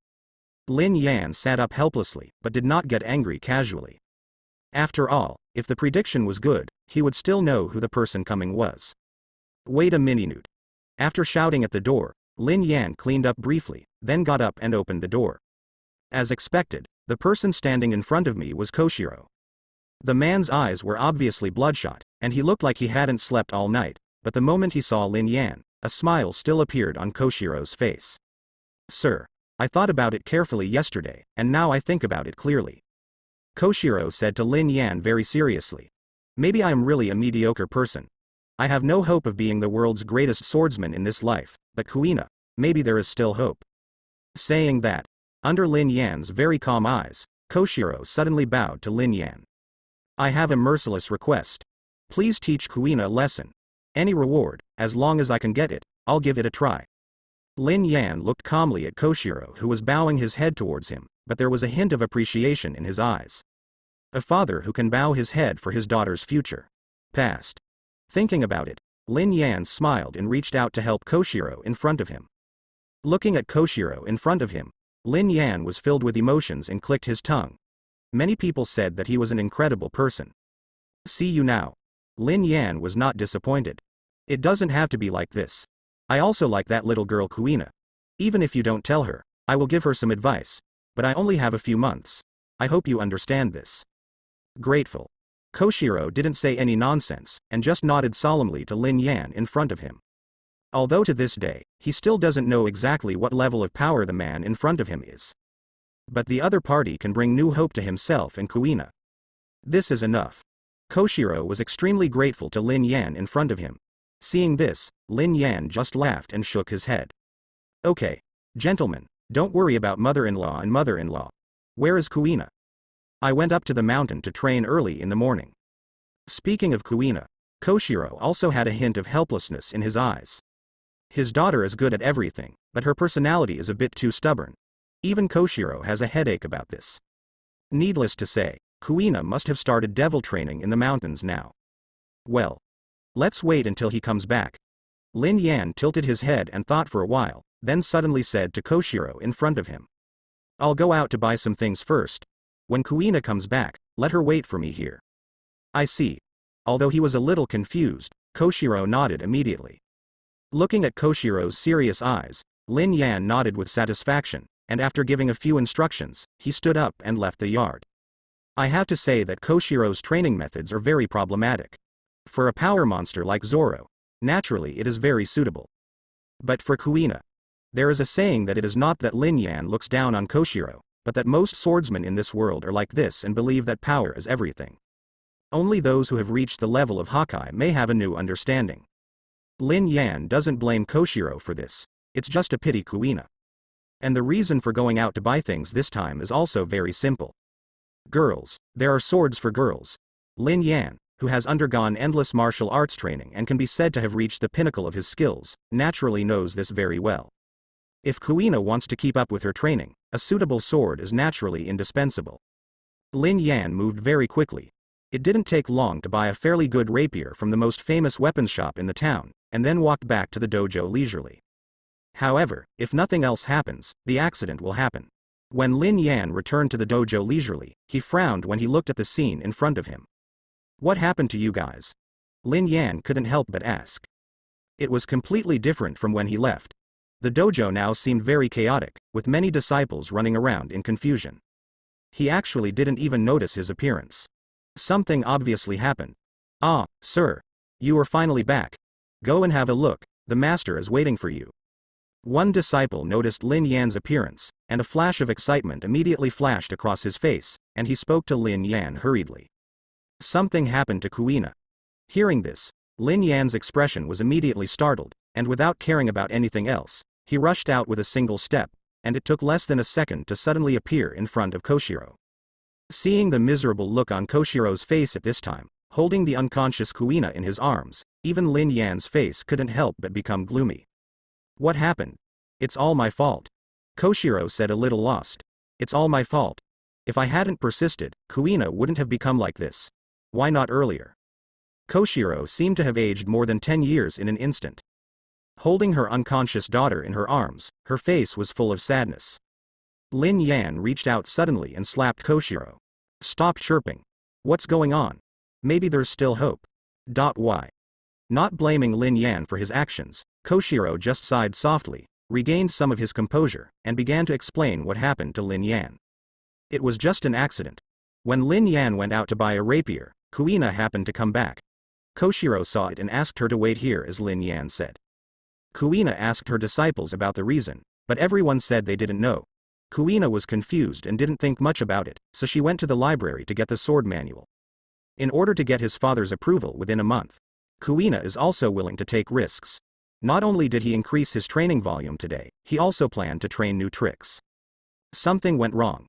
Lin Yan sat up helplessly, but did not get angry casually. After all, if the prediction was good, he would still know who the person coming was. Wait a minute. After shouting at the door, Lin Yan cleaned up briefly, then got up and opened the door. As expected, the person standing in front of me was Koshiro. The man's eyes were obviously bloodshot, and he looked like he hadn't slept all night, but the moment he saw Lin Yan, a smile still appeared on Koshiro's face. Sir, I thought about it carefully yesterday, and now I think about it clearly. Koshiro said to Lin Yan very seriously. Maybe I am really a mediocre person. I have no hope of being the world's greatest swordsman in this life, but Kuina, maybe there is still hope. Saying that, under Lin Yan's very calm eyes, Koshiro suddenly bowed to Lin Yan. I have a merciless request. Please teach Kuina a lesson. Any reward, as long as I can get it, I'll give it a try. Lin Yan looked calmly at Koshiro, who was bowing his head towards him, but there was a hint of appreciation in his eyes. A father who can bow his head for his daughter's future. Past. Thinking about it, Lin Yan smiled and reached out to help Koshiro in front of him. Looking at Koshiro in front of him, Lin Yan was filled with emotions and clicked his tongue. Many people said that he was an incredible person. See you now. Lin Yan was not disappointed. It doesn't have to be like this. I also like that little girl Kuina. Even if you don't tell her, I will give her some advice. But I only have a few months. I hope you understand this. Grateful. Koshiro didn't say any nonsense, and just nodded solemnly to Lin Yan in front of him. Although to this day, he still doesn't know exactly what level of power the man in front of him is. But the other party can bring new hope to himself and Kuina. This is enough. Koshiro was extremely grateful to Lin Yan in front of him. Seeing this, Lin Yan just laughed and shook his head. Okay, gentlemen, don't worry about mother-in-law and mother-in-law. Where is Kuina? I went up to the mountain to train early in the morning. Speaking of Kuina, Koshiro also had a hint of helplessness in his eyes. His daughter is good at everything, but her personality is a bit too stubborn. Even Koshiro has a headache about this. Needless to say, Kuina must have started devil training in the mountains now. Well, let's wait until he comes back. Lin Yan tilted his head and thought for a while, then suddenly said to Koshiro in front of him. I'll go out to buy some things first. When Kuina comes back, let her wait for me here. I see. Although he was a little confused, Koshiro nodded immediately. Looking at Koshiro's serious eyes, Lin Yan nodded with satisfaction, and after giving a few instructions, he stood up and left the yard. I have to say that Koshiro's training methods are very problematic. For a power monster like Zoro, naturally it is very suitable. But for Kuina, there is a saying that it is not that Lin Yan looks down on Koshiro, but that most swordsmen in this world are like this and believe that power is everything. Only those who have reached the level of Hawkeye may have a new understanding. Lin Yan doesn't blame Koshiro for this, it's just a pity Kuina. And the reason for going out to buy things this time is also very simple. Girls, there are swords for girls. Lin Yan, who has undergone endless martial arts training and can be said to have reached the pinnacle of his skills, naturally knows this very well. If Kuina wants to keep up with her training, a suitable sword is naturally indispensable. Lin Yan moved very quickly. It didn't take long to buy a fairly good rapier from the most famous weapons shop in the town, and then walked back to the dojo leisurely. However, if nothing else happens, the accident will happen. When Lin Yan returned to the dojo leisurely, he frowned when he looked at the scene in front of him. What happened to you guys? Lin Yan couldn't help but ask. It was completely different from when he left. The dojo now seemed very chaotic, with many disciples running around in confusion. He actually didn't even notice his appearance. Something obviously happened. Ah, sir. You are finally back. Go and have a look, the master is waiting for you. One disciple noticed Lin Yan's appearance, and a flash of excitement immediately flashed across his face, and he spoke to Lin Yan hurriedly. Something happened to Kuina. Hearing this, Lin Yan's expression was immediately startled, and without caring about anything else, he rushed out with a single step, and it took less than a second to suddenly appear in front of Koshiro. Seeing the miserable look on Koshiro's face at this time, holding the unconscious Kuina in his arms, even Lin Yan's face couldn't help but become gloomy. What happened? It's all my fault. Koshiro said a little lost. It's all my fault. If I hadn't persisted, Kuina wouldn't have become like this. Why not earlier? Koshiro seemed to have aged more than 10 years in an instant. Holding her unconscious daughter in her arms, her face was full of sadness. Lin Yan reached out suddenly and slapped Koshiro. Stop chirping. What's going on? Maybe there's still hope. Why? Not blaming Lin Yan for his actions, Koshiro just sighed softly, regained some of his composure, and began to explain what happened to Lin Yan. It was just an accident. When Lin Yan went out to buy a rapier, Kuina happened to come back. Koshiro saw it and asked her to wait here as Lin Yan said. Kuina asked her disciples about the reason, but everyone said they didn't know. Kuina was confused and didn't think much about it, so she went to the library to get the sword manual. In order to get his father's approval within a month, Kuina is also willing to take risks. Not only did he increase his training volume today, he also planned to train new tricks. Something went wrong.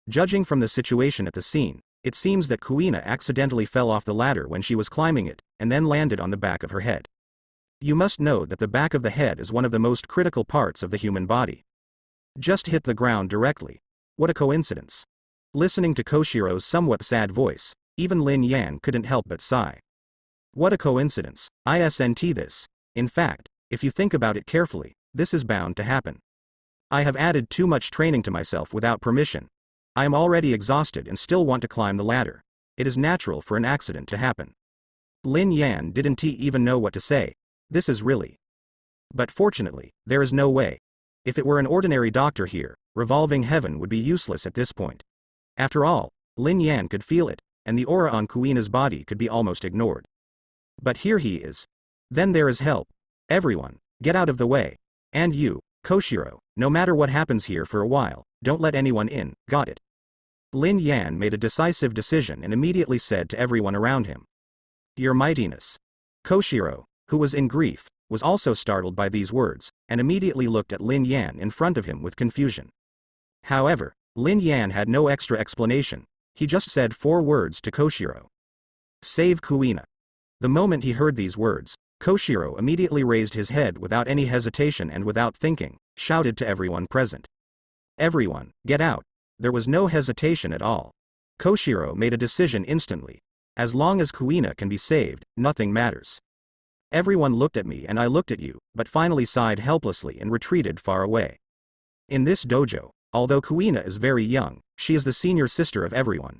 Judging from the situation at the scene, it seems that Kuina accidentally fell off the ladder when she was climbing it, and then landed on the back of her head. You must know that the back of the head is one of the most critical parts of the human body. Just hit the ground directly. What a coincidence. Listening to Koshiro's somewhat sad voice, even Lin Yan couldn't help but sigh. What a coincidence, isn't this? In fact, if you think about it carefully, this is bound to happen. I have added too much training to myself without permission. I am already exhausted and still want to climb the ladder. It is natural for an accident to happen. Lin Yan didn't even know what to say. This is really. But fortunately, there is no way. If it were an ordinary doctor here, revolving heaven would be useless at this point. After all, Lin Yan could feel it, and the aura on Kuina's body could be almost ignored. But here he is. Then there is help. Everyone, get out of the way. And you, Koshiro, no matter what happens here for a while, don't let anyone in, got it? Lin Yan made a decisive decision and immediately said to everyone around him. Your mightiness. Koshiro, who was in grief, was also startled by these words, and immediately looked at Lin Yan in front of him with confusion. However, Lin Yan had no extra explanation, he just said 4 words to Koshiro. Save Kuina. The moment he heard these words, Koshiro immediately raised his head without any hesitation and without thinking, shouted to everyone present. Everyone, get out. There was no hesitation at all. Koshiro made a decision instantly. As long as Kuina can be saved, nothing matters. Everyone looked at me and I looked at you, but finally sighed helplessly and retreated far away. In this dojo, although Kuina is very young, she is the senior sister of everyone.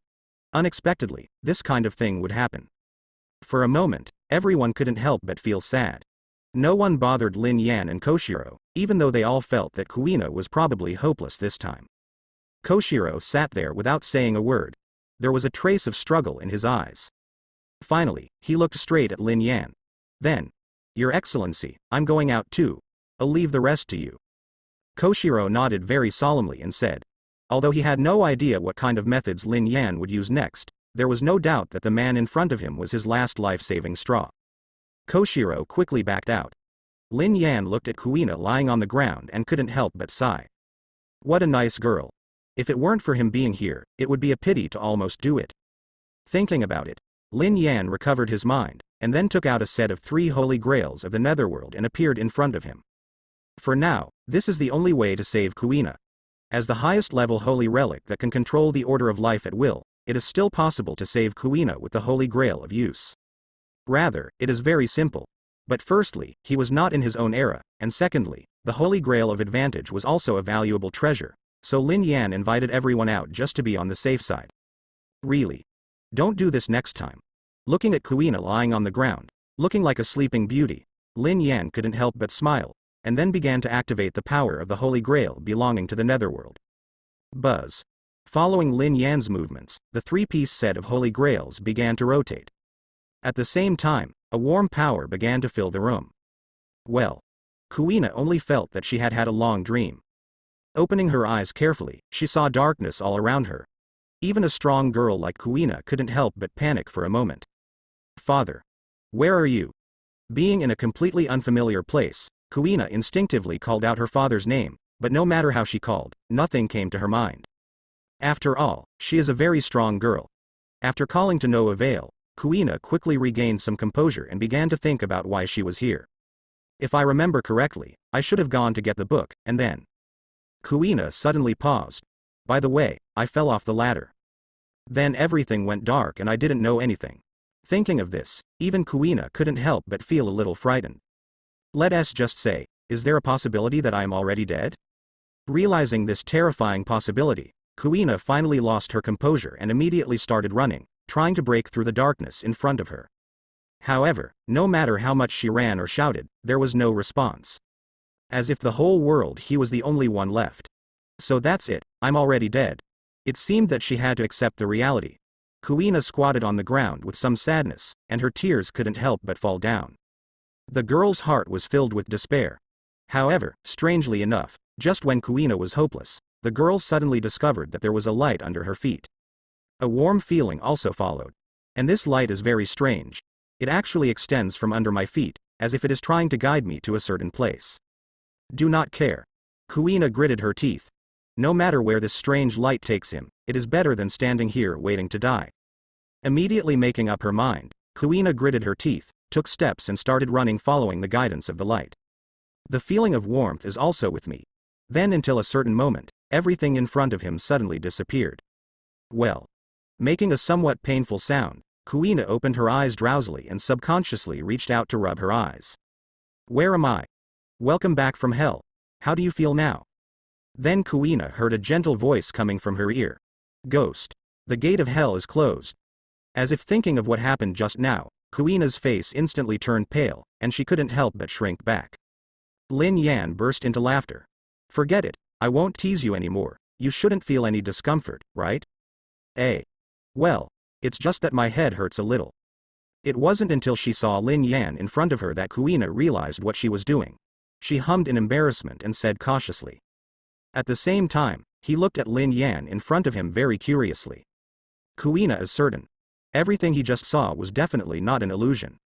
Unexpectedly, this kind of thing would happen. For a moment, everyone couldn't help but feel sad. No one bothered Lin Yan and Koshiro, even though they all felt that Kuina was probably hopeless this time. Koshiro sat there without saying a word. There was a trace of struggle in his eyes. Finally, he looked straight at Lin Yan. Then, Your Excellency, I'm going out too. I'll leave the rest to you. Koshiro nodded very solemnly and said. Although he had no idea what kind of methods Lin Yan would use next, there was no doubt that the man in front of him was his last life-saving straw. Koshiro quickly backed out. Lin Yan looked at Kuina lying on the ground and couldn't help but sigh. What a nice girl. If it weren't for him being here, it would be a pity to almost do it. Thinking about it, Lin Yan recovered his mind, and then took out a set of 3 holy grails of the netherworld and appeared in front of him. For now, this is the only way to save Kuina. As the highest level holy relic that can control the order of life at will, it is still possible to save Kuina with the holy grail of use. Rather, it is very simple. But firstly, he was not in his own era, and secondly, the holy grail of advantage was also a valuable treasure, so Lin Yan invited everyone out just to be on the safe side. Really? Don't do this next time. Looking at Kuina lying on the ground, looking like a sleeping beauty, Lin Yan couldn't help but smile, and then began to activate the power of the holy grail belonging to the netherworld. Buzz. Following Lin Yan's movements, the 3-piece set of holy grails began to rotate. At the same time, a warm power began to fill the room. Well, Kuina only felt that she had had a long dream. Opening her eyes carefully, she saw darkness all around her. Even a strong girl like Kuina couldn't help but panic for a moment. Father. Where are you? Being in a completely unfamiliar place, Kuina instinctively called out her father's name, but no matter how she called, nothing came to her mind. After all, she is a very strong girl. After calling to no avail, Kuina quickly regained some composure and began to think about why she was here. If I remember correctly, I should have gone to get the book, and then. Kuina suddenly paused. By the way, I fell off the ladder. Then everything went dark and I didn't know anything. Thinking of this, even Kuina couldn't help but feel a little frightened. Let us just say, is there a possibility that I am already dead? Realizing this terrifying possibility, Kuina finally lost her composure and immediately started running, trying to break through the darkness in front of her. However, no matter how much she ran or shouted, there was no response. As if the whole world he was the only one left. So that's it, I'm already dead. It seemed that she had to accept the reality. Kuina squatted on the ground with some sadness, and her tears couldn't help but fall down. The girl's heart was filled with despair. However, strangely enough, just when Kuina was hopeless, the girl suddenly discovered that there was a light under her feet. A warm feeling also followed. And this light is very strange. It actually extends from under my feet, as if it is trying to guide me to a certain place. Do not care. Kuina gritted her teeth. No matter where this strange light takes him, it is better than standing here waiting to die. Immediately making up her mind, Kuina gritted her teeth, took steps and started running following the guidance of the light. The feeling of warmth is also with me. Then until a certain moment, everything in front of him suddenly disappeared. Well. Making a somewhat painful sound, Kuina opened her eyes drowsily and subconsciously reached out to rub her eyes. Where am I? Welcome back from hell. How do you feel now? Then Kuina heard a gentle voice coming from her ear. Ghost. The gate of hell is closed. As if thinking of what happened just now, Kuina's face instantly turned pale, and she couldn't help but shrink back. Lin Yan burst into laughter. Forget it, I won't tease you anymore, you shouldn't feel any discomfort, right? Well, it's just that my head hurts a little. It wasn't until she saw Lin Yan in front of her that Kuina realized what she was doing. She hummed in embarrassment and said cautiously. At the same time, he looked at Lin Yan in front of him very curiously. Kuina is certain. Everything he just saw was definitely not an illusion.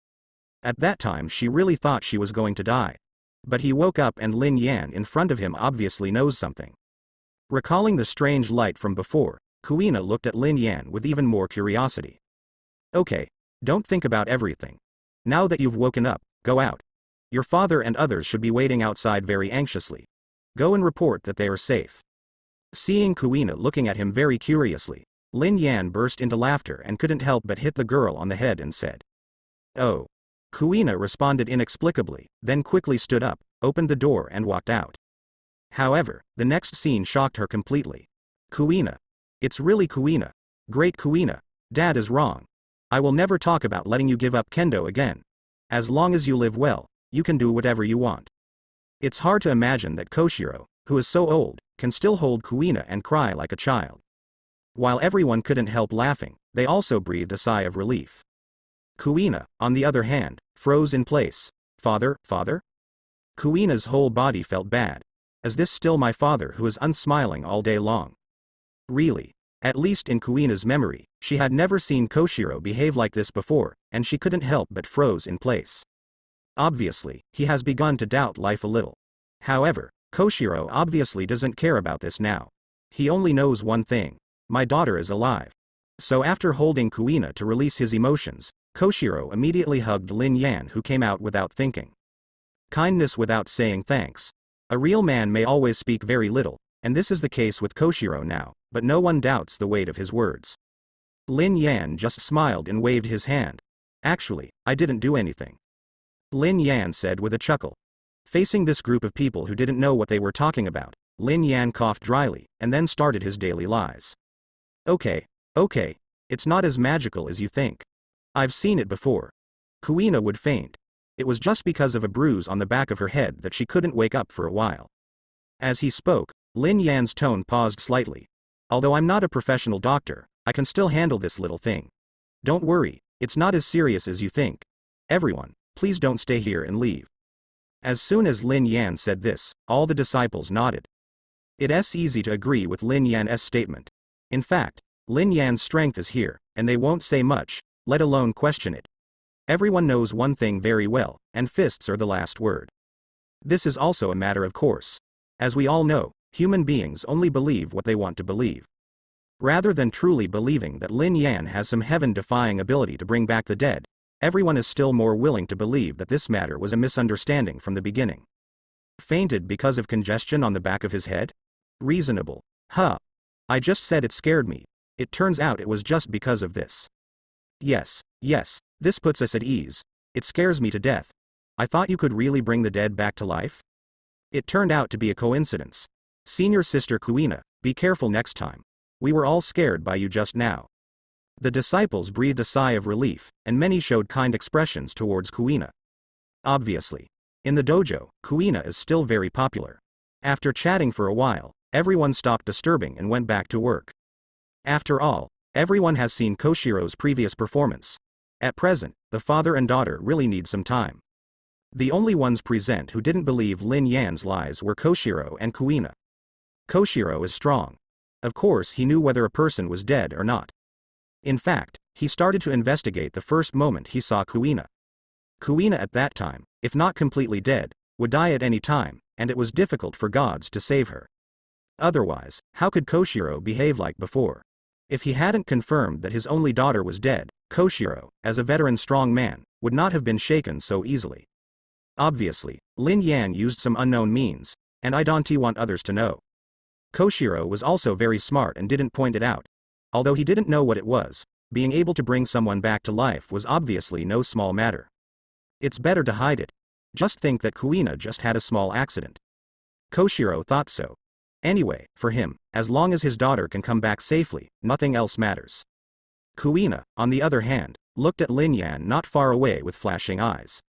At that time she really thought she was going to die. But he woke up and Lin Yan in front of him obviously knows something. Recalling the strange light from before, Kuina looked at Lin Yan with even more curiosity. Okay, don't think about everything. Now that you've woken up, go out. Your father and others should be waiting outside very anxiously. Go and report that they are safe. Seeing Kuina looking at him very curiously, Lin Yan burst into laughter and couldn't help but hit the girl on the head and said, "Oh." Kuina responded inexplicably, then quickly stood up, opened the door and walked out. However, the next scene shocked her completely. Kuina. It's really Kuina. Great Kuina. Dad is wrong. I will never talk about letting you give up kendo again. As long as you live well, you can do whatever you want. It's hard to imagine that Koshiro, who is so old, can still hold Kuina and cry like a child. While everyone couldn't help laughing, they also breathed a sigh of relief. Kuina, on the other hand, froze in place. Father? Kuina's whole body felt bad. Is this still my father who is unsmiling all day long? Really? At least in Kuina's memory, she had never seen Koshiro behave like this before, and she couldn't help but froze in place. Obviously, he has begun to doubt life a little. However, Koshiro obviously doesn't care about this now. He only knows one thing. My daughter is alive. So after holding Kuina to release his emotions, Koshiro immediately hugged Lin Yan, who came out without thinking. Kindness without saying thanks. A real man may always speak very little, and this is the case with Koshiro now, but no one doubts the weight of his words. Lin Yan just smiled and waved his hand. Actually, I didn't do anything. Lin Yan said with a chuckle. Facing this group of people who didn't know what they were talking about, Lin Yan coughed dryly, and then started his daily lies. Okay, it's not as magical as you think. I've seen it before. Kuina would faint. It was just because of a bruise on the back of her head that she couldn't wake up for a while. As he spoke, Lin Yan's tone paused slightly. Although I'm not a professional doctor, I can still handle this little thing. Don't worry, it's not as serious as you think. Everyone, please don't stay here and leave. As soon as Lin Yan said this, all the disciples nodded. It's easy to agree with Lin Yan's statement. In fact, Lin Yan's strength is here, and they won't say much, let alone question it. Everyone knows one thing very well, and fists are the last word. This is also a matter of course. As we all know, human beings only believe what they want to believe. Rather than truly believing that Lin Yan has some heaven-defying ability to bring back the dead, everyone is still more willing to believe that this matter was a misunderstanding from the beginning. Fainted because of congestion on the back of his head? Reasonable. I just said it scared me. It turns out it was just because of this. Yes, this puts us at ease. It scares me to death. I thought you could really bring the dead back to life? It turned out to be a coincidence. Senior Sister Kuina, be careful next time. We were all scared by you just now. The disciples breathed a sigh of relief, and many showed kind expressions towards Kuina. Obviously. In the dojo, Kuina is still very popular. After chatting for a while, everyone stopped disturbing and went back to work. After all, everyone has seen Koshiro's previous performance. At present, the father and daughter really need some time. The only ones present who didn't believe Lin Yan's lies were Koshiro and Kuina. Koshiro is strong. Of course he knew whether a person was dead or not. In fact, he started to investigate the first moment he saw Kuina. Kuina at that time, if not completely dead, would die at any time, and it was difficult for gods to save her. Otherwise, how could Koshiro behave like before? If he hadn't confirmed that his only daughter was dead, Koshiro, as a veteran strong man, would not have been shaken so easily. Obviously, Lin Yan used some unknown means, and I don't want others to know. Koshiro was also very smart and didn't point it out. Although he didn't know what it was, being able to bring someone back to life was obviously no small matter. It's better to hide it. Just think that Kuina just had a small accident. Koshiro thought so. Anyway, for him, as long as his daughter can come back safely, nothing else matters. Kuina, on the other hand, looked at Lin Yan not far away with flashing eyes.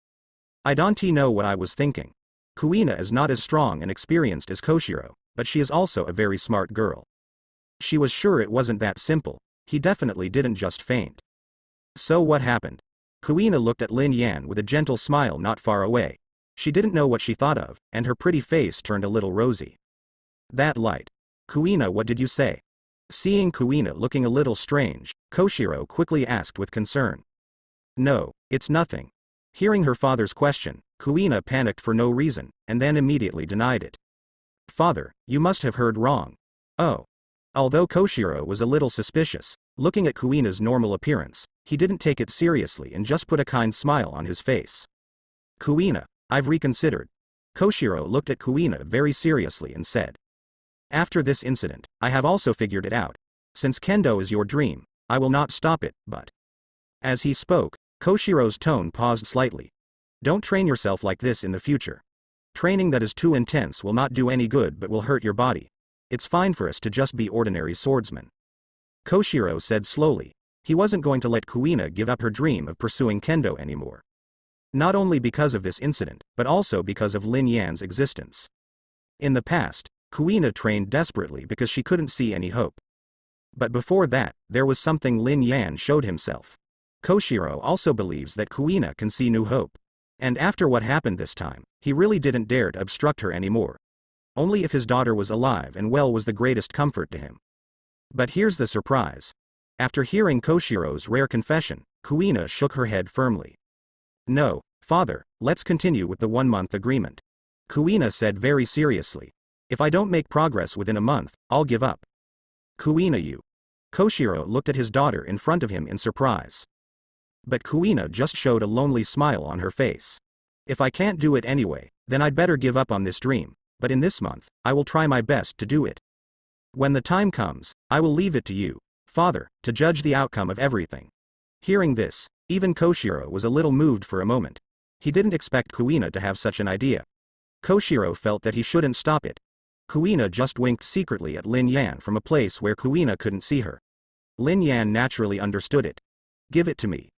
I don't know what I was thinking. Kuina is not as strong and experienced as Koshiro, but she is also a very smart girl. She was sure it wasn't that simple. He definitely didn't just faint. So what happened? Kuina looked at Lin Yan with a gentle smile not far away. She didn't know what she thought of, and her pretty face turned a little rosy. That light. Kuina, what did you say? Seeing Kuina looking a little strange, Koshiro quickly asked with concern. No, it's nothing. Hearing her father's question, Kuina panicked for no reason, and then immediately denied it. Father, you must have heard wrong. Oh. Although Koshiro was a little suspicious, looking at Kuina's normal appearance, he didn't take it seriously and just put a kind smile on his face. Kuina, I've reconsidered. Koshiro looked at Kuina very seriously and said. After this incident, I have also figured it out. Since kendo is your dream, I will not stop it, but... As he spoke, Koshiro's tone paused slightly. Don't train yourself like this in the future. Training that is too intense will not do any good but will hurt your body. It's fine for us to just be ordinary swordsmen. Koshiro said slowly. He wasn't going to let Kuina give up her dream of pursuing kendo anymore. Not only because of this incident, but also because of Lin Yan's existence. In the past, Kuina trained desperately because she couldn't see any hope. But before that, there was something Lin Yan showed himself. Koshiro also believes that Kuina can see new hope. And after what happened this time, he really didn't dare to obstruct her anymore. Only if his daughter was alive and well was the greatest comfort to him. But here's the surprise. After hearing Koshiro's rare confession, Kuina shook her head firmly. No, father, let's continue with the 1-month agreement. Kuina said very seriously. If I don't make progress within a month, I'll give up. Kuina, you. Koshiro looked at his daughter in front of him in surprise. But Kuina just showed a lonely smile on her face. If I can't do it anyway, then I'd better give up on this dream, but in this month, I will try my best to do it. When the time comes, I will leave it to you, father, to judge the outcome of everything. Hearing this, even Koshiro was a little moved for a moment. He didn't expect Kuina to have such an idea. Koshiro felt that he shouldn't stop it. Kuina just winked secretly at Lin Yan from a place where Kuina couldn't see her. Lin Yan naturally understood it. Give it to me.